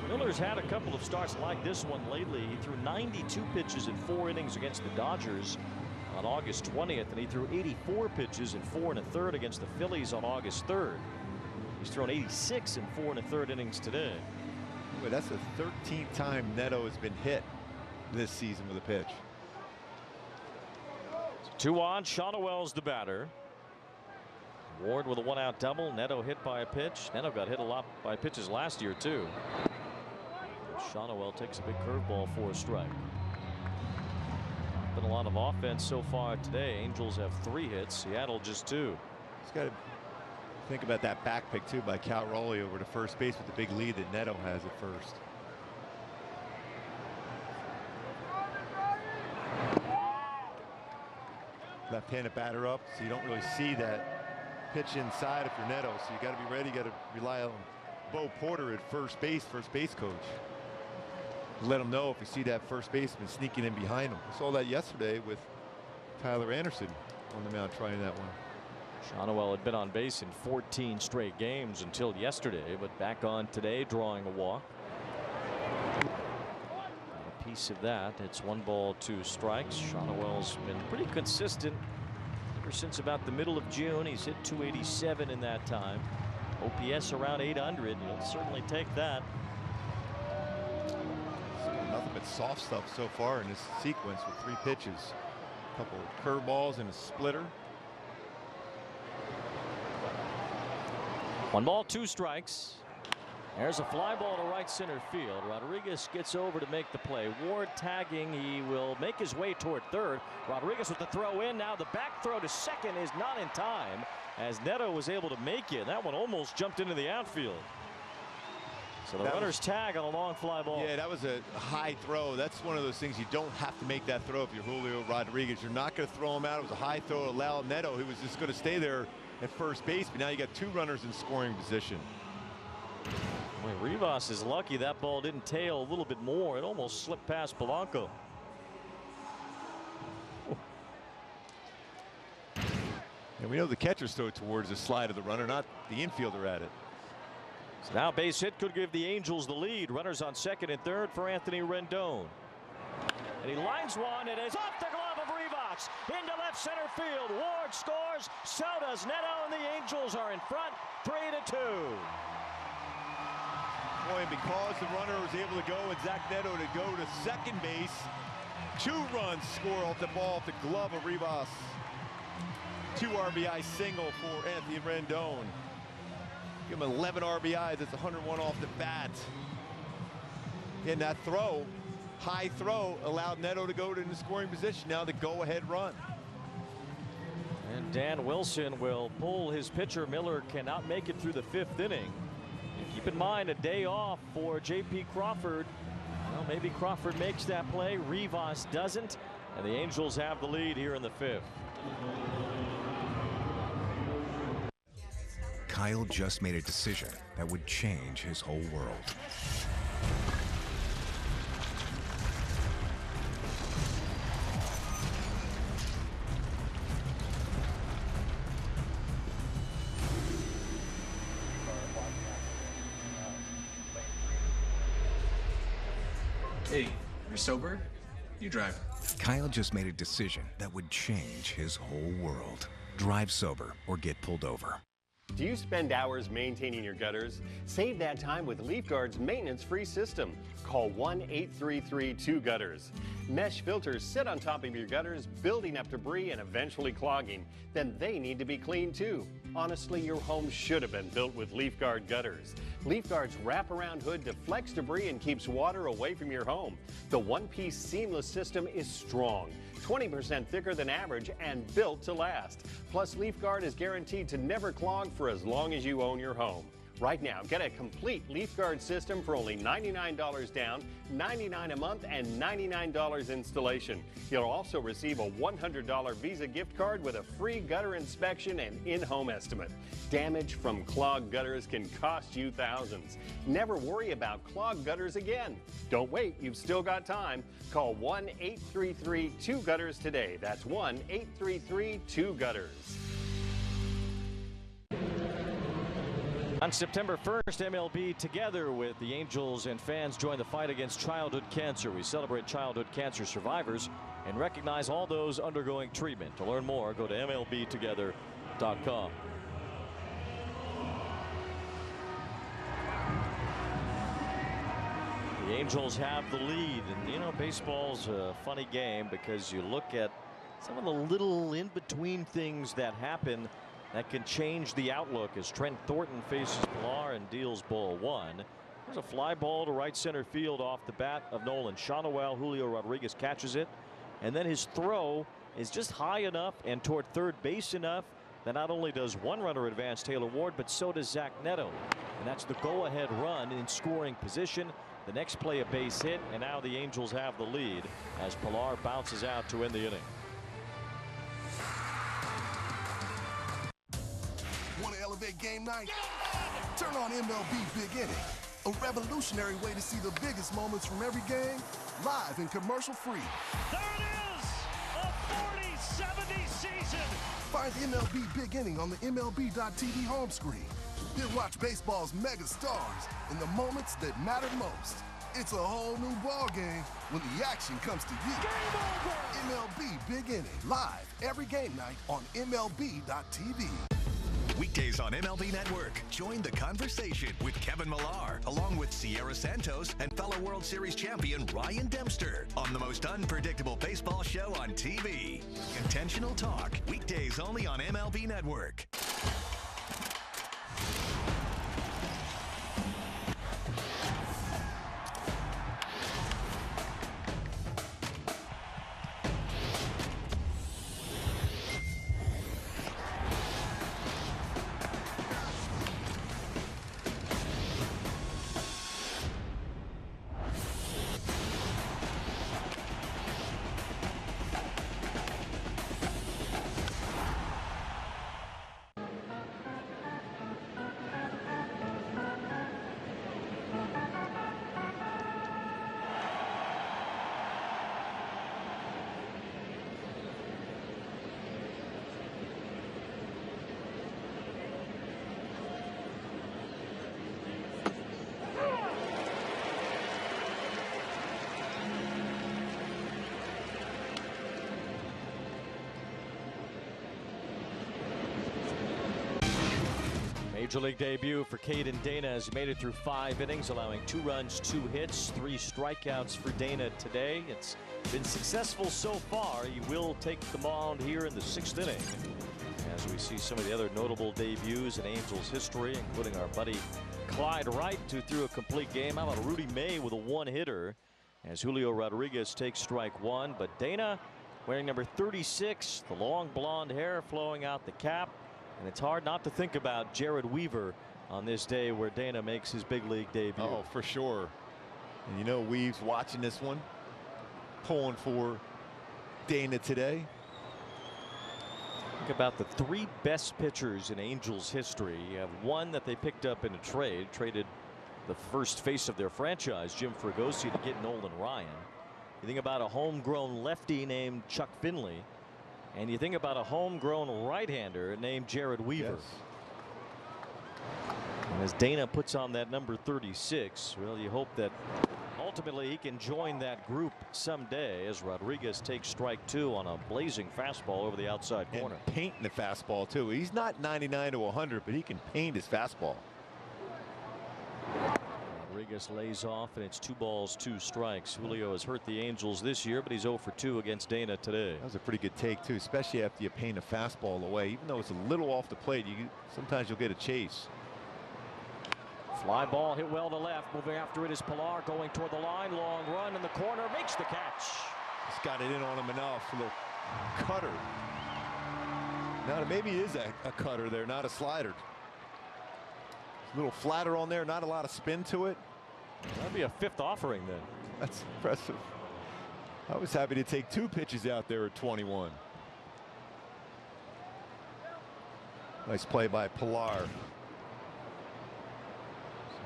Miller's had a couple of starts like this one lately. He threw 92 pitches in 4 innings against the Dodgers on August 20th, and he threw 84 pitches in 4 1/3 against the Phillies on August 3rd. He's thrown 86 in 4 1/3 innings today. But that's the 13th time Netto has been hit this season with a pitch. 2 on. Shonowell's the batter. Ward with a 1-out double. Netto hit by a pitch. Netto got hit a lot by pitches last year too. Shonowell takes a big curveball for a strike. Been a lot of offense so far today. Angels have 3 hits. Seattle just 2. He's got to Think about that back pick too by Raley over to first base with the big lead that Netto has at first. Left-handed batter up, so you don't really see that pitch inside if you're Netto. So you got to be ready. You got to rely on Bo Porter at first base coach. Let him know if you see that first baseman sneaking in behind him. We saw that yesterday with Tyler Anderson on the mound trying that one. Shonowell had been on base in 14 straight games until yesterday, but back on today, drawing a walk. A piece of that. It's 1 ball, 2 strikes. Shonowell's been pretty consistent ever since about the middle of June. He's hit .287 in that time. OPS around 800. He'll certainly take that. Nothing but soft stuff so far in this sequence with 3 pitches. A couple of curveballs and a splitter. 1 ball, 2 strikes. There's a fly ball to right center field. Rodriguez gets over to make the play. Ward tagging. He will make his way toward third. Rodriguez with the throw in. Now the back throw to second is not in time as Netto was able to make it. That one almost jumped into the outfield. So the runner's tag on a long fly ball. Yeah, that was a high throw. That's one of those things you don't have to make that throw if you're Julio Rodriguez. You're not going to throw him out. It was a high throw to allow Netto. He was just going to stay there at first base, but now you got 2 runners in scoring position. Boy, Rivas is lucky that ball didn't tail a little bit more. It almost slipped past Polanco. And we know the catcher's throw towards the slide of the runner, not the infielder at it. So now base hit could give the Angels the lead. Runners on second and third for Anthony Rendon. And he lines one. It is off the glove of Rivas into left center field. Ward scores. So does Netto, and the Angels are in front 3-2. Boy, and because the runner was able to go and Zack Netto to go to second base, 2 runs score off the ball, off the glove of Rivas. 2 RBI single for Anthony Rendon. Give him 11 RBIs. That's 101 off the bat. And that throw, high throw, allowed Netto to go to the scoring position. Now the go-ahead run. And Dan Wilson will pull his pitcher. Miller cannot make it through the 5th inning. And keep in mind, a day off for J.P. Crawford. Well, maybe Crawford makes that play. Rivas doesn't. And the Angels have the lead here in the 5th. Kyle just made a decision that would change his whole world. Hey, you're sober? You drive. Kyle just made a decision that would change his whole world. Drive sober or get pulled over. Do you spend hours maintaining your gutters? Save that time with LeafGuard's maintenance-free system. Call 1-833-2-GUTTERS. Mesh filters sit on top of your gutters, building up debris and eventually clogging. Then they need to be cleaned too. Honestly, your home should have been built with LeafGuard gutters. LeafGuard's wraparound hood deflects debris and keeps water away from your home. The one-piece seamless system is strong, 20% thicker than average and built to last. Plus, LeafGuard is guaranteed to never clog for as long as you own your home. Right now, get a complete LeafGuard system for only $99 down, $99 a month, and $99 installation. You'll also receive a $100 Visa gift card with a free gutter inspection and in-home estimate. Damage from clogged gutters can cost you thousands. Never worry about clogged gutters again. Don't wait, you've still got time. Call 1-833-2-GUTTERS today. That's 1-833-2-GUTTERS. On September 1st, MLB, together with the Angels and fans, join the fight against childhood cancer. We celebrate childhood cancer survivors and recognize all those undergoing treatment. To learn more, go to MLBtogether.com. The Angels have the lead, and you know, baseball's a funny game because you look at some of the little in-between things that happen that can change the outlook as Trent Thornton faces Pilar and deals ball 1. There's a fly ball to right center field off the bat of Nolan Shonowell. Julio Rodriguez catches it, and then his throw is just high enough and toward third base enough that not only does one runner advance Taylor Ward, but so does Zack Netto. And that's the go-ahead run in scoring position. The next play, a base hit, and now the Angels have the lead as Pilar bounces out to end the inning. Want to elevate game night? Turn on MLB Big Inning, a revolutionary way to see the biggest moments from every game, live and commercial-free. There it is! A 40-70 season! Find MLB Big Inning on the MLB.tv home screen. Then watch baseball's mega stars in the moments that matter most. It's a whole new ball game when the action comes to you. Game over! MLB Big Inning, live every game night on MLB.tv. Weekdays on MLB Network. Join the conversation with Kevin Millar, along with Sierra Santos and fellow World Series champion Ryan Dempster on the most unpredictable baseball show on TV. Intentional Talk. Weekdays only on MLB Network. Major League debut for Caden Dana as he made it through 5 innings, allowing 2 runs, 2 hits, 3 strikeouts for Dana today. It's been successful so far. He will take the mound here in the 6th inning as we see some of the other notable debuts in Angels history, including our buddy Clyde Wright, who threw a complete game. How about Rudy May with a 1-hitter as Julio Rodriguez takes strike 1. But Dana wearing number 36, the long blonde hair flowing out the cap. And it's hard not to think about Jared Weaver on this day where Dana makes his big league debut. Oh, for sure. And you know, Weave's watching this one, pulling for Dana today. Think about the 3 best pitchers in Angels history. You have one that they picked up in a trade, traded the first face of their franchise, Jim Fregosi, to get Nolan Ryan. You think about a homegrown lefty named Chuck Finley. And you think about a homegrown right-hander named Jared Weaver. Yes. And as Dana puts on that number 36, well, you hope that ultimately he can join that group someday as Rodriguez takes strike 2 on a blazing fastball over the outside corner. And painting the fastball too. He's not 99 to 100, but he can paint his fastball. Rodriguez lays off, and it's 2 balls, 2 strikes. Julio has hurt the Angels this year, but he's 0 for 2 against Dana today. That was a pretty good take too, especially after you paint a fastball away. Even though it's a little off the plate, sometimes you'll get a chase. Fly ball hit well to left. Moving after it is Pilar, going toward the line. Long run in the corner, makes the catch. He's got it in on him enough. A little cutter. Now maybe it is a cutter there, not a slider. A little flatter on there, not a lot of spin to it. That'd be a 5th offering then. That's impressive. I was happy to take 2 pitches out there at 21. Nice play by Pilar.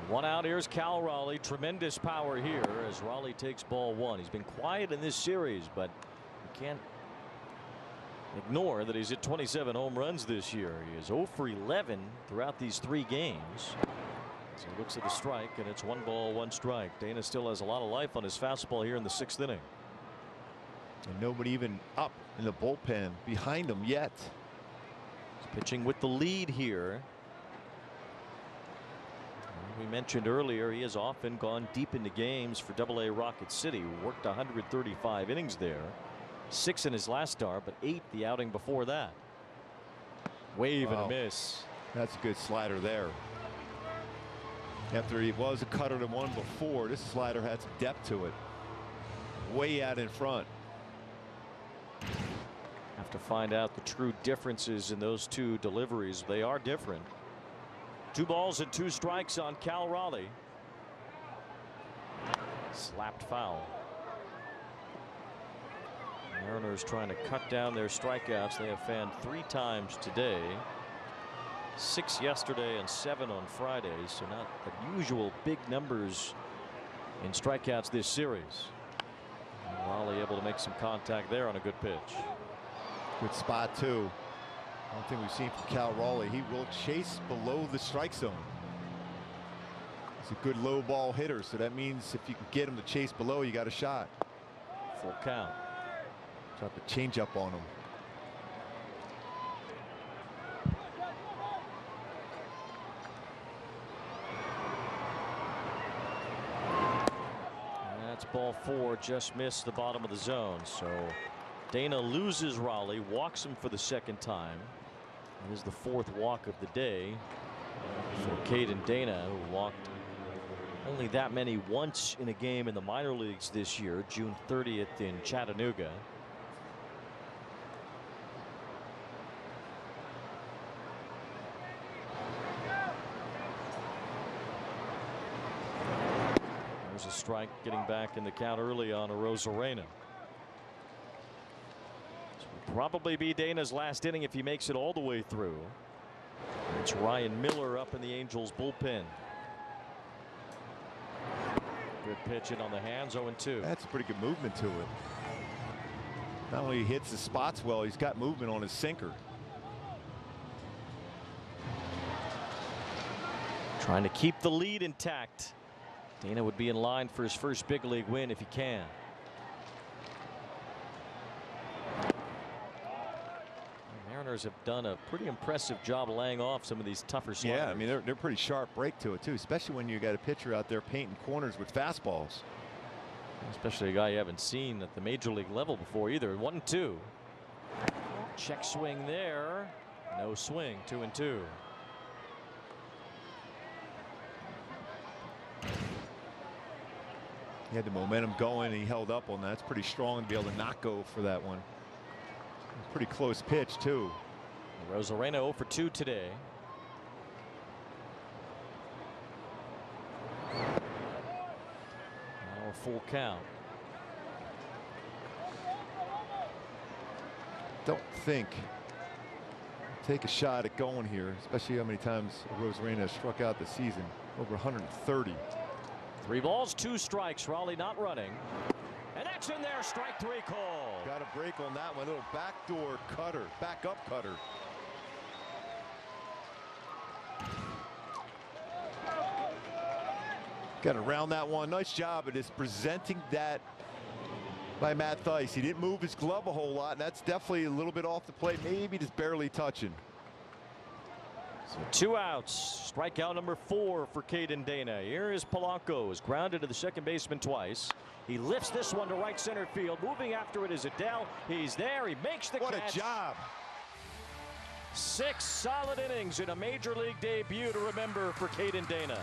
1 out. Here's Cal Raleigh. Tremendous power here as Raleigh takes ball 1. He's been quiet in this series, but you can't ignore that he's hit 27 home runs this year. He is 0 for 11 throughout these 3 games. So he looks at the strike, and it's 1 ball, 1 strike. Dana still has a lot of life on his fastball here in the 6th inning. And nobody even up in the bullpen behind him yet. He's pitching with the lead here. We mentioned earlier he has often gone deep into games for AA Rocket City. Worked 135 innings there. 6 in his last start, but 8 the outing before that. Wave and a miss. That's a good slider there. After he was a cutter to 1 before, this slider had some depth to it. Way out in front. Have to find out the true differences in those two deliveries. They are different. 2 balls and 2 strikes on Cal Raleigh. Slapped foul. Mariners trying to cut down their strikeouts. They have fanned 3 times today. 6 yesterday and 7 on Friday. So not the usual big numbers in strikeouts this series. Raleigh able to make some contact there on a good pitch. Good spot too. One thing we've seen from Cal Raleigh, he will chase below the strike zone. He's a good low ball hitter, so that means if you can get him to chase below, you got a shot. Full count. Drop a change up on him. And that's ball 4, just missed the bottom of the zone. So Dana loses Raleigh, walks him for the 2nd time. It is the 4th walk of the day for Caden Dana, who walked only that many once in a game in the minor leagues this year, June 30th in Chattanooga. There's a strike getting back in the count early on Arozarena. Probably be Dana's last inning if he makes it all the way through. It's Ryan Miller up in the Angels bullpen. Good pitch in on the hands, 0-2. That's a pretty good movement to it. Not only hits the spots well, he's got movement on his sinker. Trying to keep the lead intact. Dana would be in line for his first big league win if he can. Mariners have done a pretty impressive job laying off some of these tougher sliders. Yeah, I mean they're pretty sharp break to it too, especially when you got a pitcher out there painting corners with fastballs. Especially a guy you haven't seen at the major league level before either. 1-2. Check swing there. No swing. 2-2. He had the momentum going and he held up on that. It's pretty strong to be able to not go for that one. Pretty close pitch too. Arozarena 0 for 2 today. Now a full count. Don't think take a shot at going here, especially how many times Arozarena has struck out this season. Over 130. 3 balls, 2 strikes. Raleigh not running. And that's in there. Strike 3 call. Got a break on that one. Little backdoor cutter, backup cutter. Got to round that one. Nice job at just presenting that by Matt Theis. He didn't move his glove a whole lot, and that's definitely a little bit off the plate, maybe just barely touching. So 2 outs. Strikeout number 4 for Caden Dana. Here is Polanco, is grounded to the second baseman twice. He lifts this one to right center field. Moving after it is Adell. He's there. He makes the catch. What a job. 6 solid innings in a major league debut to remember for Caden Dana.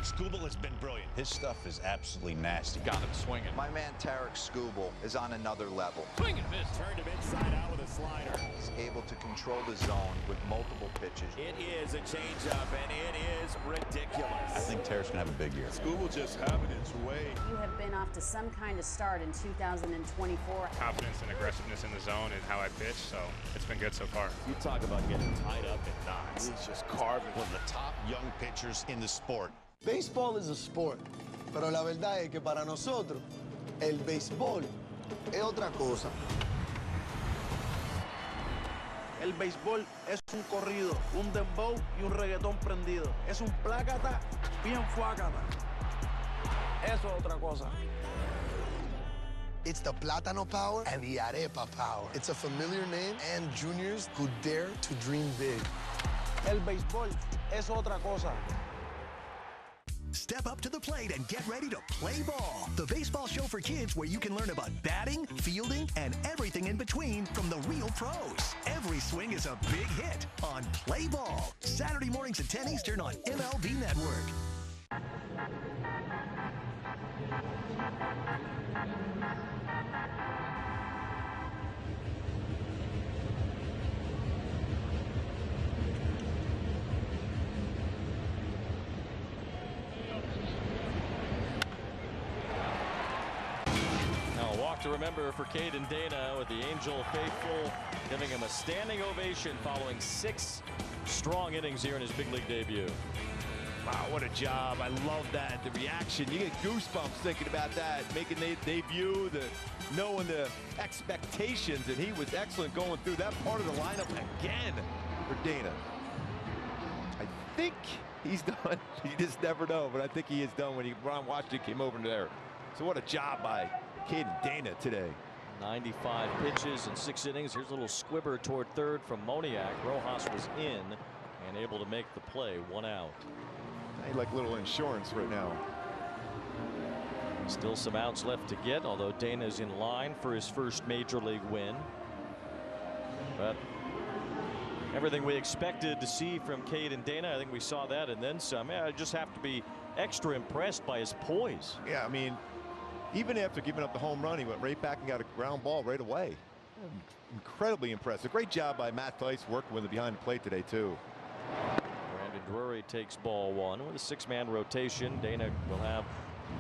Skubal has been brilliant. His stuff is absolutely nasty. Got him swinging. My man Tarek Skubal is on another level. Swing and miss. Turned him inside out with a slider. He's able to control the zone with multiple pitches. It is a changeup, and it is ridiculous. I think Tarek's going to have a big year. Skubal just having its way. You have been off to some kind of start in 2024. Confidence and aggressiveness in the zone is how I pitch, so it's been good so far. You talk about getting tied up in knots. He's just carving one of the top young pitchers in the sport. Baseball is a sport, pero la verdad es que para nosotros el béisbol es otra cosa. El béisbol es un corrido, un dembow y un reggaetón prendido. Es un plácata bien fuácata. Eso es otra cosa. It's the Plátano power and the Arepa power. It's a familiar name and juniors who dare to dream big. El béisbol es otra cosa. Step up to the plate and get ready to play ball. The baseball show for kids where you can learn about batting, fielding, and everything in between from the real pros. Every swing is a big hit on Play Ball. Saturday mornings at 10 Eastern on MLB Network. spot to remember for Caden Dana, with the Angel faithful giving him a standing ovation following 6 strong innings here in his big league debut. Wow, what a job. I love that. The reaction. You get goosebumps thinking about that. Making the debut, knowing the expectations, and he was excellent going through that part of the lineup again for Dana. I think he's done. You just never know, but I think he is done when Ron Washington came over there. So what a job by Caden Dana today. 95 pitches in 6 innings. Here's a little squibber toward third from Moniac. Rojas was in and able to make the play. 1 out. I like little insurance right now. Still some outs left to get, although Dana's in line for his first major league win. But everything we expected to see from Caden Dana, I think we saw that and then some. Yeah, I just have to be extra impressed by his poise. Yeah, I mean, even after giving up the home run, he went right back and got a ground ball right away. Incredibly impressive. Great job by Matt Theis working with him behind the plate today, too. Drury takes ball 1 with a 6-man rotation. Dana will have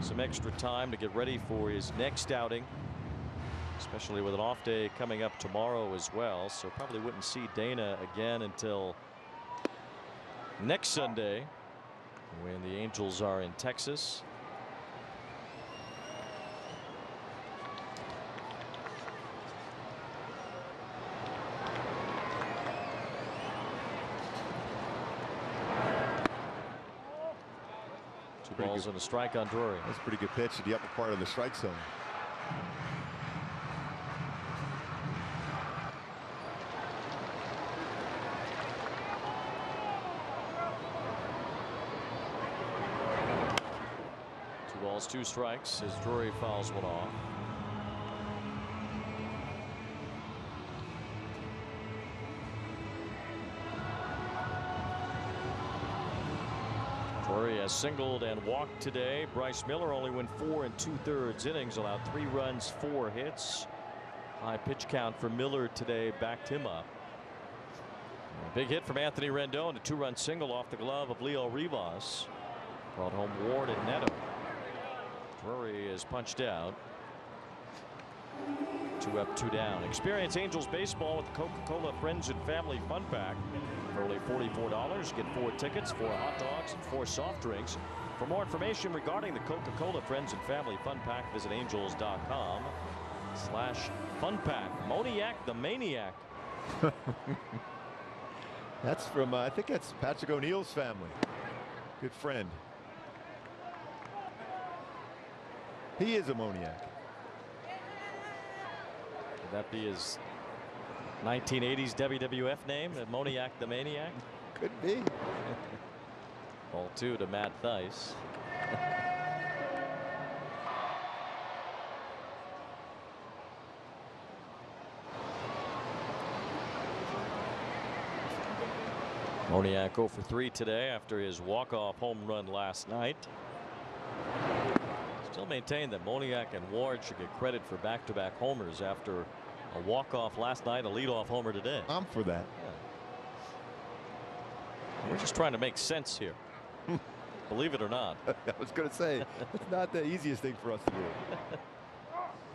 some extra time to get ready for his next outing, especially with an off day coming up tomorrow as well. So probably wouldn't see Dana again until next Sunday when the Angels are in Texas. Balls and a strike on Drury. That's a pretty good pitch to the upper part of the strike zone. Two balls, 2 strikes as Drury fouls one off. Drury has singled and walked today. Bryce Miller only went 4 2/3 innings, allowed 3 runs, 4 hits. High pitch count for Miller today backed him up. A big hit from Anthony Rendon, a 2-run single off the glove of Leo Rivas. Brought home Ward and Netto. Drury is punched out. 2 up, 2 down. Experience Angels baseball with the Coca-Cola Friends and Family Fun Pack. For only $44, get 4 tickets, 4 hot dogs, and 4 soft drinks. For more information regarding the Coca-Cola Friends and Family Fun Pack, visit angels.com/fun pack. Moniac the Maniac. That's from, I think that's Patrick O'Neill's family. Good friend. He is a Moniac. Would that be his 1980s WWF name, Moniac the Maniac? Could be. Ball 2 to Matt Theis. Moniac 0 for 3 today after his walk-off home run last night. Still maintain that Moniac and Ward should get credit for back-to-back homers after a walk-off last night, a leadoff homer today. I'm for that. Yeah. We're just trying to make sense here. Believe it or not. I was going to say, it's not the easiest thing for us to do.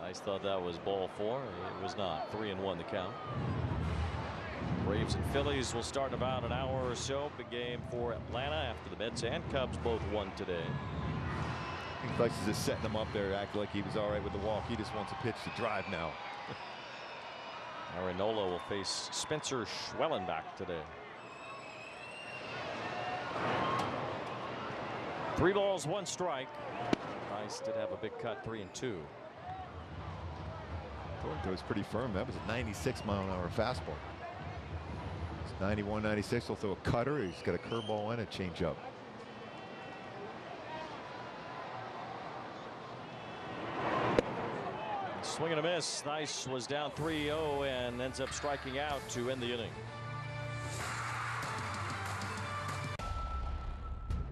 I thought that was ball 4. It was not. 3-1 the count. Braves and Phillies will start in about an hour or so. Big game for Atlanta after the Mets and Cubs both won today. I think Bryce is just setting him up there, acting like he was all right with the walk. He just wants a pitch to drive now. Arinola will face Spencer Schwellenbach today. 3 balls, 1 strike. Price did have a big cut, 3-2. Thornton was pretty firm. That was a 96-mile-an-hour fastball. It's 91, 96. He'll throw a cutter. He's got a curveball and a changeup. Swing and a miss. Theis was down 3-0 and ends up striking out to end the inning.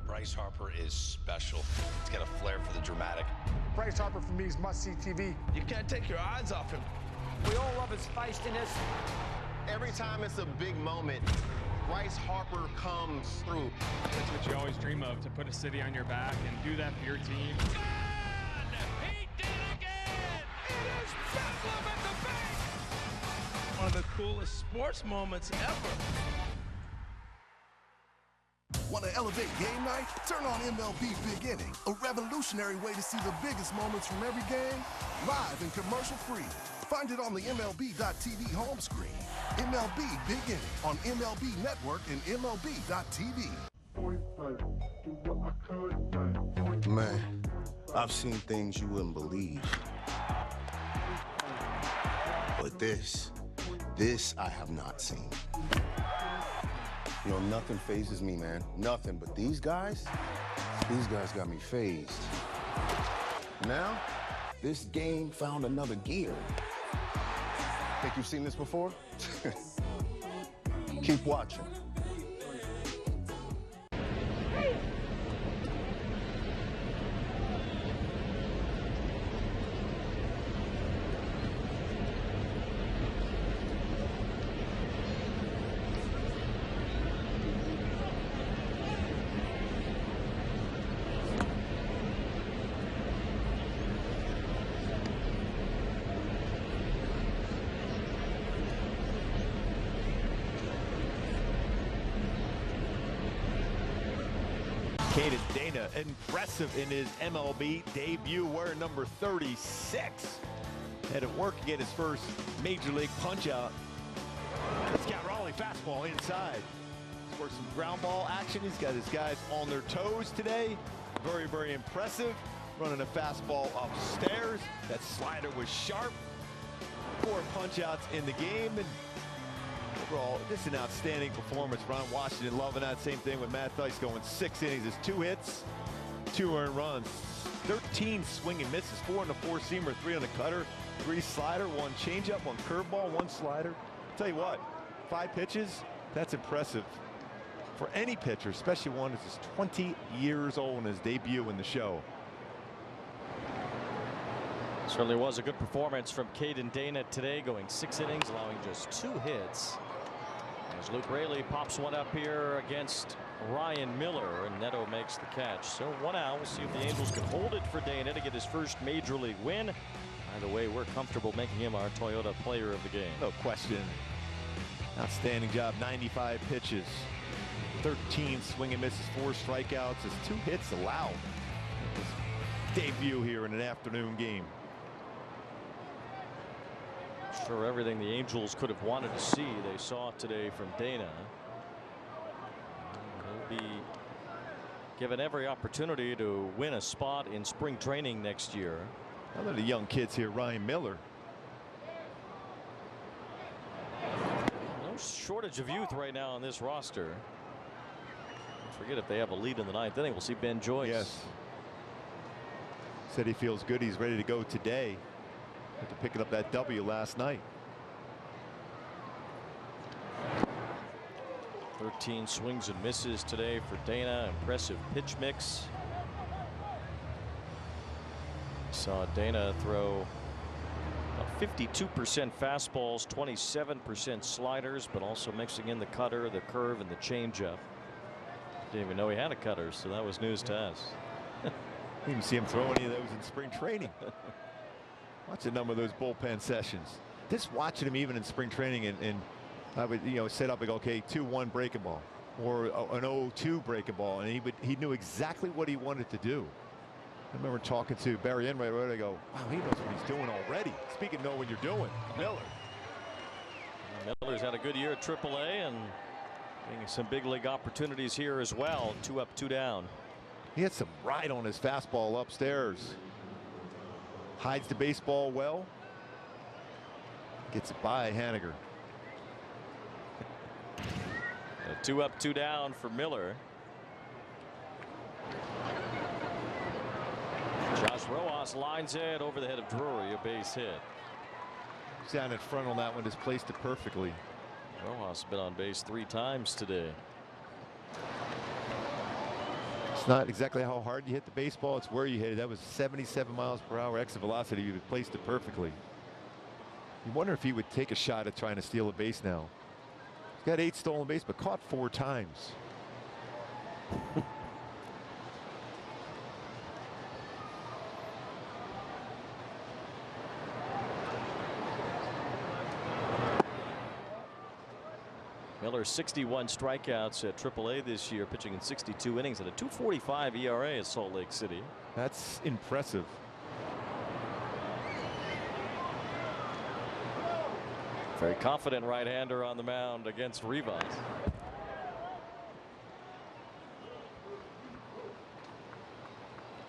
Bryce Harper is special. He's got a flair for the dramatic. Bryce Harper for me is must-see TV. You can't take your eyes off him. We all love his feistiness. Every time it's a big moment, Bryce Harper comes through. That's what you always dream of, to put a city on your back and do that for your team. He did it again! It is of the coolest sports moments ever. Want to elevate game night? Turn on MLB Big Inning, a revolutionary way to see the biggest moments from every game, live and commercial-free. Find it on the MLB.tv home screen. MLB Big Inning on MLB Network and MLB.tv. Man, I've seen things you wouldn't believe. But this I have not seen. You know, nothing phases me, man. Nothing. But these guys got me phased. Now, this game found another gear. Think you've seen this before? Keep watching. Caden Dana, impressive in his MLB debut, wearing number 36. Had to work to get his first major league punch out. He's got Raley fastball inside. He's worked some ground ball action. He's got his guys on their toes today. Very, very impressive. Running a fastball upstairs. That slider was sharp. 4 punch outs in the game. And overall, just an outstanding performance. Ron Washington loving that. Same thing with Matt Theis, going 6 innings. There's 2 hits, 2 earned runs, 13 swing and misses, 4 on the 4-seamer, 3 on the cutter, 3 slider, 1 changeup, 1 curveball, 1 slider. Tell you what, 5 pitches, that's impressive for any pitcher, especially one that's just 20 years old in his debut in the show. Certainly was a good performance from Caden Dana today, going 6 innings, allowing just 2 hits. As Luke Raley pops one up here against Ryan Miller, and Netto makes the catch. So 1 out. We'll see if the Angels can hold it for Dana to get his first major league win. Either way, we're comfortable making him our Toyota player of the game. No question. Outstanding job. 95 pitches, 13 swing and misses, 4 strikeouts, his 2 hits allowed. His debut here in an afternoon game. Sure, everything the Angels could have wanted to see, they saw today from Dana. He'll be given every opportunity to win a spot in spring training next year. How about the young kids here? Ryan Miller. No shortage of youth right now on this roster. Forget if they have a lead in the 9th inning. We'll see Ben Joyce. Yes. Said he feels good. He's ready to go today. After picking up that W last night. 13 swings and misses today for Dana. Impressive pitch mix. Saw Dana throw about 52% fastballs, 27% sliders, but also mixing in the cutter, the curve, and the changeup. Didn't even know he had a cutter, so that was news to us. Didn't even see him throw any of those in spring training. Watch a number of those bullpen sessions. Just watching him even in spring training, and I would, set up like, okay, 2-1 breaking ball or an 0-2 breaking ball, and he knew exactly what he wanted to do. I remember talking to Barry Enright. I go, wow, he knows what he's doing already. Speaking of know what you're doing, Miller. Miller's had a good year at AAA and getting some big league opportunities here as well. 2 up, 2 down. He had some ride on his fastball upstairs. Hides the baseball well. Gets it by Haniger. 2 up, 2 down for Miller. Josh Rojas lines it over the head of Drury, a base hit. He's down in front on that one, just placed it perfectly. Rojas has been on base 3 times today. It's not exactly how hard you hit the baseball, it's where you hit it. That was 77 miles per hour exit velocity. You placed it perfectly. You wonder if he would take a shot at trying to steal a base now. He's got 8 stolen bases, but caught 4 times. Miller 61 strikeouts at AAA this year, pitching in 62 innings at a 2.45 ERA at Salt Lake City. That's impressive. Very confident right-hander on the mound against Rivas.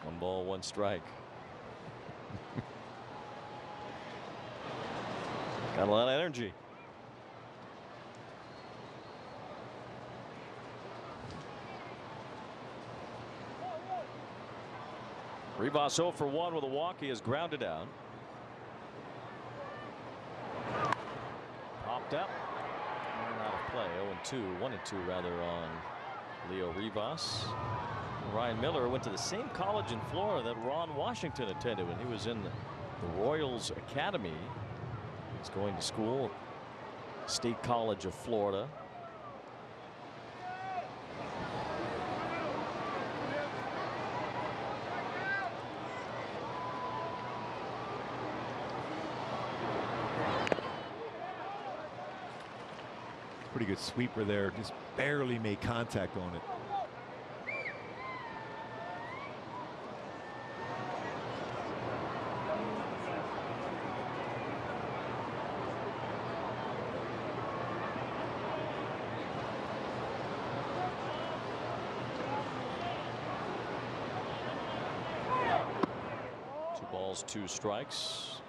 One ball, one strike. Got a lot of energy. Rivas 0 for 1 with a walk. He is grounded out. Popped up. Out of play. 0-2. 1-2 rather on Leo Rivas. Ryan Miller went to the same college in Florida that Ron Washington attended when he was in the Royals Academy. He's going to school, State College of Florida. Pretty good sweeper there, just barely made contact on it. Two strikes.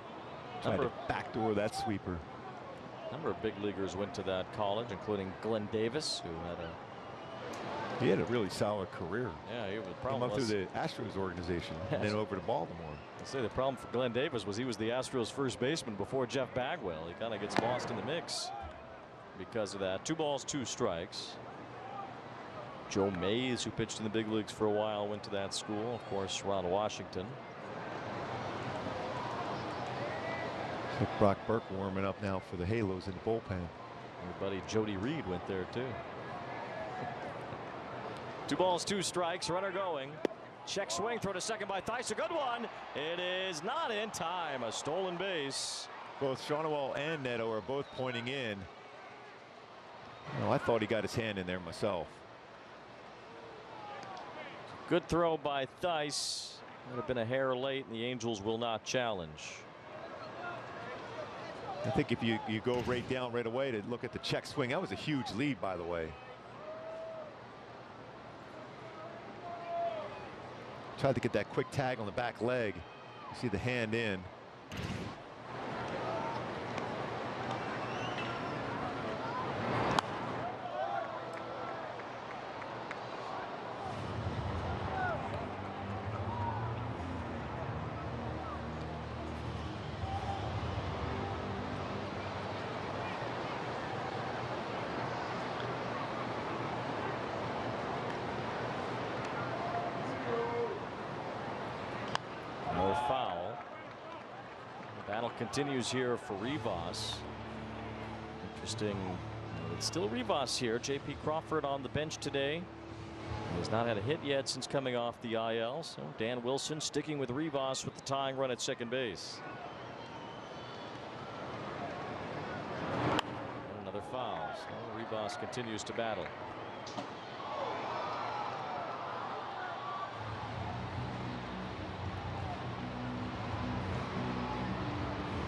Trying to backdoor that sweeper. A number of big leaguers went to that college, including Glenn Davis, who had a really solid career. Yeah, he was came up through the Astros organization and then over to Baltimore. I say the problem for Glenn Davis was he was the Astros first baseman before Jeff Bagwell. He kind of gets lost in the mix because of that. 2 balls, 2 strikes. Joe Mays, who pitched in the big leagues for a while, went to that school. Of course, Ron Washington. Brock Burke warming up now for the Halos in the bullpen. Your buddy Jody Reed went there too. 2 balls, 2 strikes. Runner going. Check swing, throw to second by Theis. A good one. It is not in time. A stolen base. Both Shawnuel and Netto are both pointing in. Oh, I thought he got his hand in there myself. Good throw by Theis. Would have been a hair late, and the Angels will not challenge. I think if you go right down right away to look at the check swing, that was a huge lead, by the way. Tried to get that quick tag on the back leg. You see the hand in. Continues here for Rivas. Interesting. It's still Rivas here. J.P. Crawford on the bench today. He has not had a hit yet since coming off the IL. So Dan Wilson sticking with Rivas with the tying run at second base. And another foul. So Rivas continues to battle.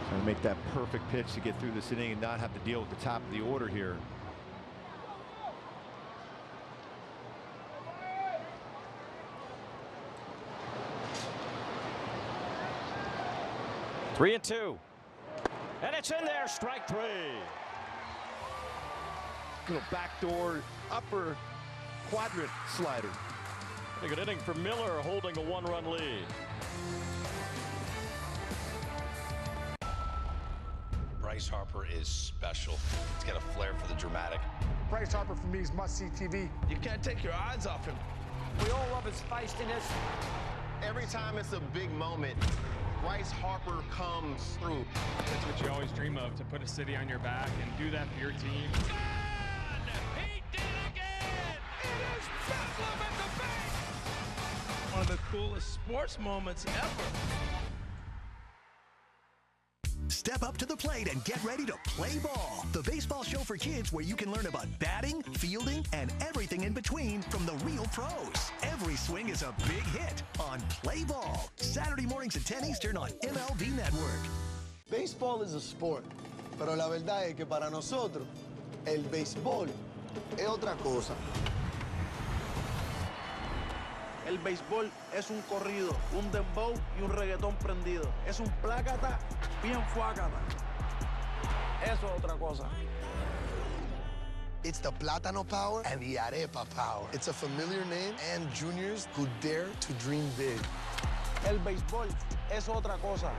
Trying to make that perfect pitch to get through this inning and not have to deal with the top of the order here. Three and 2. And it's in there. Strike 3. Little backdoor upper quadrant slider. A good inning for Miller, holding a 1-run lead. Bryce Harper is special. He's got a flair for the dramatic. Bryce Harper for me is must-see TV. You can't take your eyes off him. We all love his feistiness. Every time it's a big moment, Bryce Harper comes through. That's what you always dream of, to put a city on your back and do that for your team. He did it again! It is Bedlam at the bank! One of the coolest sports moments ever. Step up to the plate and get ready to play ball. The baseball show for kids where you can learn about batting, fielding, and everything in between from the real pros. Every swing is a big hit on Play Ball. Saturday mornings at 10 Eastern on MLB Network. Baseball is a sport, pero la verdad es que para nosotros, el béisbol es otra cosa. El béisbol es un corrido, un dembow y un reggaetón prendido. Es un plácata bien fuácata. Eso es otra cosa. It's the Plátano power and the Arepa power. It's a familiar name and juniors who dare to dream big. El béisbol es otra cosa.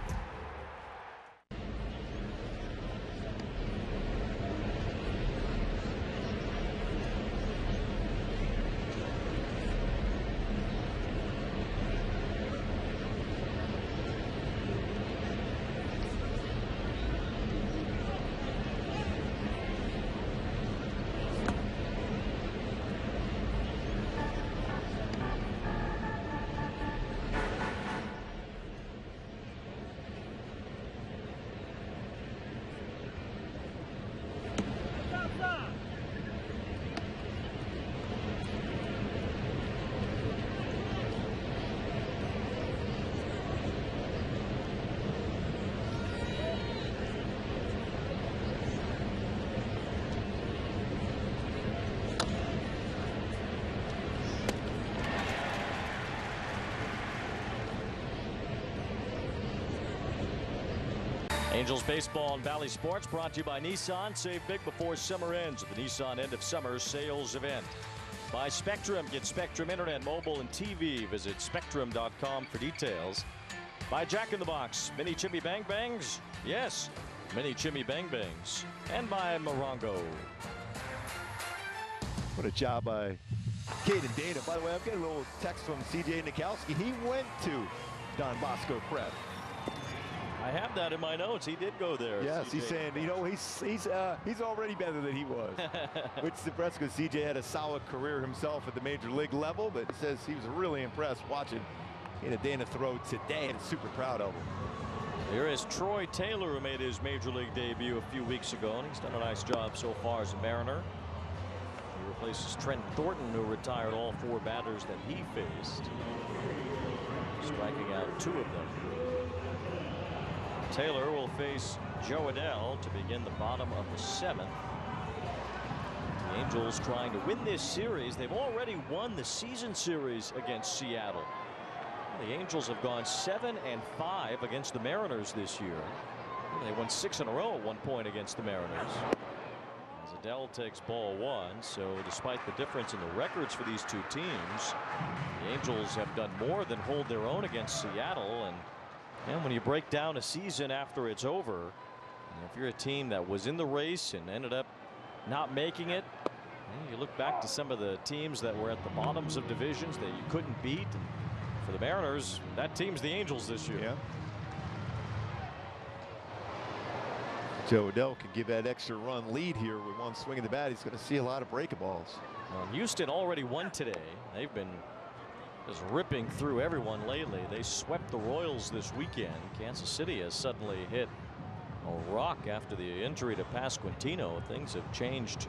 Angels baseball and Valley Sports brought to you by Nissan. Save big before summer ends at the Nissan end of summer sales event. By Spectrum. Get Spectrum Internet, mobile, and TV. Visit Spectrum.com for details. By Jack in the Box. Mini Chimmy Bang Bangs? Yes, Mini Chimmy Bang Bangs. And by Morongo. What a job by Caden Dana. By the way, I'm getting a little text from CJ Nikowski. He went to Don Bosco Prep. I have that in my notes. He did go there. Yes, CJ. he's saying, you know, he's already better than he was. Which is impressive because CJ had a solid career himself at the major league level, but says he was really impressed watching Dana throw today and super proud of him. Here is Troy Taylor, who made his major league debut a few weeks ago, and he's done a nice job so far as a Mariner. He replaces Trent Thornton, who retired all 4 batters that he faced, striking out 2 of them. Taylor will face Joe Adell to begin the bottom of the 7th. The Angels trying to win this series. They've already won the season series against Seattle. The Angels have gone 7-5 against the Mariners this year. They won 6 in a row at one point against the Mariners. As Adell takes ball 1, so despite the difference in the records for these two teams, the Angels have done more than hold their own against Seattle. And when you break down a season after it's over, if you're a team that was in the race and ended up not making it, you look back to some of the teams that were at the bottoms of divisions that you couldn't beat. And for the Mariners, that team's the Angels this year. Yeah. Joe Adell can give that extra run lead here with one swing of the bat. He's going to see a lot of breakables. Houston already won today. They've been just ripping through everyone lately. They swept the Royals this weekend. Kansas City has suddenly hit a rock after the injury to Pasquantino. Things have changed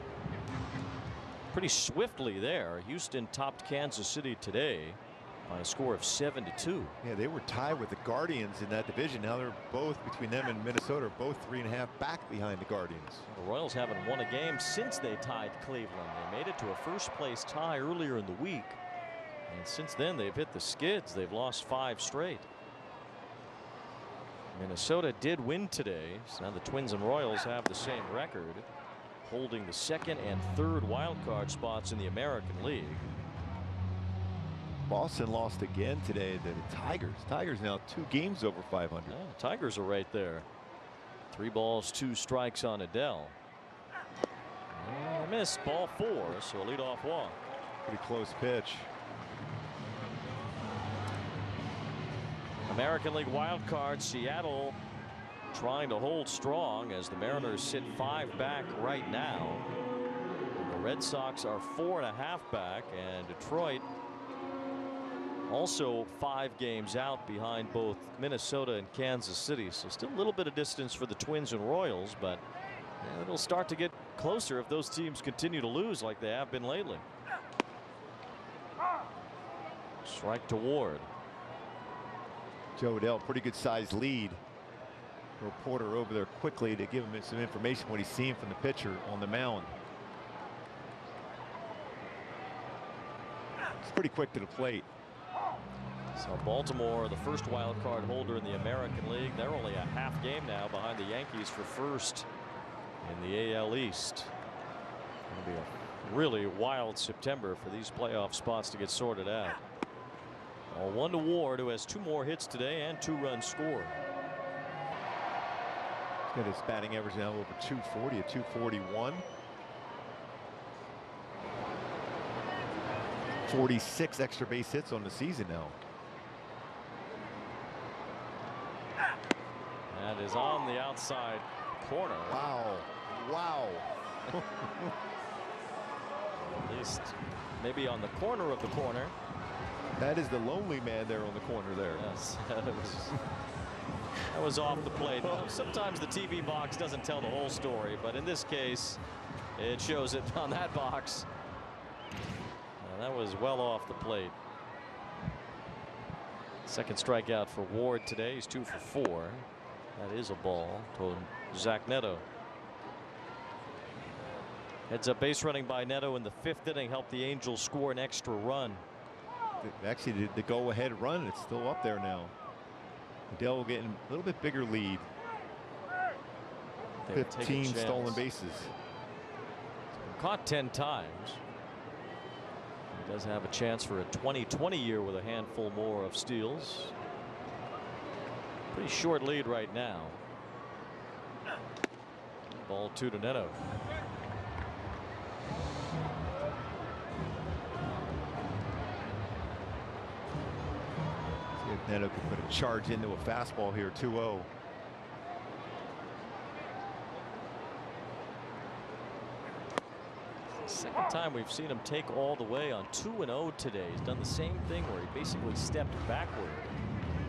pretty swiftly there. Houston topped Kansas City today by a score of 7-2. Yeah, they were tied with the Guardians in that division. Now they're both, between them and Minnesota, both 3.5 back behind the Guardians. The Royals haven't won a game since they tied Cleveland. They made it to a first place tie earlier in the week. And since then, they've hit the skids. They've lost 5 straight. Minnesota did win today. So now the Twins and Royals have the same record, holding the 2nd and 3rd wild card spots in the American League. Boston lost again today to the Tigers. Tigers now 2 games over 500. Yeah, the Tigers are right there. 3 balls, 2 strikes on Adell. Missed ball 4, so a leadoff walk. Pretty close pitch. American League wild card, Seattle trying to hold strong as the Mariners sit 5 back right now. The Red Sox are 4.5 back, and Detroit also 5 games out behind both Minnesota and Kansas City. So still a little bit of distance for the Twins and Royals, but it'll start to get closer if those teams continue to lose like they have been lately. Strike to Ward. Joe Adell, pretty good sized lead. Reporter over there quickly to give him some information what he's seeing from the pitcher on the mound. It's pretty quick to the plate. So Baltimore, the first wild card holder in the American League, they're only a half game now behind the Yankees for first in the AL East. It'll be a really wild September for these playoff spots to get sorted out. 1 to Ward, who has 2 more hits today and 2 runs scored. He's got his batting average now over 240 at 241. 46 extra base hits on the season now. That is on the outside corner. Wow. Wow. At least maybe on the corner of the corner. That is the lonely man there on the corner there. Yes, that was off the plate. Sometimes the TV box doesn't tell the whole story, but in this case, it shows it on that box. That was well off the plate. Second strikeout for Ward today. He's 2 for 4. That is a ball to Zack Netto. Heads up base running by Netto in the 5th inning helped the Angels score an extra run. Actually, the go-ahead run, it's still up there now. Adell getting a little bit bigger lead. 15 stolen bases. Caught 10 times. He does have a chance for a 2020 year with a handful more of steals. Pretty short lead right now. Ball 2 to Netto. Netto could put a charge into a fastball here. 2-0. Second time we've seen him take all the way on 2-0 today. He's done the same thing where he basically stepped backward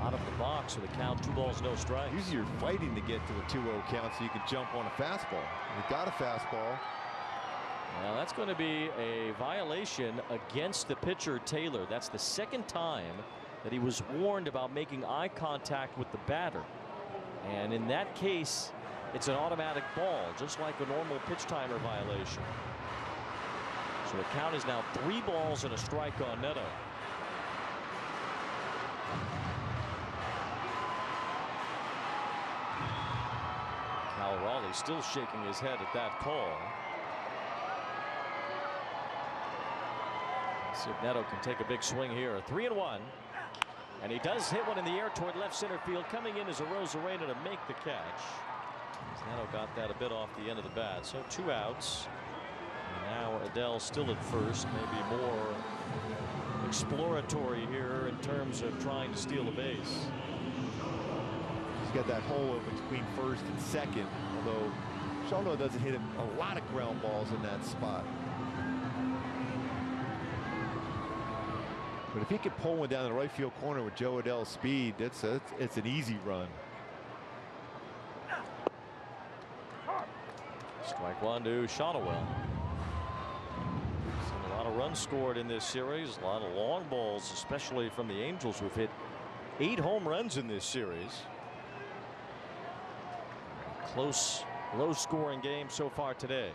out of the box with a count 2 balls no strikes. Usually you're fighting to get to a 2-0 count so you can jump on a fastball. He got a fastball. Now that's going to be a violation against the pitcher Taylor. That's the second time that he was warned about making eye contact with the batter. And in that case, it's an automatic ball, just like a normal pitch timer violation. So the count is now 3 balls and a strike on Netto. Raleigh still shaking his head at that call. Let's see if Netto can take a big swing here. 3-1. And he does hit one in the air toward left center field. Coming in is Arozarena to make the catch. Netto got that a bit off the end of the bat. So 2 outs. And now Adell still at first. Maybe more exploratory here in terms of trying to steal a base. He's got that hole open between first and second. Although Shono doesn't hit him a lot of ground balls in that spot. But if he could pull one down the right field corner with Joe Adell's speed, it's an easy run. Strike 1 to Shonowell. A lot of runs scored in this series. A lot of long balls, especially from the Angels, who've hit 8 home runs in this series. Close, low-scoring game so far today.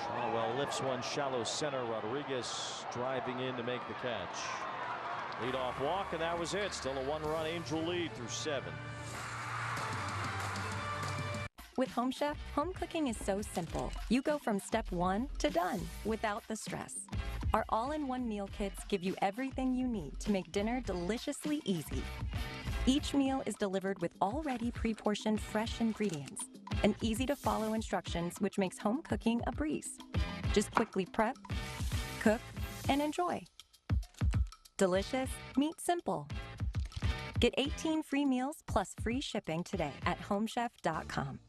Shonowell lifts one shallow center. Rodriguez driving in to make the catch. Leadoff walk, and that was it. Still a 1-run Angel lead through 7. With Home Chef, home cooking is so simple. You go from step 1 to done without the stress. Our all-in-one meal kits give you everything you need to make dinner deliciously easy. Each meal is delivered with already pre-portioned fresh ingredients and easy-to-follow instructions, which makes home cooking a breeze. Just quickly prep, cook, and enjoy. Delicious, meet simple. Get 18 free meals plus free shipping today at homechef.com.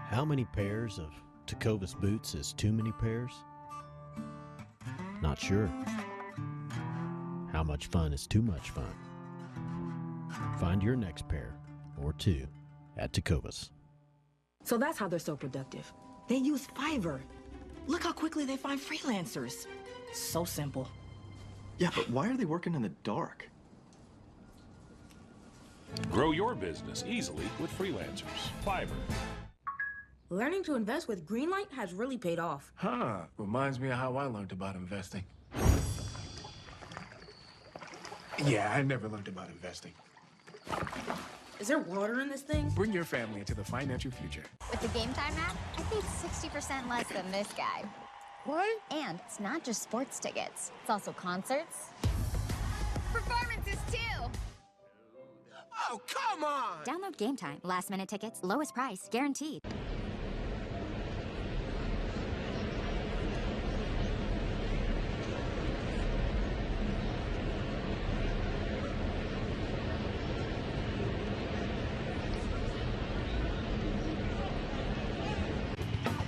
How many pairs of Tecovas boots is too many pairs? Not sure. How much fun is too much fun? Find your next pair or two at Tecovas. So that's how they're so productive. They use Fiverr. Look how quickly they find freelancers. So simple. Yeah, but why are they working in the dark? Grow your business easily with freelancers. Fiverr. Learning to invest with Greenlight has really paid off. Huh. Reminds me of how I learned about investing. Yeah, I never learned about investing. Is there water in this thing? Bring your family into the financial future. With the Game Time app, I paid 60% less than this guy. What? And it's not just sports tickets. It's also concerts. Performances, too! Oh, come on! Download Game Time. Last-minute tickets, lowest price, guaranteed.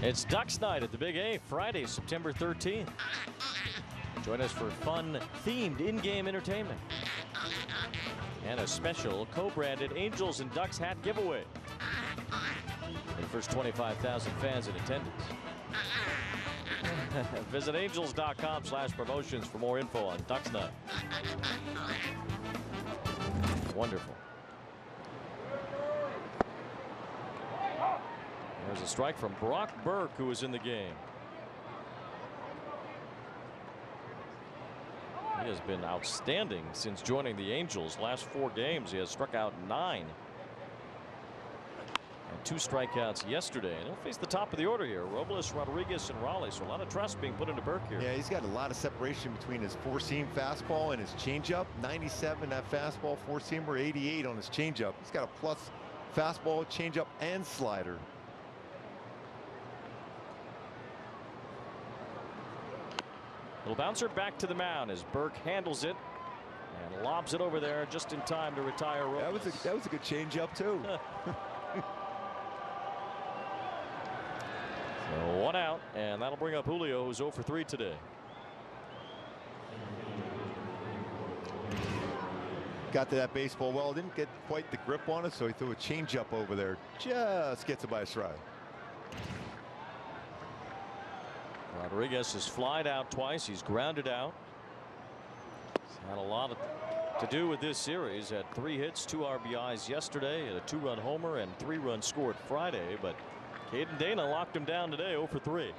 It's Ducks Night at the Big A, Friday, September 13th. Join us for fun, themed in-game entertainment. And a special co-branded Angels and Ducks hat giveaway. For the first 25,000 fans in attendance. Visit angels.com/promotions for more info on Ducks Night. Wonderful. There's a strike from Brock Burke, who was in the game. He has been outstanding since joining the Angels. Last 4 games, he has struck out 9. And 2 strikeouts yesterday. And he'll face the top of the order here. Robles, Rodriguez, and Raley. So a lot of trust being put into Burke here. Yeah, he's got a lot of separation between his 4-seam fastball and his changeup. 97 that fastball, 4-seamer, 88 on his changeup. He's got a plus fastball, changeup, and slider. Little bouncer back to the mound as Burke handles it and lobs it over there just in time to retire Robles. That was a good changeup too. So 1 out, and that'll bring up Julio, who's 0 for 3 today. Got to that baseball well, didn't get quite the grip on it, so he threw a changeup over there. Just gets it by a stride. Rodriguez has flied out twice. He's grounded out. He's had a lot to do with this series. Had 3 hits, 2 RBIs yesterday, had a 2-run homer and 3 runs scored Friday. But Caden Dana locked him down today, 0 for 3.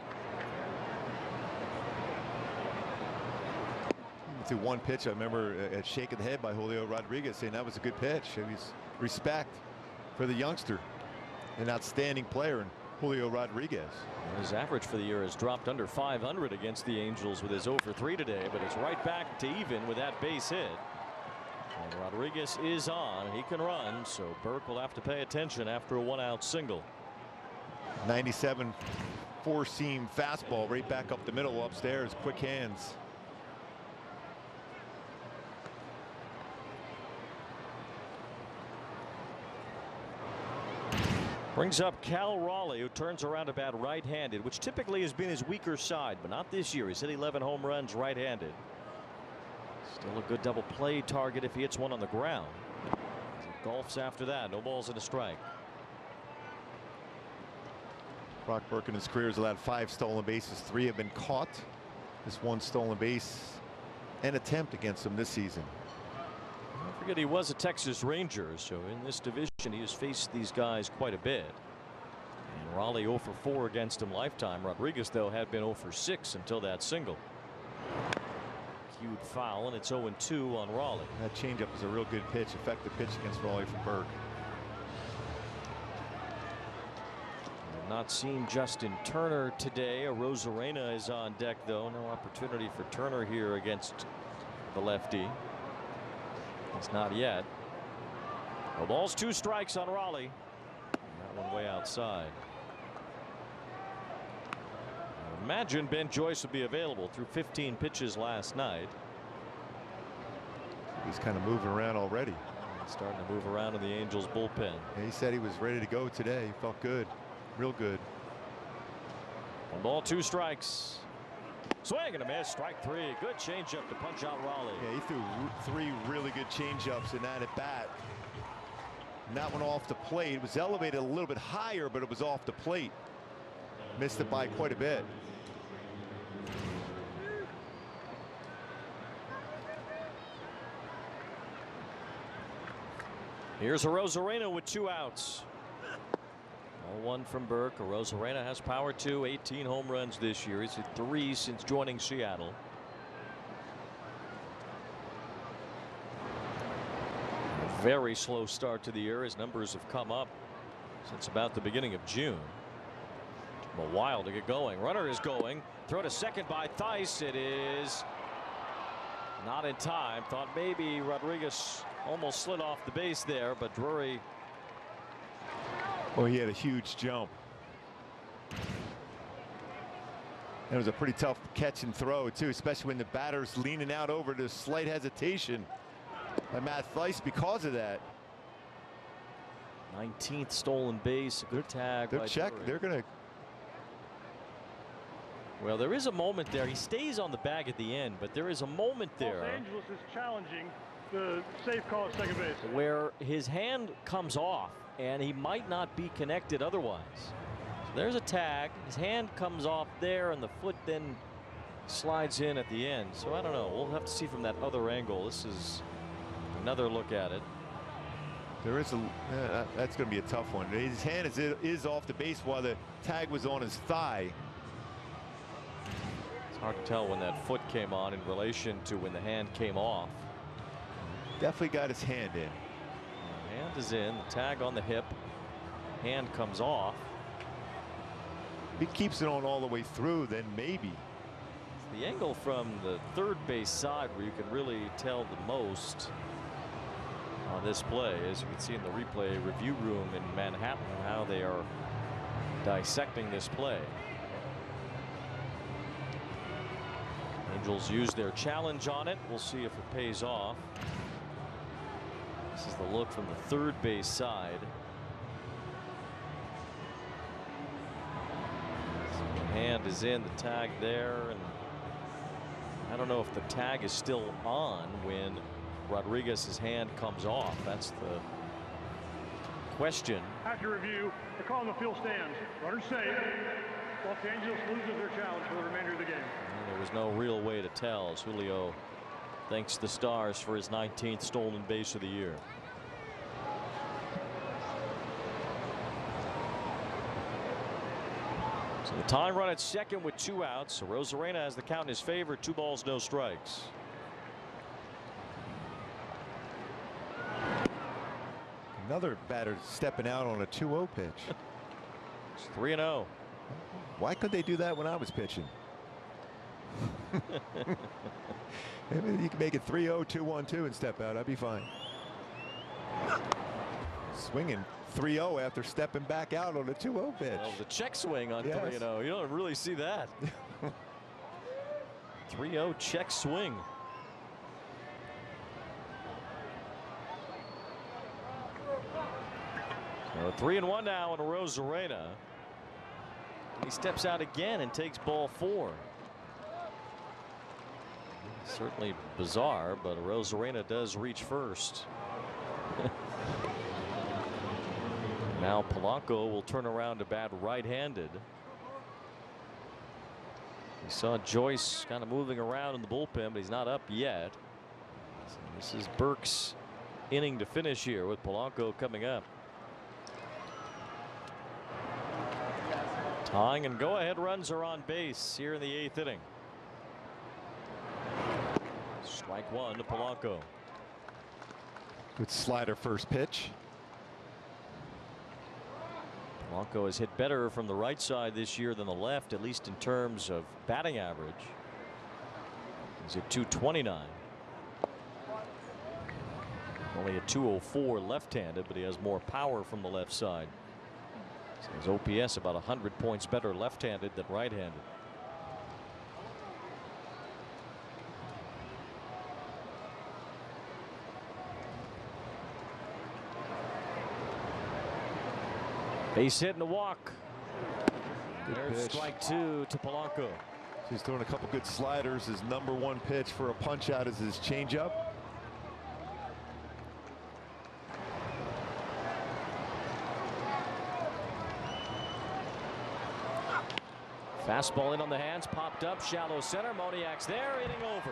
To one pitch, I remember at shaking the head by Julio Rodriguez saying that was a good pitch. And he's respect for the youngster, an outstanding player. And Julio Rodriguez. His average for the year has dropped under 500 against the Angels with his 0 for 3 today, but it's right back to even with that base hit. And Rodriguez is on. He can run, so Burke will have to pay attention after a 1-out single. 97 4-seam fastball right back up the middle upstairs. Quick hands. Brings up Cal Raleigh, who turns around a bat right-handed, which typically has been his weaker side, but not this year. He's hit 11 home runs right-handed. Still a good double play target if he hits one on the ground. He golfs after that. No balls and a strike. Brock Burke in his career has allowed 5 stolen bases. 3 have been caught. This 1 stolen base and attempt against him this season. Don't forget he was a Texas Ranger, so in this division he has faced these guys quite a bit. And Raleigh 0 for 4 against him lifetime. Rodriguez, though, had been 0 for 6 until that single. Cued foul, and it's 0-2 on Raleigh. That changeup is a real good pitch, effective pitch against Raleigh from Burke. I've not seen Justin Turner today. Rosarena is on deck, though. No opportunity for Turner here against the lefty. It's not yet. No balls, 2 strikes on Raleigh. That one way outside. I imagine Ben Joyce will be available through 15 pitches last night. He's kind of moving around already. He's starting to move around in the Angels bullpen. Yeah, he said he was ready to go today. He felt good, real good. 1 ball, 2 strikes. Swing and a miss. Strike 3. Good changeup to punch out Raley. Yeah, he threw 3 really good changeups in that at bat. And that one off the plate. It was elevated a little bit higher, but it was off the plate. Missed it by quite a bit. Here's Arozarena with 2 outs. 0-1 from Burke. Arozarena has power too. 18 home runs this year. He's hit 3 since joining Seattle. A very slow start to the year. His numbers have come up since about the beginning of June. Took him a while to get going. Runner is going. Throw to second by Theis. It is not in time. Thought maybe Rodriguez almost slid off the base there, but Drury. Well, he had a huge jump. It was a pretty tough catch and throw too, especially when the batter's leaning out over to slight hesitation by Matt Theis because of that. 19th stolen base. Good tag. They're check. They're gonna. Well, there is a moment there. He stays on the bag at the end, but there is a moment there. Los Angeles is challenging the safe call at second base, where his hand comes off and he might not be connected otherwise. So there's a tag. His hand comes off there and the foot then slides in at the end. So I don't know. We'll have to see from that other angle. This is another look at it. There is a that's going to be a tough one. His hand is off the base while the tag was on his thigh. It's hard to tell when that foot came on in relation to when the hand came off. Definitely got his hand in. Hand is in. The tag on the hip. Hand comes off. If he keeps it on all the way through, then maybe. The angle from the third base side where you can really tell the most on this play, as you can see in the replay review room in Manhattan, how they are dissecting this play. Angels use their challenge on it. We'll see if it pays off. This is the look from the third base side. So the hand is in, the tag there, and I don't know if the tag is still on when Rodriguez's hand comes off. That's the question. After review, the call in the field stands. Runners safe. Los Angeles loses their challenge for the remainder of the game. And there was no real way to tell, as Julio thanks the Stars for his 19th stolen base of the year. So the time run at second with 2 outs. So Arozarena has the count in his favor. 2 balls, no strikes. Another batter stepping out on a 2-0 pitch. It's 3-0. Why couldn't they do that when I was pitching? Maybe you can make it 3-0, 2-1-2 and step out. I'd be fine. Swinging 3-0 after stepping back out on a 2-0 pitch. Well, the check swing on 3-0. You don't really see that. 3-0 check swing. So 3-1 now on Arozarena. He steps out again and takes ball 4. Certainly bizarre, but Arozarena does reach first. Now Polanco will turn around to bat right-handed. We saw Joyce kind of moving around in the bullpen, but he's not up yet. So this is Burke's inning to finish here with Polanco coming up. Tying and go-ahead runs are on base here in the 8th inning. Strike 1 to Polanco. Good slider first pitch. Polanco has hit better from the right side this year than the left, at least in terms of batting average. He's at .229. Only a .204 left-handed, but he has more power from the left side. So his OPS about 100 points better left-handed than right-handed. Base hit and a walk. There's strike 2 to Polanco. He's throwing a couple good sliders. His #1 pitch for a punch out is his changeup. Fastball in on the hands, popped up, shallow center. Moniac's there, inning over.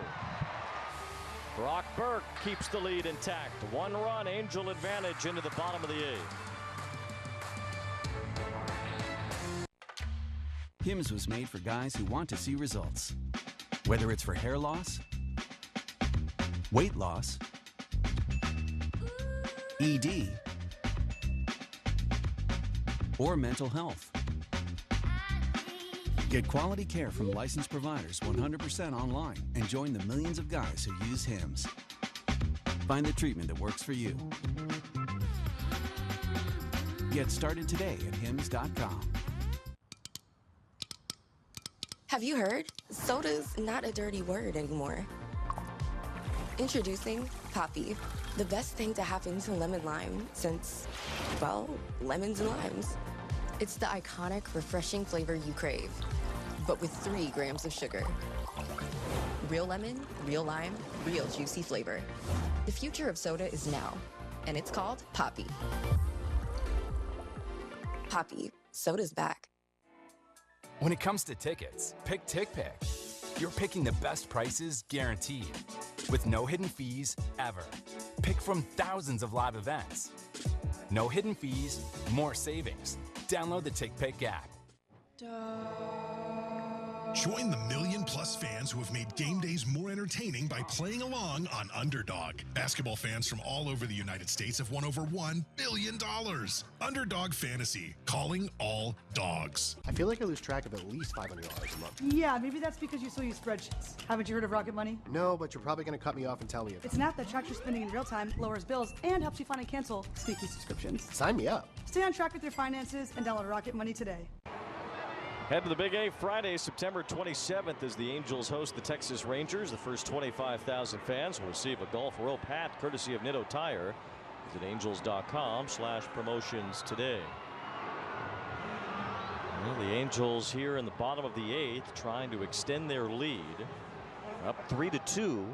Brock Burke keeps the lead intact. 1 run, Angel advantage into the bottom of the 8th. Hims was made for guys who want to see results. Whether it's for hair loss, weight loss, ED, or mental health. Get quality care from licensed providers 100% online and join the millions of guys who use Hims. Find the treatment that works for you. Get started today at hims.com. Have you heard? Soda's not a dirty word anymore. Introducing Poppy, the best thing to happen to lemon lime since, well, lemons and limes. It's the iconic, refreshing flavor you crave, but with 3 grams of sugar. Real lemon, real lime, real juicy flavor. The future of soda is now, and it's called Poppy. Poppy, soda's back. When it comes to tickets, pick TickPick. You're picking the best prices guaranteed, with no hidden fees ever. Pick from thousands of live events. No hidden fees, more savings. Download the TickPick app. Join the million-plus fans who have made game days more entertaining by playing along on Underdog. Basketball fans from all over the United States have won over $1 billion. Underdog Fantasy, calling all dogs. I feel like I lose track of at least $500 a month. Yeah, maybe that's because you still use spreadsheets. Haven't you heard of Rocket Money? No, but you're probably going to cut me off and tell me about it. It's an app that tracks your spending in real time, lowers bills, and helps you find and cancel sneaky subscriptions. Sign me up. Stay on track with your finances and download Rocket Money today. Head to the Big A Friday, September 27th, as the Angels host the Texas Rangers. The first 25,000 fans will receive a golf rope hat courtesy of Netto Tire. Visit angels.com/promotions today. Well, the Angels here in the bottom of the 8th trying to extend their lead. Up 3-2.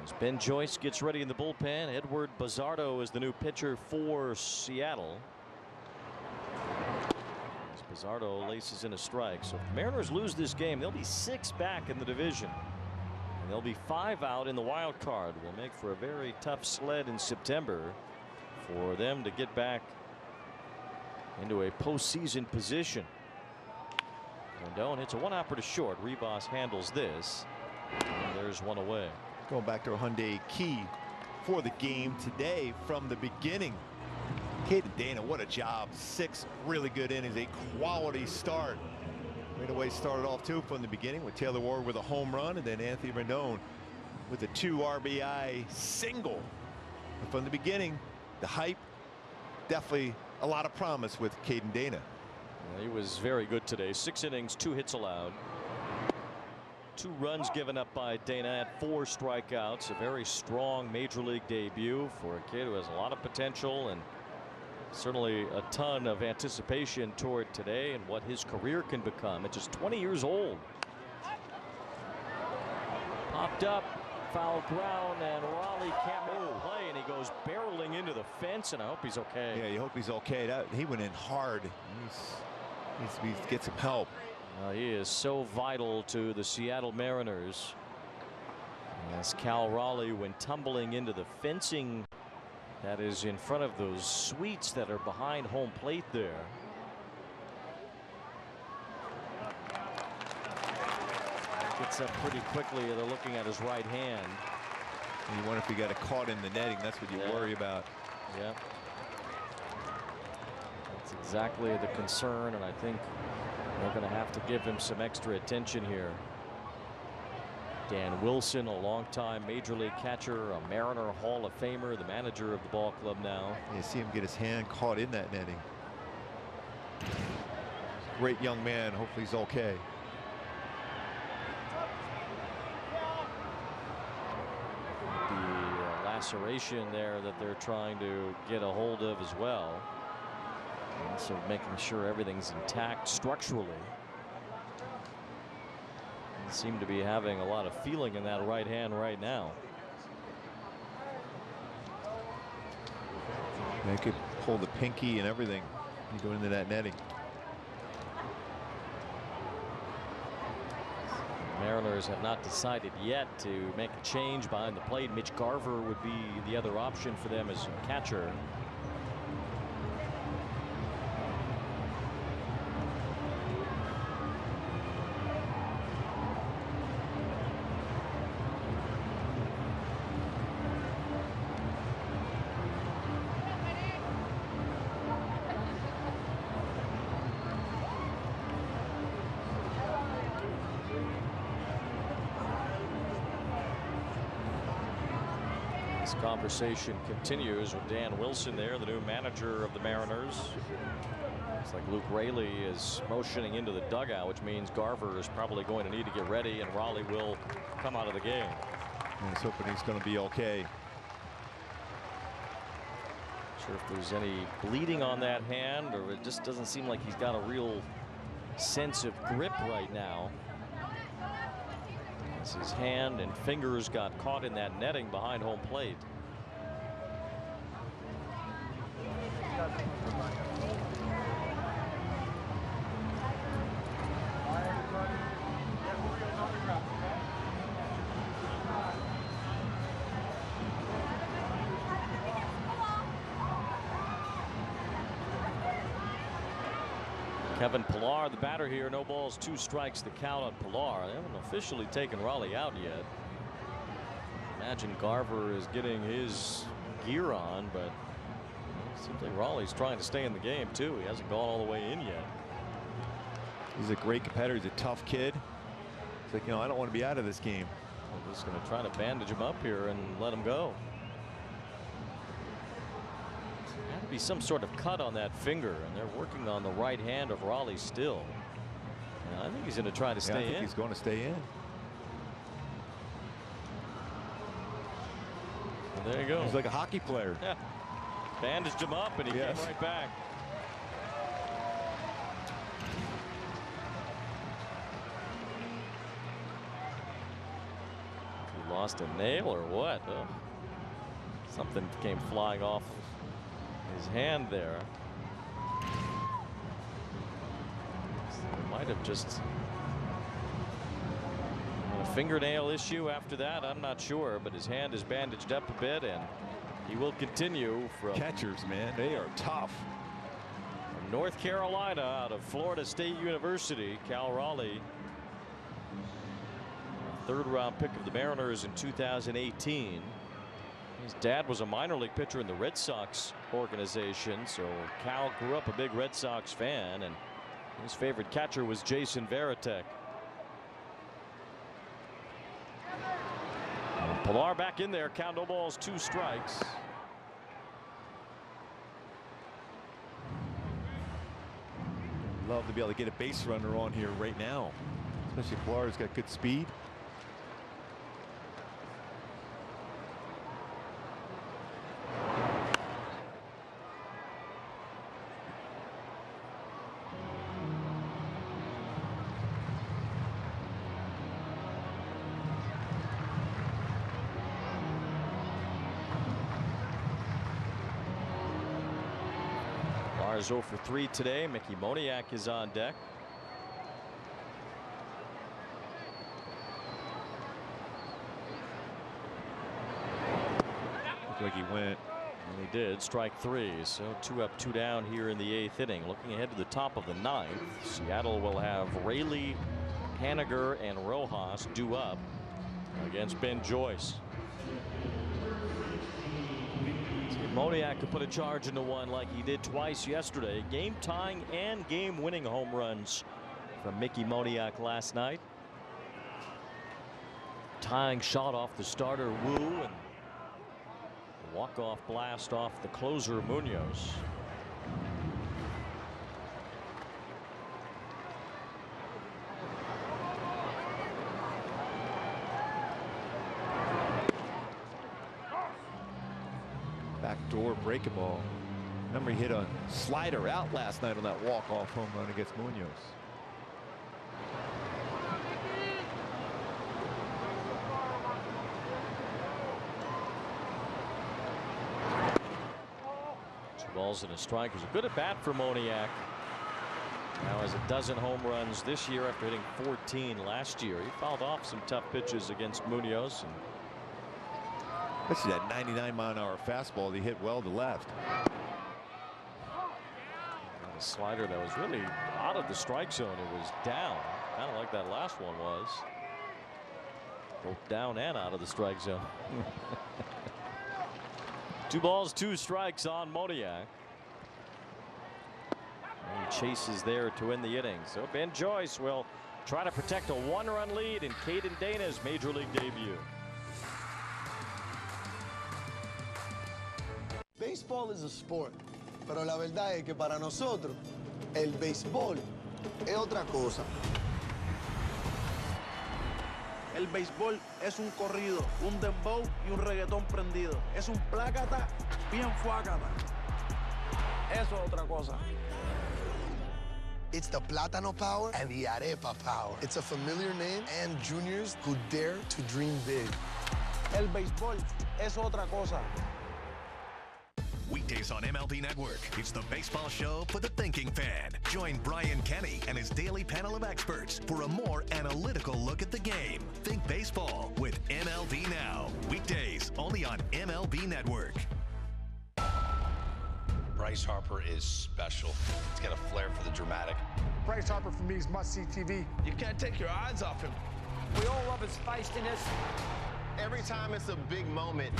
As Ben Joyce gets ready in the bullpen, Edward Bazardo is the new pitcher for Seattle. Bazardo laces in a strike. So if the Mariners lose this game, they'll be 6 back in the division. And they'll be 5 out in the wild card. Will make for a very tough sled in September for them to get back into a postseason position. Rendon hits a 1-hopper to short. Ribas handles this. And there's 1 away. Going back to a Hyundai key for the game today from the beginning. Caden Dana, what a job. 6 really good innings, a quality start. Right away started off too from the beginning with Taylor Ward with a home run, and then Anthony Rendon with a 2 RBI single. And from the beginning, the hype, definitely a lot of promise with Caden Dana. Well, he was very good today. 6 innings, 2 hits allowed. 2 runs given up by Dana at 4 strikeouts. A very strong major league debut for a kid who has a lot of potential and certainly a ton of anticipation toward today and what his career can become at just 20 years old. Popped up, foul ground, and Raley can't make the play, and he goes barreling into the fence, and I hope he's okay. Yeah, you hope he's okay. He went in hard. He needs to get some help. He is so vital to the Seattle Mariners. As Cal Raleigh went tumbling into the fencing that is in front of those suites that are behind home plate there. Gets up pretty quickly. They're looking at his right hand. And you wonder if he got it caught in the netting. That's what you worry about. Yeah. That's exactly the concern, and I think they're going to have to give him some extra attention here. Dan Wilson, a longtime major league catcher, a Mariner Hall of Famer, the manager of the ball club now. You see him get his hand caught in that netting. Great young man. Hopefully he's okay. The laceration there that they're trying to get a hold of as well. Also making sure everything's intact structurally. Seem to be having a lot of feeling in that right hand right now. They could pull the pinky and everything and go into that netting. Mariners have not decided yet to make a change behind the plate. Mitch Garver would be the other option for them as catcher. This conversation continues with Dan Wilson there, the new manager of the Mariners. It's like Luke Raley is motioning into the dugout, which means Garver is probably going to need to get ready, and Raleigh will come out of the game. He's hoping he's going to be okay. Not sure if there's any bleeding on that hand, or it just doesn't seem like he's got a real sense of grip right now. His hand and fingers got caught in that netting behind home plate. Kevin Pillar, the batter here. No balls, 2 strikes, the count on Pillar. They haven't officially taken Raleigh out yet. Imagine Garver is getting his gear on, but it seems like Raleigh's trying to stay in the game too. He hasn't gone all the way in yet. He's a great competitor. He's a tough kid. It's like, you know, I don't want to be out of this game. I'm just going to try to bandage him up here and let him go. Had to be some sort of cut on that finger, and they're working on the right hand of Raleigh still. And I think he's going to try to stay in. I think he's going to stay in. And there you go. He's like a hockey player. Yeah. Bandaged him up, and he came right back. He lost a nail or what? Oh. Something came flying off his hand there. Might have just a fingernail issue after that. I'm not sure, but his hand is bandaged up a bit, and he will continue. From catchers, man, they are tough. From North Carolina, out of Florida State University, Cal Raleigh, 3rd round pick of the Mariners in 2018. His dad was a minor league pitcher in the Red Sox organization, so Cal grew up a big Red Sox fan, and his favorite catcher was Jason Varitek. Pillar back in there. Count, no balls, 2 strikes. Love to be able to get a base runner on here right now, especially Pillar's got good speed. Is 0 for 3 today. Mickey Moniac is on deck. Looked like he went. And he did. Strike 3. So 2 up, 2 down here in the 8th inning. Looking ahead to the top of the 9th. Seattle will have Raley, Haniger, and Rojas due up against Ben Joyce. Moniac could put a charge into one like he did twice yesterday. Game-tying and game-winning home runs from Mickey Moniac last night. Tying shot off the starter Wu, and the walk-off blast off the closer Munoz. Backdoor breaking ball. Remember, he hit a slider out last night on that walk-off home run against Munoz. balls and a strike. It was a good at bat for Moniac. Now has a dozen home runs this year after hitting 14 last year. He fouled off some tough pitches against Munoz. And especially that 99-mile-an-hour fastball that he hit well to left. A slider that was really out of the strike zone. It was down, kind of like that last one was. Both down and out of the strike zone. 2 balls, 2 strikes on Moniac. And he chases there to win the inning. So Ben Joyce will try to protect a 1-run lead in Caden Dana's major league debut. Baseball is a sport, pero la verdad es que para nosotros el béisbol es otra cosa. El béisbol es un corrido, un dembow y un reggaetón prendido. Es un plácata bien fuácata. Eso es otra cosa. It's the Plátano power and the Arepa power. It's a familiar name and juniors who dare to dream big. El béisbol es otra cosa. Weekdays on MLB Network, it's the baseball show for the thinking fan. Join Brian Kenny and his daily panel of experts for a more analytical look at the game. Think baseball with MLB Now. Weekdays only on MLB Network. Bryce Harper is special. He's got a flair for the dramatic. Bryce Harper for me is must-see TV. You can't take your eyes off him. We all love his feistiness. Every time it's a big moment,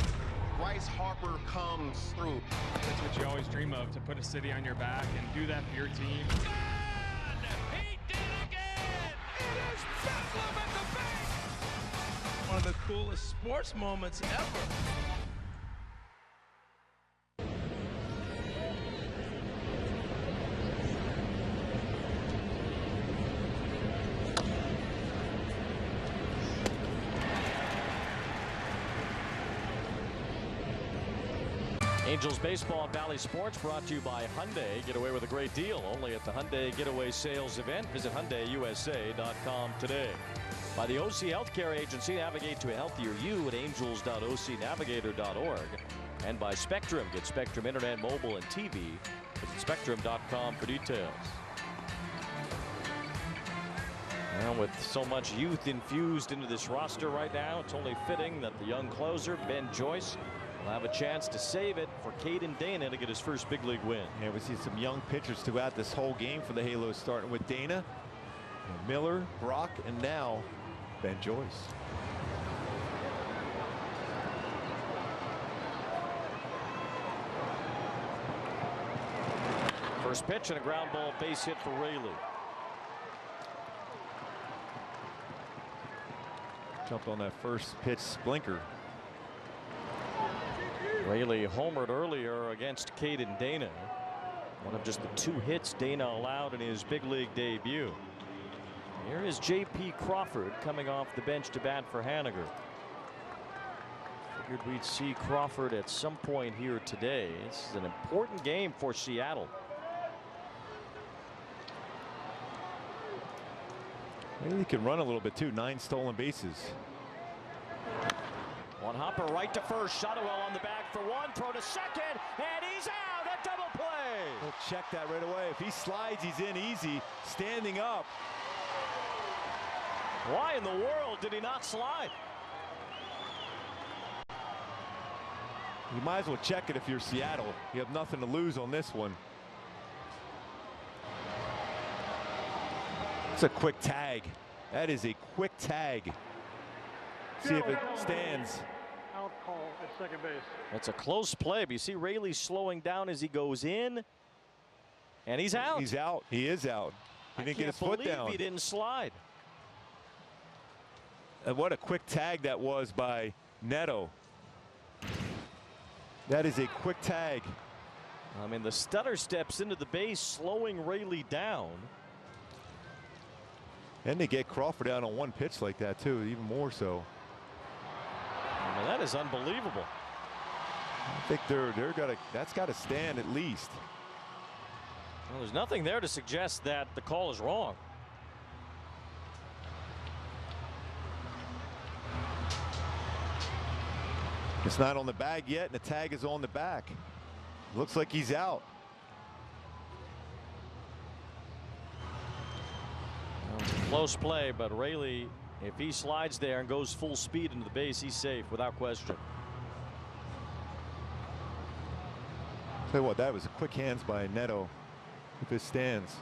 Bryce Harper comes through. That's what you always dream of, to put a city on your back and do that for your team. He did it again! It is Bedlam at the bank! One of the coolest sports moments ever. Angels baseball, Valley Sports, brought to you by Hyundai. Get away with a great deal only at the Hyundai Getaway Sales event. Visit HyundaiUSA.com today. By the OC Healthcare Agency, navigate to a healthier you at angels.ocnavigator.org. And by Spectrum, get Spectrum Internet, mobile, and TV. Visit Spectrum.com for details. And with so much youth infused into this roster right now, it's only fitting that the young closer, Ben Joyce, will have a chance to save it for Caden Dana to get his first big league win. Yeah, we see some young pitchers throughout this whole game for the Halos, starting with Dana, Miller, Brock, and now Ben Joyce. First pitch and a ground ball base hit for Raley. Jumped on that first pitch blinker. Raley homered earlier against Caden Dana. One of just the 2 hits Dana allowed in his big league debut. Here is J.P. Crawford coming off the bench to bat for Haniger. Figured we'd see Crawford at some point here today. This is an important game for Seattle. Raley can run a little bit too. 9 stolen bases. One hopper right to first. Shotwell on the back for 1. Throw to second, and he's out. A double play. We'll check that right away. If he slides, he's in easy. Standing up. Why in the world did he not slide? You might as well check it if you're Seattle. You have nothing to lose on this one. It's a quick tag. That is a quick tag. See if it stands. Out call at second base. That's a close play, but you see Raley slowing down as he goes in, and he's out. He's out. He is out. He didn't get his foot down. He didn't slide. And what a quick tag that was by Netto. That is a quick tag. I mean, the stutter steps into the base, slowing Raley down. And they get Crawford out on 1 pitch like that too, even more so. I mean, that is unbelievable. I think that's got to stand at least. Well, there's nothing there to suggest that the call is wrong. It's not on the bag yet, and the tag is on the back. Looks like he's out. Close play, but Raley, if he slides there and goes full speed into the base, he's safe without question. Tell you what, that was a quick hands by Netto if it stands.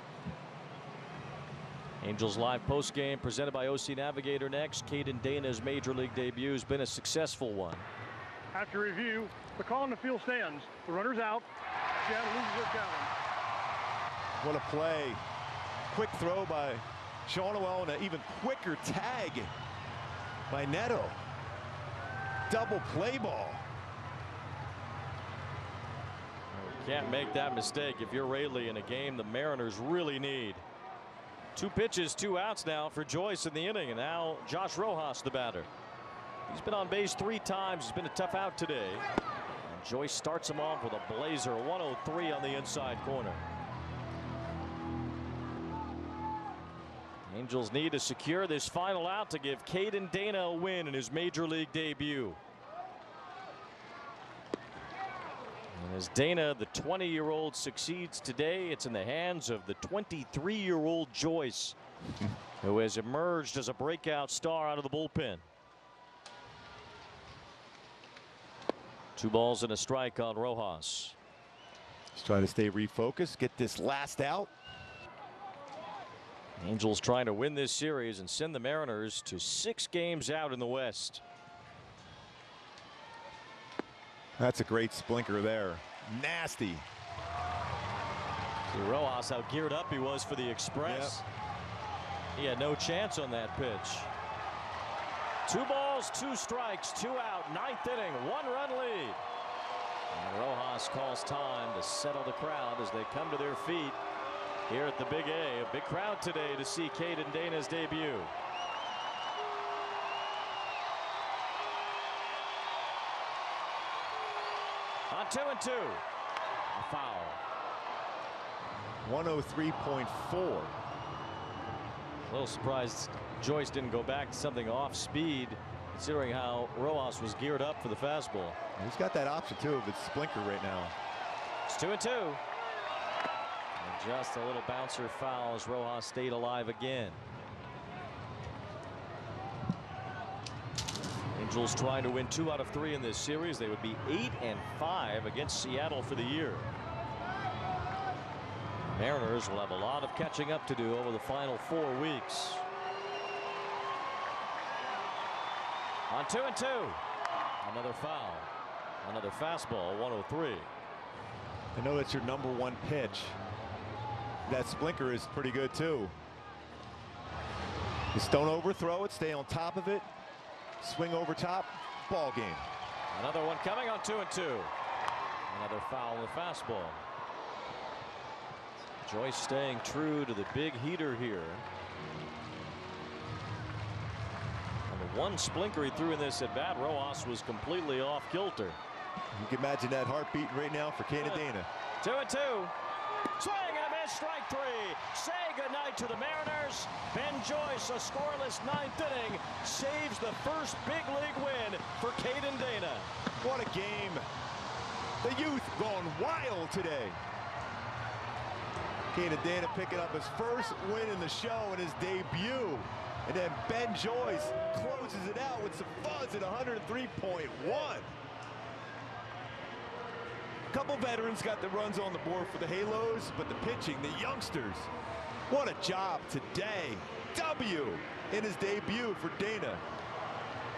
Angels live post game presented by OC Navigator next. Caden Dana's major league debut has been a successful one. After review, the call on the field stands. The runner's out. Seattle loses their challenge. What a play. Quick throw by Shawnoel and an even quicker tag by Netto. Double play ball. Can't make that mistake if you're Raley in a game the Mariners really need. 2 pitches, 2 outs now for Joyce in the inning, and now Josh Rojas, the batter. He's been on base 3 times. He's been a tough out today. And Joyce starts him off with a blazer, 103 on the inside corner. Angels need to secure this final out to give Caden Dana a win in his major league debut. And as Dana, the 20-year-old, succeeds today, it's in the hands of the 23-year-old Joyce, who has emerged as a breakout star out of the bullpen. 2 balls and a strike on Rojas. He's trying to stay refocused, get this last out. Angels trying to win this series and send the Mariners to 6 games out in the West. That's a great splinker there. Nasty. See Rojas, how geared up he was for the Express. Yep. He had no chance on that pitch. 2 balls, 2 strikes, 2 out, 9th inning, 1-run lead. And Rojas calls time to settle the crowd as they come to their feet here at the Big A. A big crowd today to see Caden Dana's debut. On 2-2. A foul. 103.4. A little surprised Joyce didn't go back to something off speed, considering how Rojas was geared up for the fastball. He's got that option too of its splinker right now. It's 2-2. And just a little bouncer foul as Rojas stayed alive again. Angels trying to win 2 out of 3 in this series. They would be 8-5 against Seattle for the year. Mariners will have a lot of catching up to do over the final 4 weeks. On 2-2. Another foul. Another fastball, 103. I know that's your number 1 pitch. That splinker is pretty good too. Just don't overthrow it. Stay on top of it. Swing over top. Ball game. Another one coming on 2-2. Another foul on the fastball. Joyce staying true to the big heater here. And the 1 splinker he threw in this at bat, Rojas was completely off kilter. You can imagine that heart beating right now for Caden Dana. 2-2. Swing and a miss, strike 3. Say goodnight to the Mariners. Ben Joyce, a scoreless 9th inning, saves the first big league win for Caden Dana. What a game. The youth gone wild today. Caden Dana picking up his first win in the show in his debut. And then Ben Joyce closes it out with some fuzz at 103.1. Couple veterans got the runs on the board for the Halos, but the pitching, the youngsters, what a job today. W in his debut for Dana.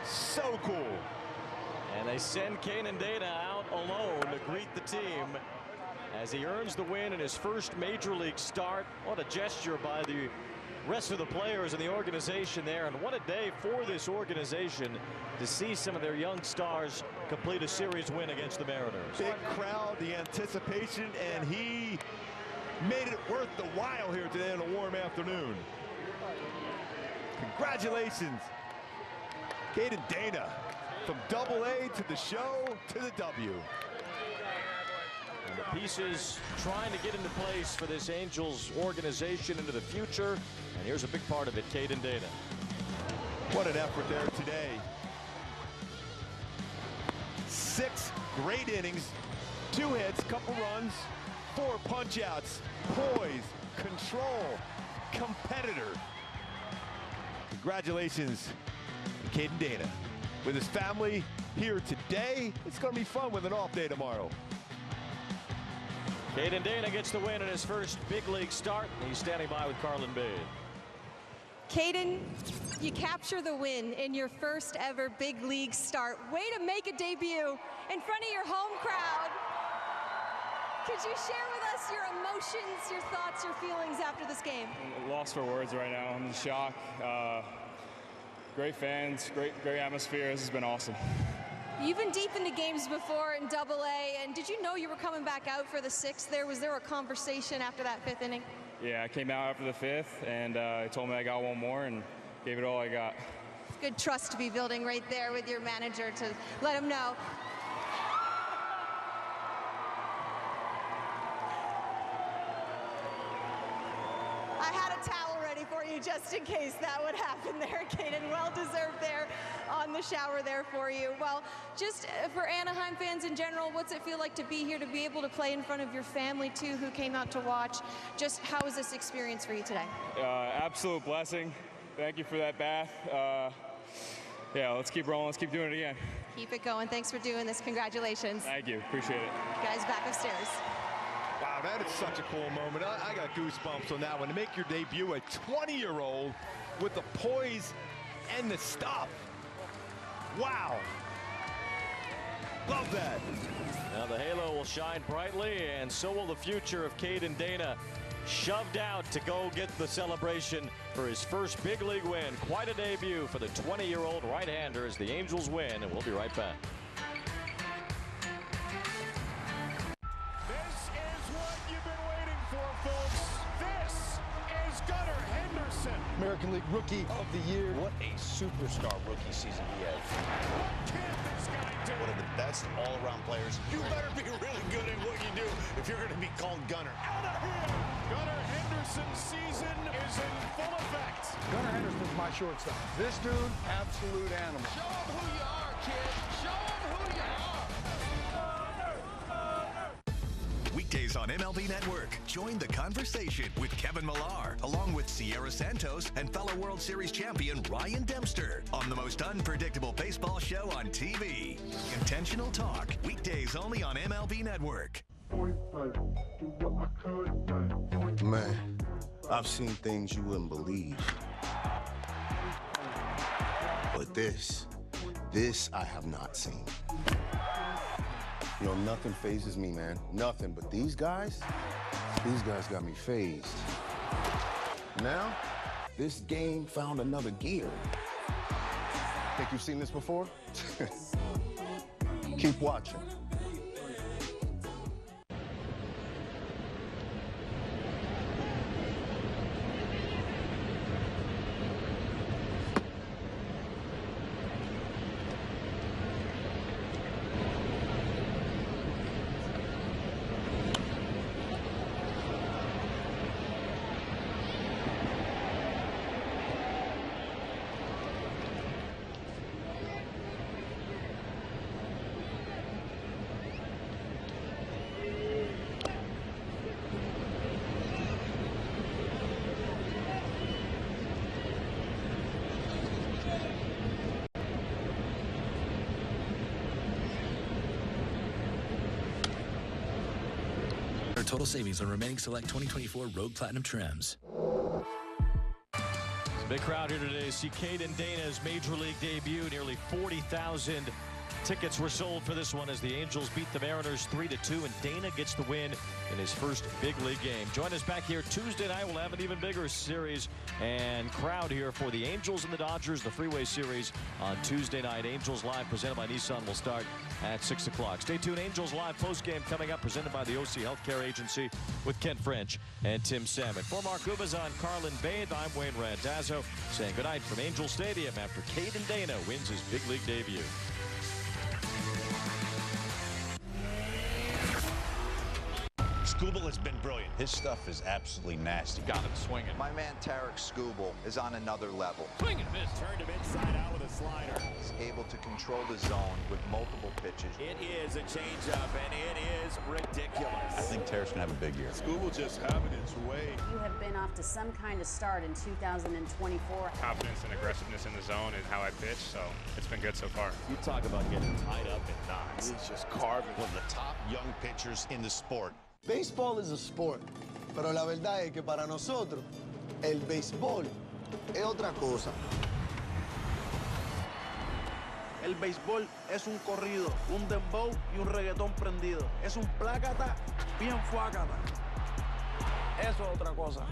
So cool. And they send Caden Dana out alone to greet the team as he earns the win in his first major league start. What a gesture by the rest of the players in the organization there, and what a day for this organization to see some of their young stars complete a series win against the Mariners. Big crowd, the anticipation, and he made it worth the while here today on a warm afternoon. Congratulations, Caden Dana, from AA to the show to the W. And the pieces trying to get into place for this Angels organization into the future. And here's a big part of it, Caden Dana. What an effort there today. 6 great innings, 2 hits, couple runs, 4 punch-outs, poise, control, competitor. Congratulations to Caden Dana. With his family here today, it's going to be fun with an off day tomorrow. Caden Dana gets the win in his first big league start. He's standing by with Carlin B. Caden, you capture the win in your first ever big league start. Way to make a debut in front of your home crowd. Could you share with us your emotions, your thoughts, your feelings after this game? I'm lost for words right now. I'm in shock. Great fans, great atmosphere. This has been awesome. You've been deep into games before in Double-A, and did you know you were coming back out for the 6th there? Was there a conversation after that 5th inning? Yeah, I came out after the 5th, and he told me I got one more and gave it all I got. It's good trust to be building right there with your manager to let him know. I had a towel ready for you just in case that would happen there, Caden. Well deserved there on the shower there for you. Well, just for Anaheim fans in general, what's it feel like to be here, to be able to play in front of your family too, who came out to watch? Just how was this experience for you today? Absolute blessing. Thank you for that bath. Yeah, let's keep rolling. Let's keep doing it again. Keep it going. Thanks for doing this. Congratulations. Thank you. Appreciate it. Guys, back upstairs. Wow, that is such a cool moment. I got goosebumps on that one. To make your debut, a 20-year-old with the poise and the stuff. Wow. Love that. Now the halo will shine brightly, and so will the future of Caden Dana. Shoved out to go get the celebration for his first big league win. Quite a debut for the 20-year-old right-hander as the Angels win, and we'll be right back. American League Rookie of the Year. What a superstar rookie season he had. One of the best all-around players. You better be really good at what you do if you're going to be called Gunner. Out of here! Gunner Henderson's season is in full effect. Gunner Henderson's my shortstop. This dude, absolute animal. Show them who you are, kid. Show them who you are. Weekdays on MLB Network. Join the conversation with Kevin Millar, along with Sierra Santos and fellow World Series champion Ryan Dempster on the most unpredictable baseball show on TV. Intentional Talk. Weekdays only on MLB Network. Man, I've seen things you wouldn't believe. But this I have not seen. You know, nothing phases me, man. Nothing. But these guys got me phased. Now, this game found another gear. Think you've seen this before? Keep watching. Total savings on remaining select 2024 Rogue Platinum trims. It's a big crowd here today to see Caden Dana's Major League debut. Nearly 40,000 tickets were sold for this one as the Angels beat the Mariners 3-2, and Dana gets the win in his first big league game. Join us back here Tuesday night. We'll have an even bigger series and crowd here for the Angels and the Dodgers, the Freeway Series on Tuesday night. Angels Live presented by Nissan will start at 6 o'clock. Stay tuned. Angels Live postgame coming up, presented by the OC Healthcare Agency with Ken French and Tim Salmon. For Mark Ubazan, Carlin B, I'm Wayne Randazzo saying goodnight from Angel Stadium after Caden Dana wins his big league debut. Skubal has been brilliant. His stuff is absolutely nasty. Got him swinging. My man Tarek Skubal is on another level. Swing and miss. Turned him inside out with a slider. He's able to control the zone with multiple pitches. It is a changeup, and it is ridiculous. I think Tarek's going to have a big year. Skubal just having its way. You have been off to some kind of start in 2024. Confidence and aggressiveness in the zone is how I pitch, so it's been good so far. You talk about getting tied up in knots. He's just carving one of the top young pitchers in the sport. Baseball is a sport, pero la verdad es que para nosotros, el béisbol es otra cosa. El béisbol es un corrido, un dembow y un reggaetón prendido. Es un plácata bien fuácata. Eso es otra cosa.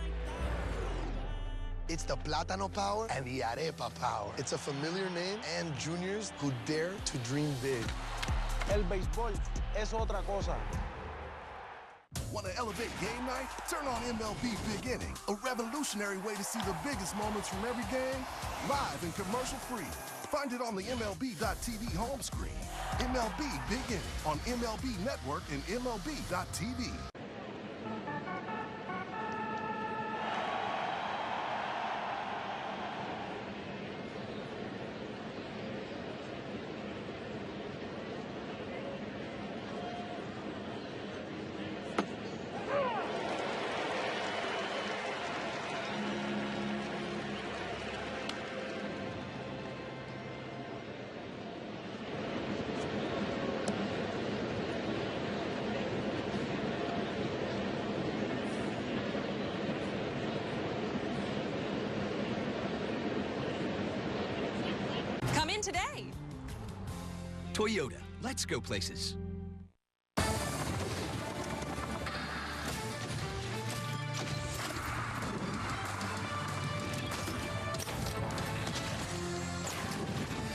It's the Plátano power and the Arepa power. It's a familiar name and juniors who dare to dream big. El béisbol es otra cosa. Want to elevate game night? Turn on MLB Big Inning, a revolutionary way to see the biggest moments from every game, live and commercial-free. Find it on the MLB.tv home screen. MLB Big Inning on MLB Network and MLB.tv. Come in today. Toyota, let's go places.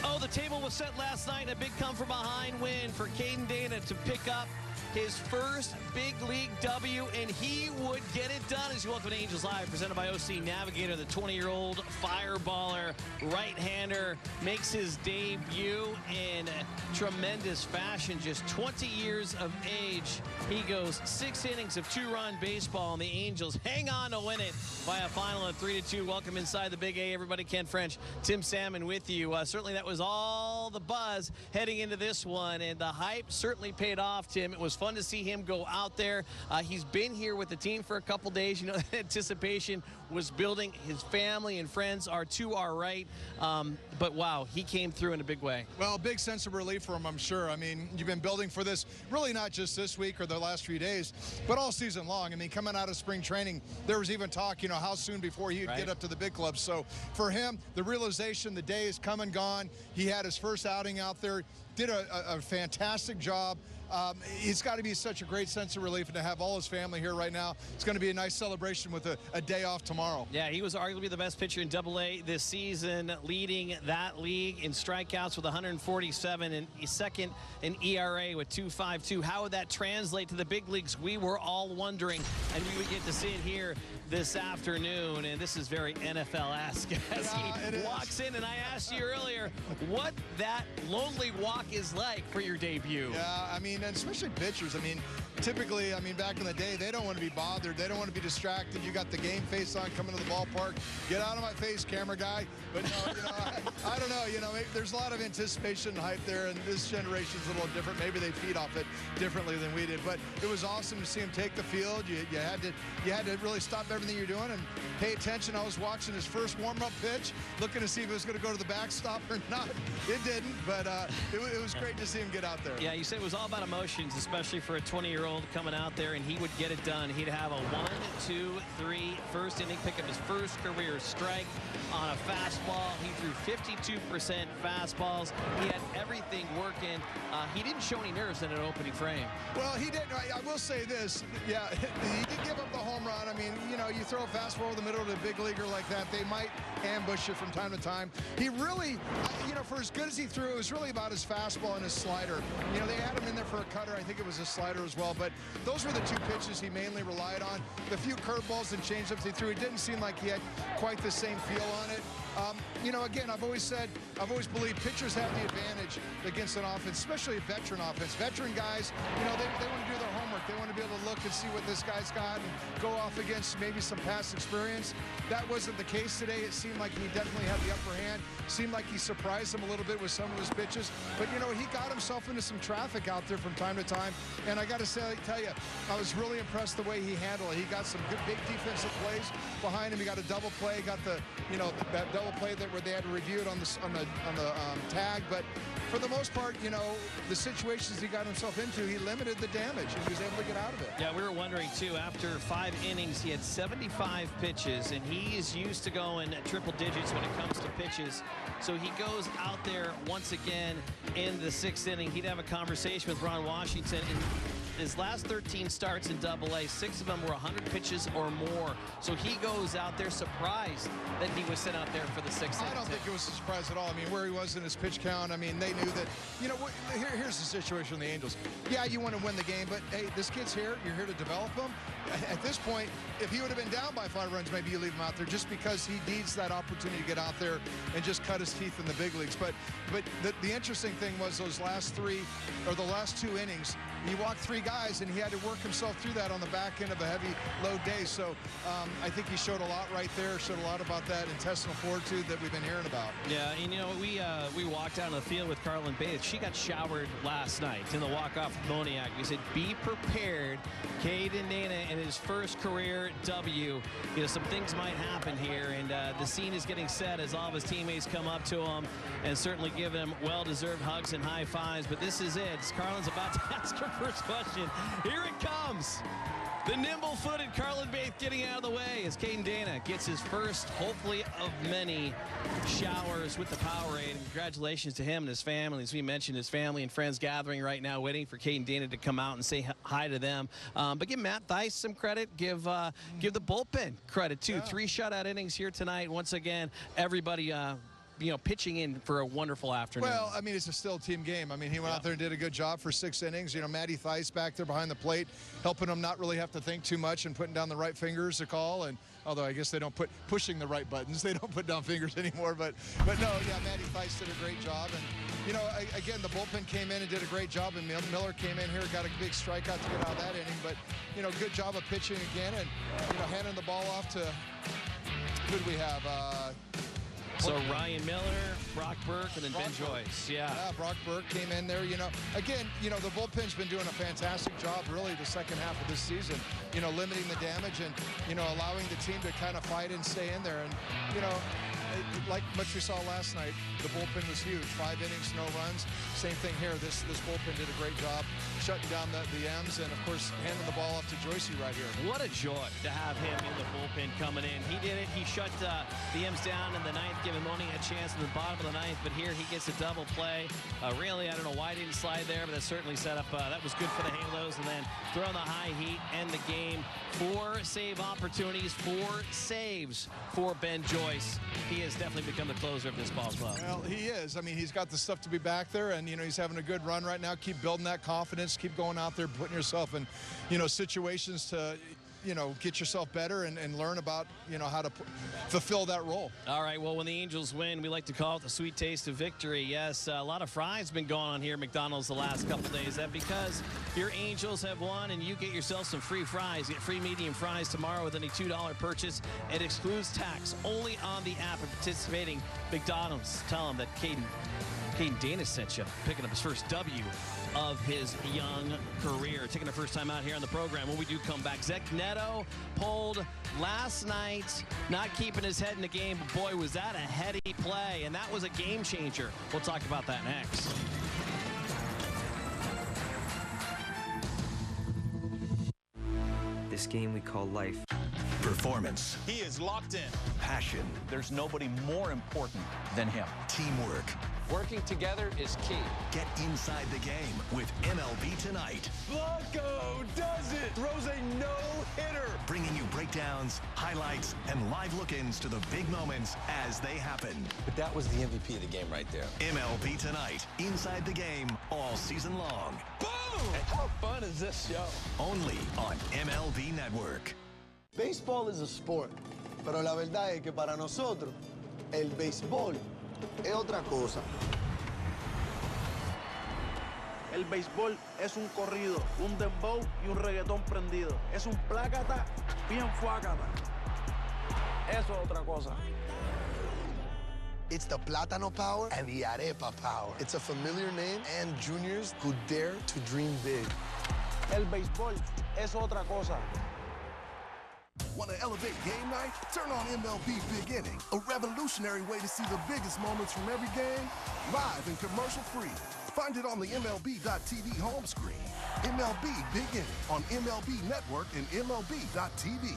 Oh, the table was set last night. A big come-from-behind win for Caden Dana to pick up his first big league W, and he would get it done. As you welcome to Angels Live, presented by OC Navigator. The 20-year-old fireballer, right-hander, makes his debut in tremendous fashion. Just 20 years of age. He goes 6 innings of 2-run baseball, and the Angels hang on to win it by a final of 3-2. Welcome inside the Big A, everybody. Ken French, Tim Salmon with you. Certainly that was all the buzz heading into this one, and the hype certainly paid off, Tim. It was fun to see him go out there. He's been here with the team for a couple days. You know, anticipation was building. His family and friends are to our right. But wow, he came through in a big way. Well, a big sense of relief for him, I'm sure. I mean, you've been building for this, really not just this week or the last few days, but all season long. I mean, coming out of spring training, there was even talk, you know, how soon before he'd get up to the big clubs. So for him, the realization, the day is come and gone. He had his first outing out there, did a fantastic job. It's got to be such a great sense of relief, and to have all his family here right now, it's going to be a nice celebration with a day off tomorrow. Yeah, he was arguably the best pitcher in AA this season, leading that league in strikeouts with 147 and second in ERA with 2.52. How would that translate to the big leagues? We were all wondering, and we would get to see it here this afternoon, and this is very NFL-esque as he walks in. And I asked you earlier what that lonely walk is like for your debut. Yeah, I mean, and especially pitchers. I mean, typically, I mean, back in the day, they don't want to be bothered. They don't want to be distracted. You got the game face on coming to the ballpark. Get out of my face, camera guy. But no, you know, I don't know. You know, there's a lot of anticipation and hype there, and this generation's a little different. Maybe they feed off it differently than we did. But it was awesome to see him take the field. You had to really stop everything you're doing and pay attention. I was watching his first warm-up pitch, looking to see if it was going to go to the backstop or not. It didn't, but it was great to see him get out there. Yeah, you said it was all about emotions, especially for a 20-year-old coming out there, and he would get it done. He'd have a 1-2-3 first inning, pick up his first career strike on a fastball. He threw 52% fastballs. He had everything working. He didn't show any nerves in an opening frame. Well, he didn't. I will say this. Yeah, he did give up the home run. I mean, you know, you throw a fastball over the middle of a big leaguer like that, they might ambush you from time to time. He really, you know, for as good as he threw, it was really about his fastball and his slider. You know, they had him in there for a cutter. I think it was a slider as well, but those were the two pitches he mainly relied on. The few curveballs and changeups he threw, it didn't seem like he had quite the same feel on it. You know, again, I've always believed pitchers have the advantage against an offense, especially a veteran offense. Veteran guys, you know, they want to do their homework. They want to be able to look and see what this guy's got and go off against maybe some past experience. That wasn't the case today. It seemed like he definitely had the upper hand. Seemed like he surprised him a little bit with some of his pitches. But, you know, he got himself into some traffic out there from time to time. And I got to tell you, I was really impressed the way he handled it. He got some good, big defensive plays behind him. He got a double play, got the, you know, that double play that where they had to review it on the tag. But for the most part, you know, the situations he got himself into, he limited the damage and he was able to get out of it. Yeah, we were wondering too, after 5 innings, he had 75 pitches, and he is used to going triple digits when it comes to pitches. So he goes out there once again in the 6th inning. He'd have a conversation with Ron Washington. And his last 13 starts in Double-A, 6 of them were 100 pitches or more. So he goes out there surprised that he was sent out there for the 6th inning. I don't think it was a surprise at all. I mean, where he was in his pitch count, I mean, they knew that, you know, here's the situation with the Angels. Yeah, you want to win the game, but hey, this kid's here. You're here to develop him. At this point, if he would have been down by 5 runs, maybe you leave him out there just because he needs that opportunity to get out there and just cut his teeth in the big leagues. But the interesting thing was those last 3 or the last 2 innings, he walked 3 guys and he had to work himself through that on the back end of a heavy load day. So I think he showed a lot right there, showed a lot about that intestinal fortitude that we've been hearing about. Yeah, and you know, we walked out on the field with Carlin B. She got showered last night in the walk-off with Moniac. We said, be prepared. Caden Dana in his first career W. You know, some things might happen here, and the scene is getting set as all of his teammates come up to him and certainly give him well-deserved hugs and high fives. But this is it. Carlin's about to ask her first question. Here it comes. The nimble-footed Carlin B getting out of the way as Caden Dana gets his first, hopefully, of many showers with the Powerade. And congratulations to him and his family. As we mentioned, his family and friends gathering right now, waiting for Caden Dana to come out and say hi to them. But give Matt Thaiss some credit. Give the bullpen credit, too. Yeah. 3 shutout innings here tonight. Once again, everybody you know, pitching in for a wonderful afternoon. Well, I mean, it's a still team game. I mean, he went out there and did a good job for 6 innings. You know, Matty Thaiss back there behind the plate, helping him not really have to think too much and putting down the right fingers to call. And although I guess they don't pushing the right buttons, they don't put down fingers anymore. But no, yeah, Matty Thaiss did a great job. And you know, again, the bullpen came in and did a great job. And Miller came in here, got a big strikeout to get out of that inning. But you know, good job of pitching again, and you know, handing the ball off to who do we have? So Ryan Miller, Brock Burke, and then Ben Joyce. Yeah, Brock Burke came in there. You know, again, you know, the bullpen's been doing a fantastic job, really, the second half of this season. You know, limiting the damage and, you know, allowing the team to kind of fight and stay in there. And, you know, like what we saw last night, the bullpen was huge. 5 innings, no runs. Same thing here. This bullpen did a great job shutting down the M's and, of course, handing the ball off to Joyce right here. What a joy to have him in the bullpen coming in. He did it. He shut the M's down in the 9th, giving Moniac a chance in the bottom of the 9th. But here he gets a double play. Really, I don't know why he didn't slide there, but that certainly set up. That was good for the Halos. And then throwing the high heat, end the game. 4 save opportunities, 4 saves for Ben Joyce. He has definitely become the closer of this ball club. Well, he is. I mean, he's got the stuff to be back there, and, you know, he's having a good run right now. Keep building that confidence. Keep going out there, putting yourself in, you know, situations to, you know, get yourself better and learn about, you know, how to fulfill that role. All right, well, when the Angels win, we like to call it the sweet taste of victory. Yes, a lot of fries been going on here at McDonald's the last couple days. That because your Angels have won and you get yourself some free fries. Get free medium fries tomorrow with any $2 purchase. It excludes tax only on the app and participating McDonald's. Tell them that Caden Dana sent you, picking up his first W of his young career. Taking the first time out here on the program. When we do come back, Zack Netto pulled last night, not keeping his head in the game, but boy, was that a heady play, and that was a game changer. We'll talk about that next. This game we call life. Performance. He is locked in. Passion. There's nobody more important than him. Teamwork. Working together is key. Get inside the game with MLB Tonight. Blanco does it! Throws a no-hitter! Bringing you breakdowns, highlights, and live look-ins to the big moments as they happen. But that was the MVP of the game right there. MLB Tonight. Inside the game all season long. Boom! How fun is this show? Only on MLB Network. Baseball is a sport, pero la verdad es que para nosotros, el béisbol es otra cosa. El béisbol es un corrido, un dembow y un reggaetón prendido. Es un plácata bien fuácata. Eso es otra cosa. It's the Plátano power and the Arepa power. It's a familiar name and juniors who dare to dream big. El béisbol es otra cosa. Want to elevate game night? Turn on MLB Big Inning, a revolutionary way to see the biggest moments from every game, live and commercial-free. Find it on the MLB.tv home screen. MLB Big Inning on MLB Network and MLB.tv.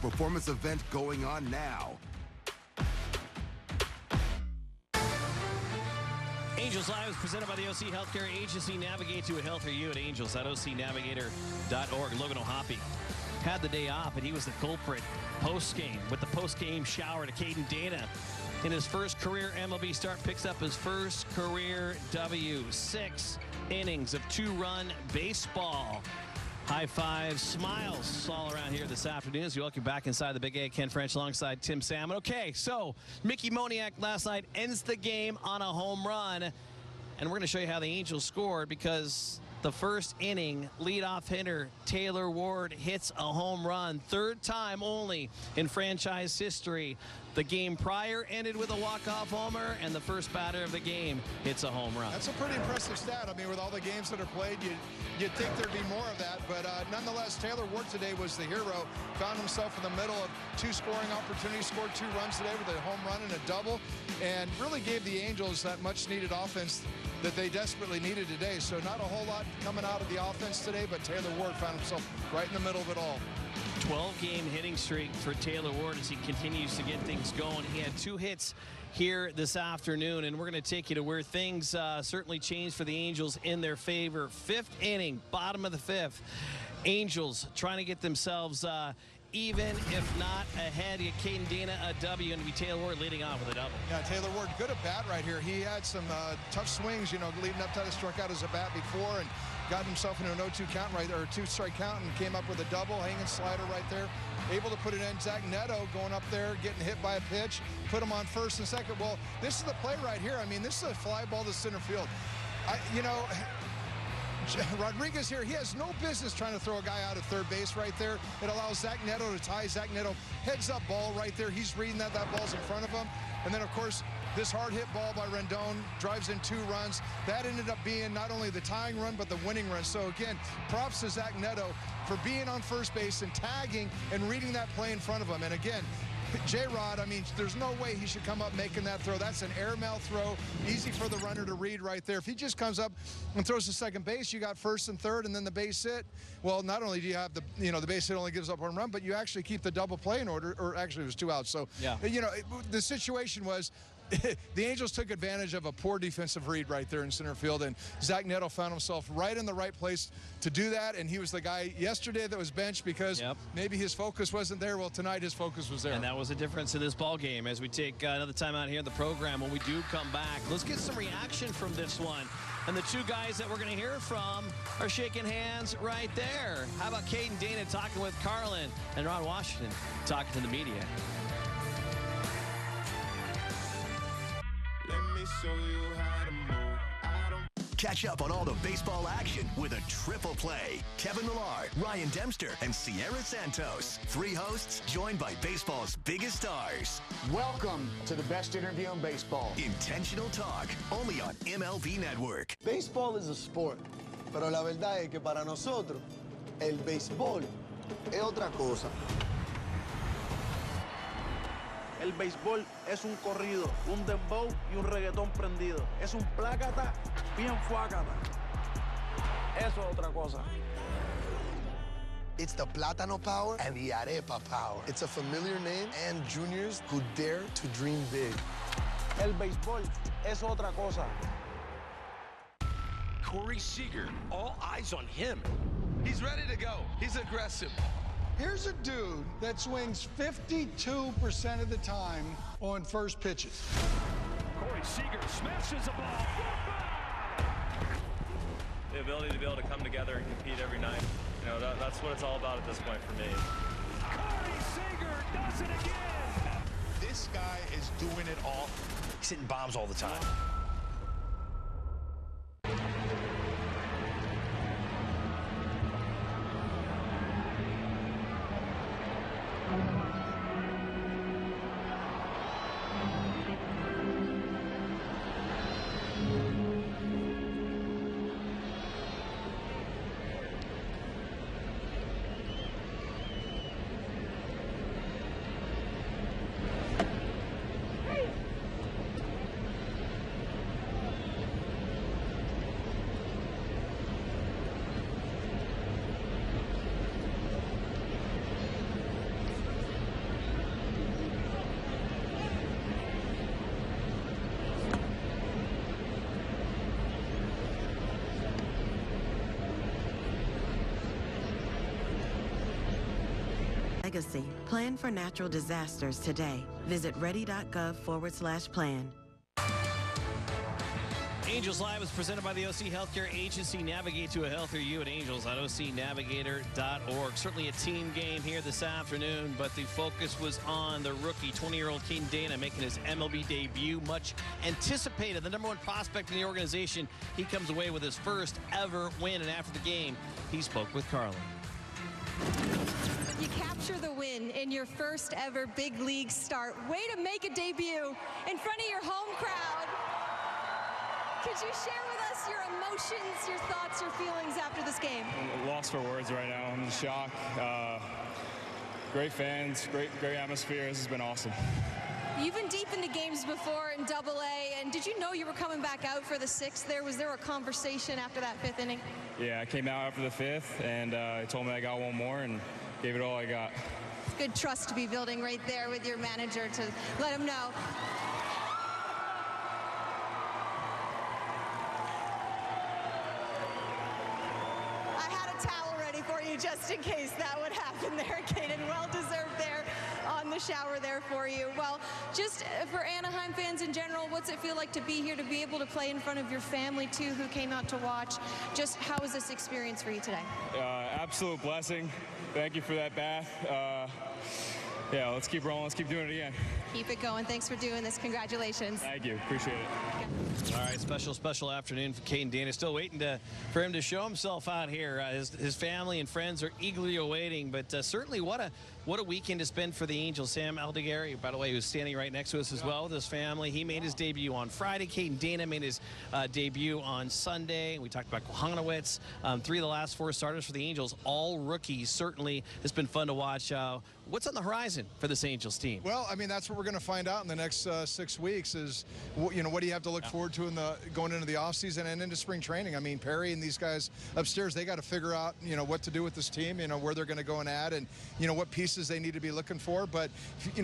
Performance event going on now. Angels Live is presented by the OC Healthcare Agency. Navigate to a healthier you at angels.ocnavigator.org. Logan O'Hoppe had the day off, and he was the culprit post-game with the post-game shower to Caden Dana. In his first career MLB start, picks up his first career W. 6 innings of 2-run baseball. High fives, smiles all around here this afternoon as we welcome you back inside the Big A. Ken French alongside Tim Salmon. Okay, so Mickey Moniac last night ends the game on a home run. And we're going to show you how the Angels scored because the first inning, leadoff hitter Taylor Ward hits a home run. Third time only in franchise history. The game prior ended with a walk-off homer, and the first batter of the game hits a home run. That's a pretty impressive stat. I mean, with all the games that are played, you'd think there'd be more of that. But nonetheless, Taylor Ward today was the hero. Found himself in the middle of 2 scoring opportunities, scored 2 runs today with a home run and a double, and really gave the Angels that much-needed offense that they desperately needed today. So not a whole lot coming out of the offense today, but Taylor Ward found himself right in the middle of it all. 12-game hitting streak for Taylor Ward as he continues to get things going. He had 2 hits here this afternoon, and we're going to take you to where things certainly changed for the Angels in their favor. 5th inning, bottom of the 5th. Angels trying to get themselves even, if not ahead. You get Caden Dana a W, and it'll be Taylor Ward leading off with a double. Yeah, Taylor Ward, good at bat right here. He had some tough swings, you know, leading up to that, struck out as a bat before, and got himself into a 0-2 count right there, or 2-strike count, and came up with a double, hanging slider right there. Able to put it in. Zack Netto going up there, getting hit by a pitch, put him on first and second. Well, this is the play right here. I mean, this is a fly ball to center field. You know, Rodriguez here, he has no business trying to throw a guy out at third base right there. It allows Zack Netto to tie. Zack Netto heads up ball right there. He's reading that ball's in front of him. And then, of course, this hard hit ball by Rendon drives in 2 runs. That ended up being not only the tying run, but the winning run. So again, props to Zack Netto for being on first base and tagging and reading that play in front of him. And again, J-Rod, I mean, there's no way he should come up making that throw. That's an airmail throw, easy for the runner to read right there. If he just comes up and throws to second base, you got first and third and then the base hit. Well, not only do you have the base hit only gives up 1 run, but you actually keep the double play in order, or actually it was 2 outs. So, yeah, you know, the situation was the Angels took advantage of a poor defensive read right there in center field, and Zack Netto found himself right in the right place to do that, and he was the guy yesterday that was benched because maybe his focus wasn't there. Well, tonight his focus was there. And that was the difference in this ball game. As we take another time out here in the program, when we do come back, let's get some reaction from this one. And the 2 guys that we're going to hear from are shaking hands right there. How about Caden Dana talking with Carlin, and Ron Washington talking to the media? Show you how to move. Catch up on all the baseball action with a triple play. Kevin Millar, Ryan Dempster, and Sierra Santos. 3 hosts joined by baseball's biggest stars. Welcome to the best interview in baseball. Intentional Talk, only on MLB Network. Baseball is a sport, pero la verdad es que para nosotros, el béisbol es otra cosa. El béisbol es un corrido, un dembow y un reggaetón prendido. Es un plácata bien fuácata. Eso es otra cosa. It's the Plátano power and the Arepa power. It's a familiar name and juniors who dare to dream big. El béisbol es otra cosa. Corey Seager, all eyes on him. He's ready to go. He's aggressive. Here's a dude that swings 52% of the time on first pitches. Corey Seager smashes the ball. The ability to be able to come together and compete every night. You know, that's what it's all about at this point for me. Corey Seager does it again. This guy is doing it all. He's hitting bombs all the time. Legacy. Plan for natural disasters today. Visit ready.gov/plan. Angels Live is presented by the OC Healthcare Agency. Navigate to a healthier you at Angels at ocnavigator.org. Certainly a team game here this afternoon, but the focus was on the rookie, 20-year-old Caden Dana, making his MLB debut. Much anticipated. The #1 prospect in the organization. He comes away with his first ever win, and after the game, he spoke with Carlin. You capture the win in your first ever big league start. Way to make a debut in front of your home crowd. Could you share with us your emotions, your thoughts, your feelings after this game? I'm lost for words right now. I'm in shock. Great fans, great atmosphere. This has been awesome. You've been deep into games before in AA, and did you know you were coming back out for the 6th there? Was there a conversation after that 5th inning? Yeah, I came out after the 5th, and he told me I got one more and gave it all I got. Good trust to be building right there with your manager to let him know. I had a towel ready for you just in case that would happen there, Kaden. Well deserved there on the shower there for you. Well, just for Anaheim fans in general, what's it feel like to be here, to be able to play in front of your family too, who came out to watch? Just how was this experience for you today? Absolute blessing. Thank you for that bath. Yeah, let's keep rolling. Let's keep doing it again. Keep it going. Thanks for doing this. Congratulations. Thank you. Appreciate it. All right, special afternoon for Caden Dana. Still waiting for him to show himself out here. His family and friends are eagerly awaiting, but certainly what a weekend it's been for the Angels. Sam Aldeguer, by the way, who's standing right next to us as well with his family. He made his debut on Friday. Caden Dana made his debut on Sunday. We talked about Kohanowitz. 3 of the last 4 starters for the Angels, all rookies. Certainly it's been fun to watch. What's on the horizon for this Angels team? Well, I mean, that's what we're going to find out in the next 6 weeks is, what do you have to look forward to going into the offseason and into spring training. I mean, Perry and these guys upstairs, they got to figure out, what to do with this team, where they're going to go and add and, what pieces they need to be looking for. But,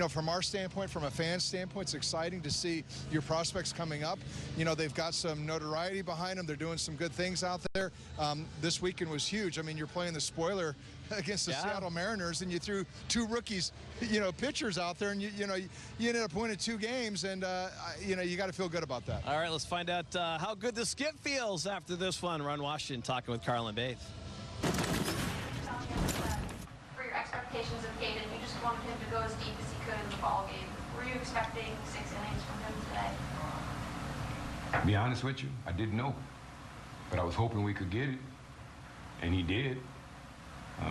from our standpoint, from a fan standpoint, it's exciting to see your prospects coming up. They've got some notoriety behind them. They're doing some good things out there. This weekend was huge. I mean, you're playing the spoiler against the Seattle Mariners, and you threw 2 rookies, pitchers out there, and you ended up winning 2 games, and you got to feel good about that. All right, let's find out how good the skip feels after this one. Ron Washington talking with Carlin B. For your expectations of Kaden, you just wanted him to go as deep as he could in the ball game. Were you expecting 6 innings from him today? To be honest with you, I didn't know, but I was hoping we could get it, and he did.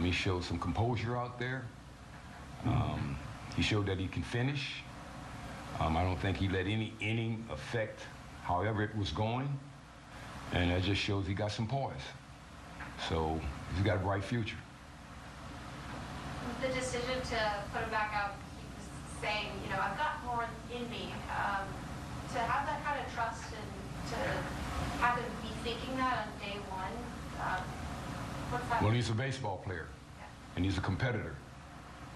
He showed some composure out there. He showed that he can finish. I don't think he let any inning affect however it was going. And that just shows he got some poise. So he's got a bright future. The decision to put him back out, saying, you know, I've got more in me. To have that kind of trust and to have him be thinking that on day one, what's that? Well, he's a baseball player, and he's a competitor,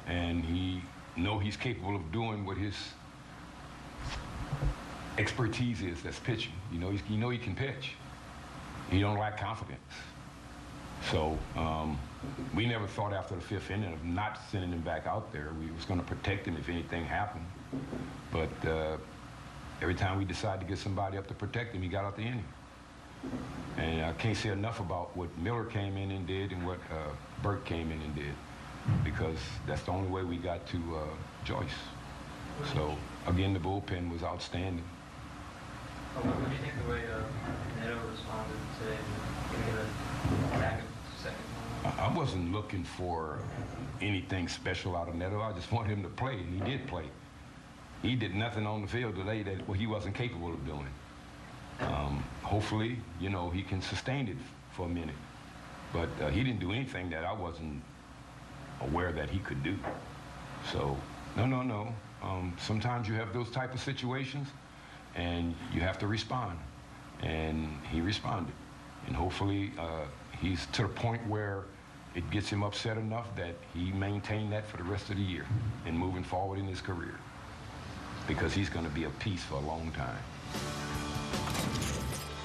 and he's capable of doing what his expertise is. That's pitching. He can pitch. He don't lack confidence. So we never thought after the 5th inning of not sending him back out there. We was going to protect him if anything happened, but every time we decided to get somebody up to protect him, he got out the inning. And I can't say enough about what Miller came in and did and what Burke came in and did, because that's the only way we got to Joyce. So, again, the bullpen was outstanding. What do you think the way Netto responded today, giving it a back of second? I wasn't looking for anything special out of Netto. I just wanted him to play, and he did play. He did nothing on the field today that he wasn't capable of doing. Hopefully, he can sustain it for a minute. But he didn't do anything that I wasn't aware that he could do. So, no. Sometimes you have those type of situations, and you have to respond. And he responded. And hopefully, he's to the point where it gets him upset enough that he maintained that for the rest of the year and moving forward in his career, because he's going to be a piece for a long time.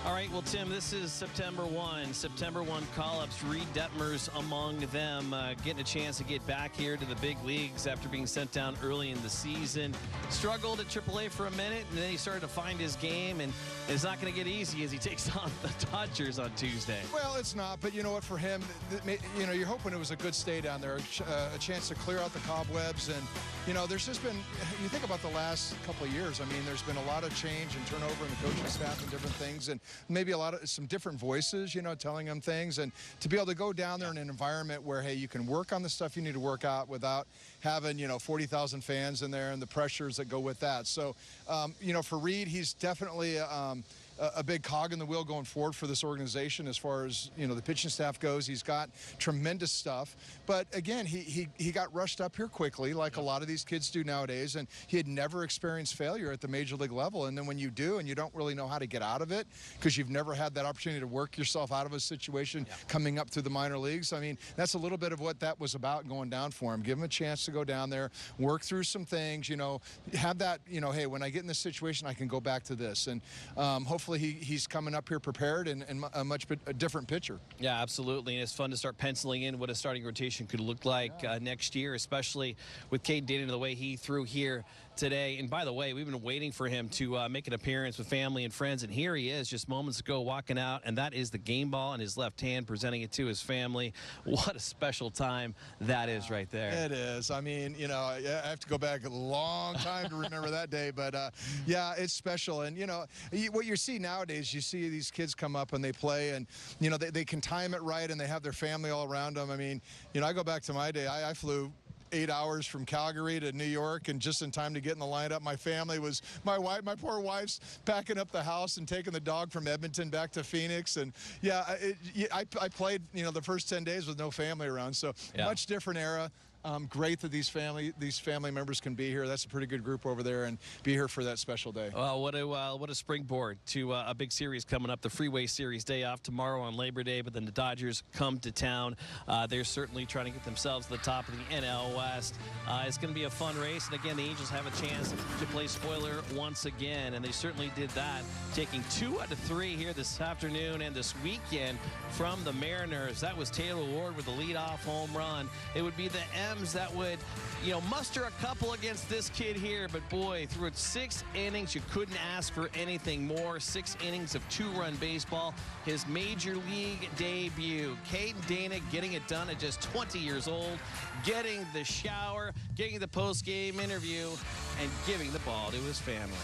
All right, well, Tim, this is September 1. September 1 call-ups. Reed Detmers among them, getting a chance to get back here to the big leagues after being sent down early in the season. Struggled at AAA for a minute, and then he started to find his game, and it's not going to get easy as he takes on the Dodgers on Tuesday. Well, it's not, but you know what, for him, you're hoping it was a good stay down there, a chance to clear out the cobwebs. And, there's just been, you think about the last couple of years, there's been a lot of change and turnover in the coaching staff and different things, and maybe some different voices, telling them things. And to be able to go down there in an environment where, hey, you can work on the stuff you need to work out without having, 40,000 fans in there and the pressures that go with that. So, for Reed, he's definitely a big cog in the wheel going forward for this organization as far as, the pitching staff goes. He's got tremendous stuff. But, again, he got rushed up here quickly, like a lot of these kids do nowadays, and he had never experienced failure at the major league level. And then when you do and you don't really know how to get out of it because you've never had that opportunity to work yourself out of a situation coming up through the minor leagues, that's a little bit of what that was about going down for him. Give him a chance to go down there, work through some things, have that, hey, when I get in this situation, I can go back to this. And hopefully he's coming up here prepared and a much different pitcher. Yeah, absolutely. And it's fun to start penciling in what a starting rotation could look like next year, especially with Caden Dana the way he threw here today. And by the way, we've been waiting for him to make an appearance with family and friends, and here he is just moments ago walking out, and that is the game ball in his left hand, presenting it to his family. What a special time that is right there. It is. I have to go back a long time to remember that day, but yeah, it's special. And what you see nowadays, you see these kids come up and they play, and they can time it right, and they have their family all around them. I go back to my day. I flew 8 hours from Calgary to New York, and just in time to get in the lineup. My family was, my poor wife's packing up the house and taking the dog from Edmonton back to Phoenix. And yeah, I played, the first 10 days with no family around. So much different era. Great that these family members can be here. That's a pretty good group over there, and be here for that special day. Well, what a springboard to a big series coming up. The Freeway Series day off tomorrow on Labor Day, but then the Dodgers come to town. They're certainly trying to get themselves to the top of the NL West. It's going to be a fun race, and again, the Angels have a chance to play spoiler once again, and they certainly did that, taking 2 out of 3 here this afternoon and this weekend from the Mariners. That was Taylor Ward with the leadoff home run. It would be the that would, muster a couple against this kid here, but boy, through 6 innings, you couldn't ask for anything more. 6 innings of 2-run baseball. His major league debut. Caden Dana getting it done at just 20 years old, getting the shower, getting the post-game interview, and giving the ball to his family.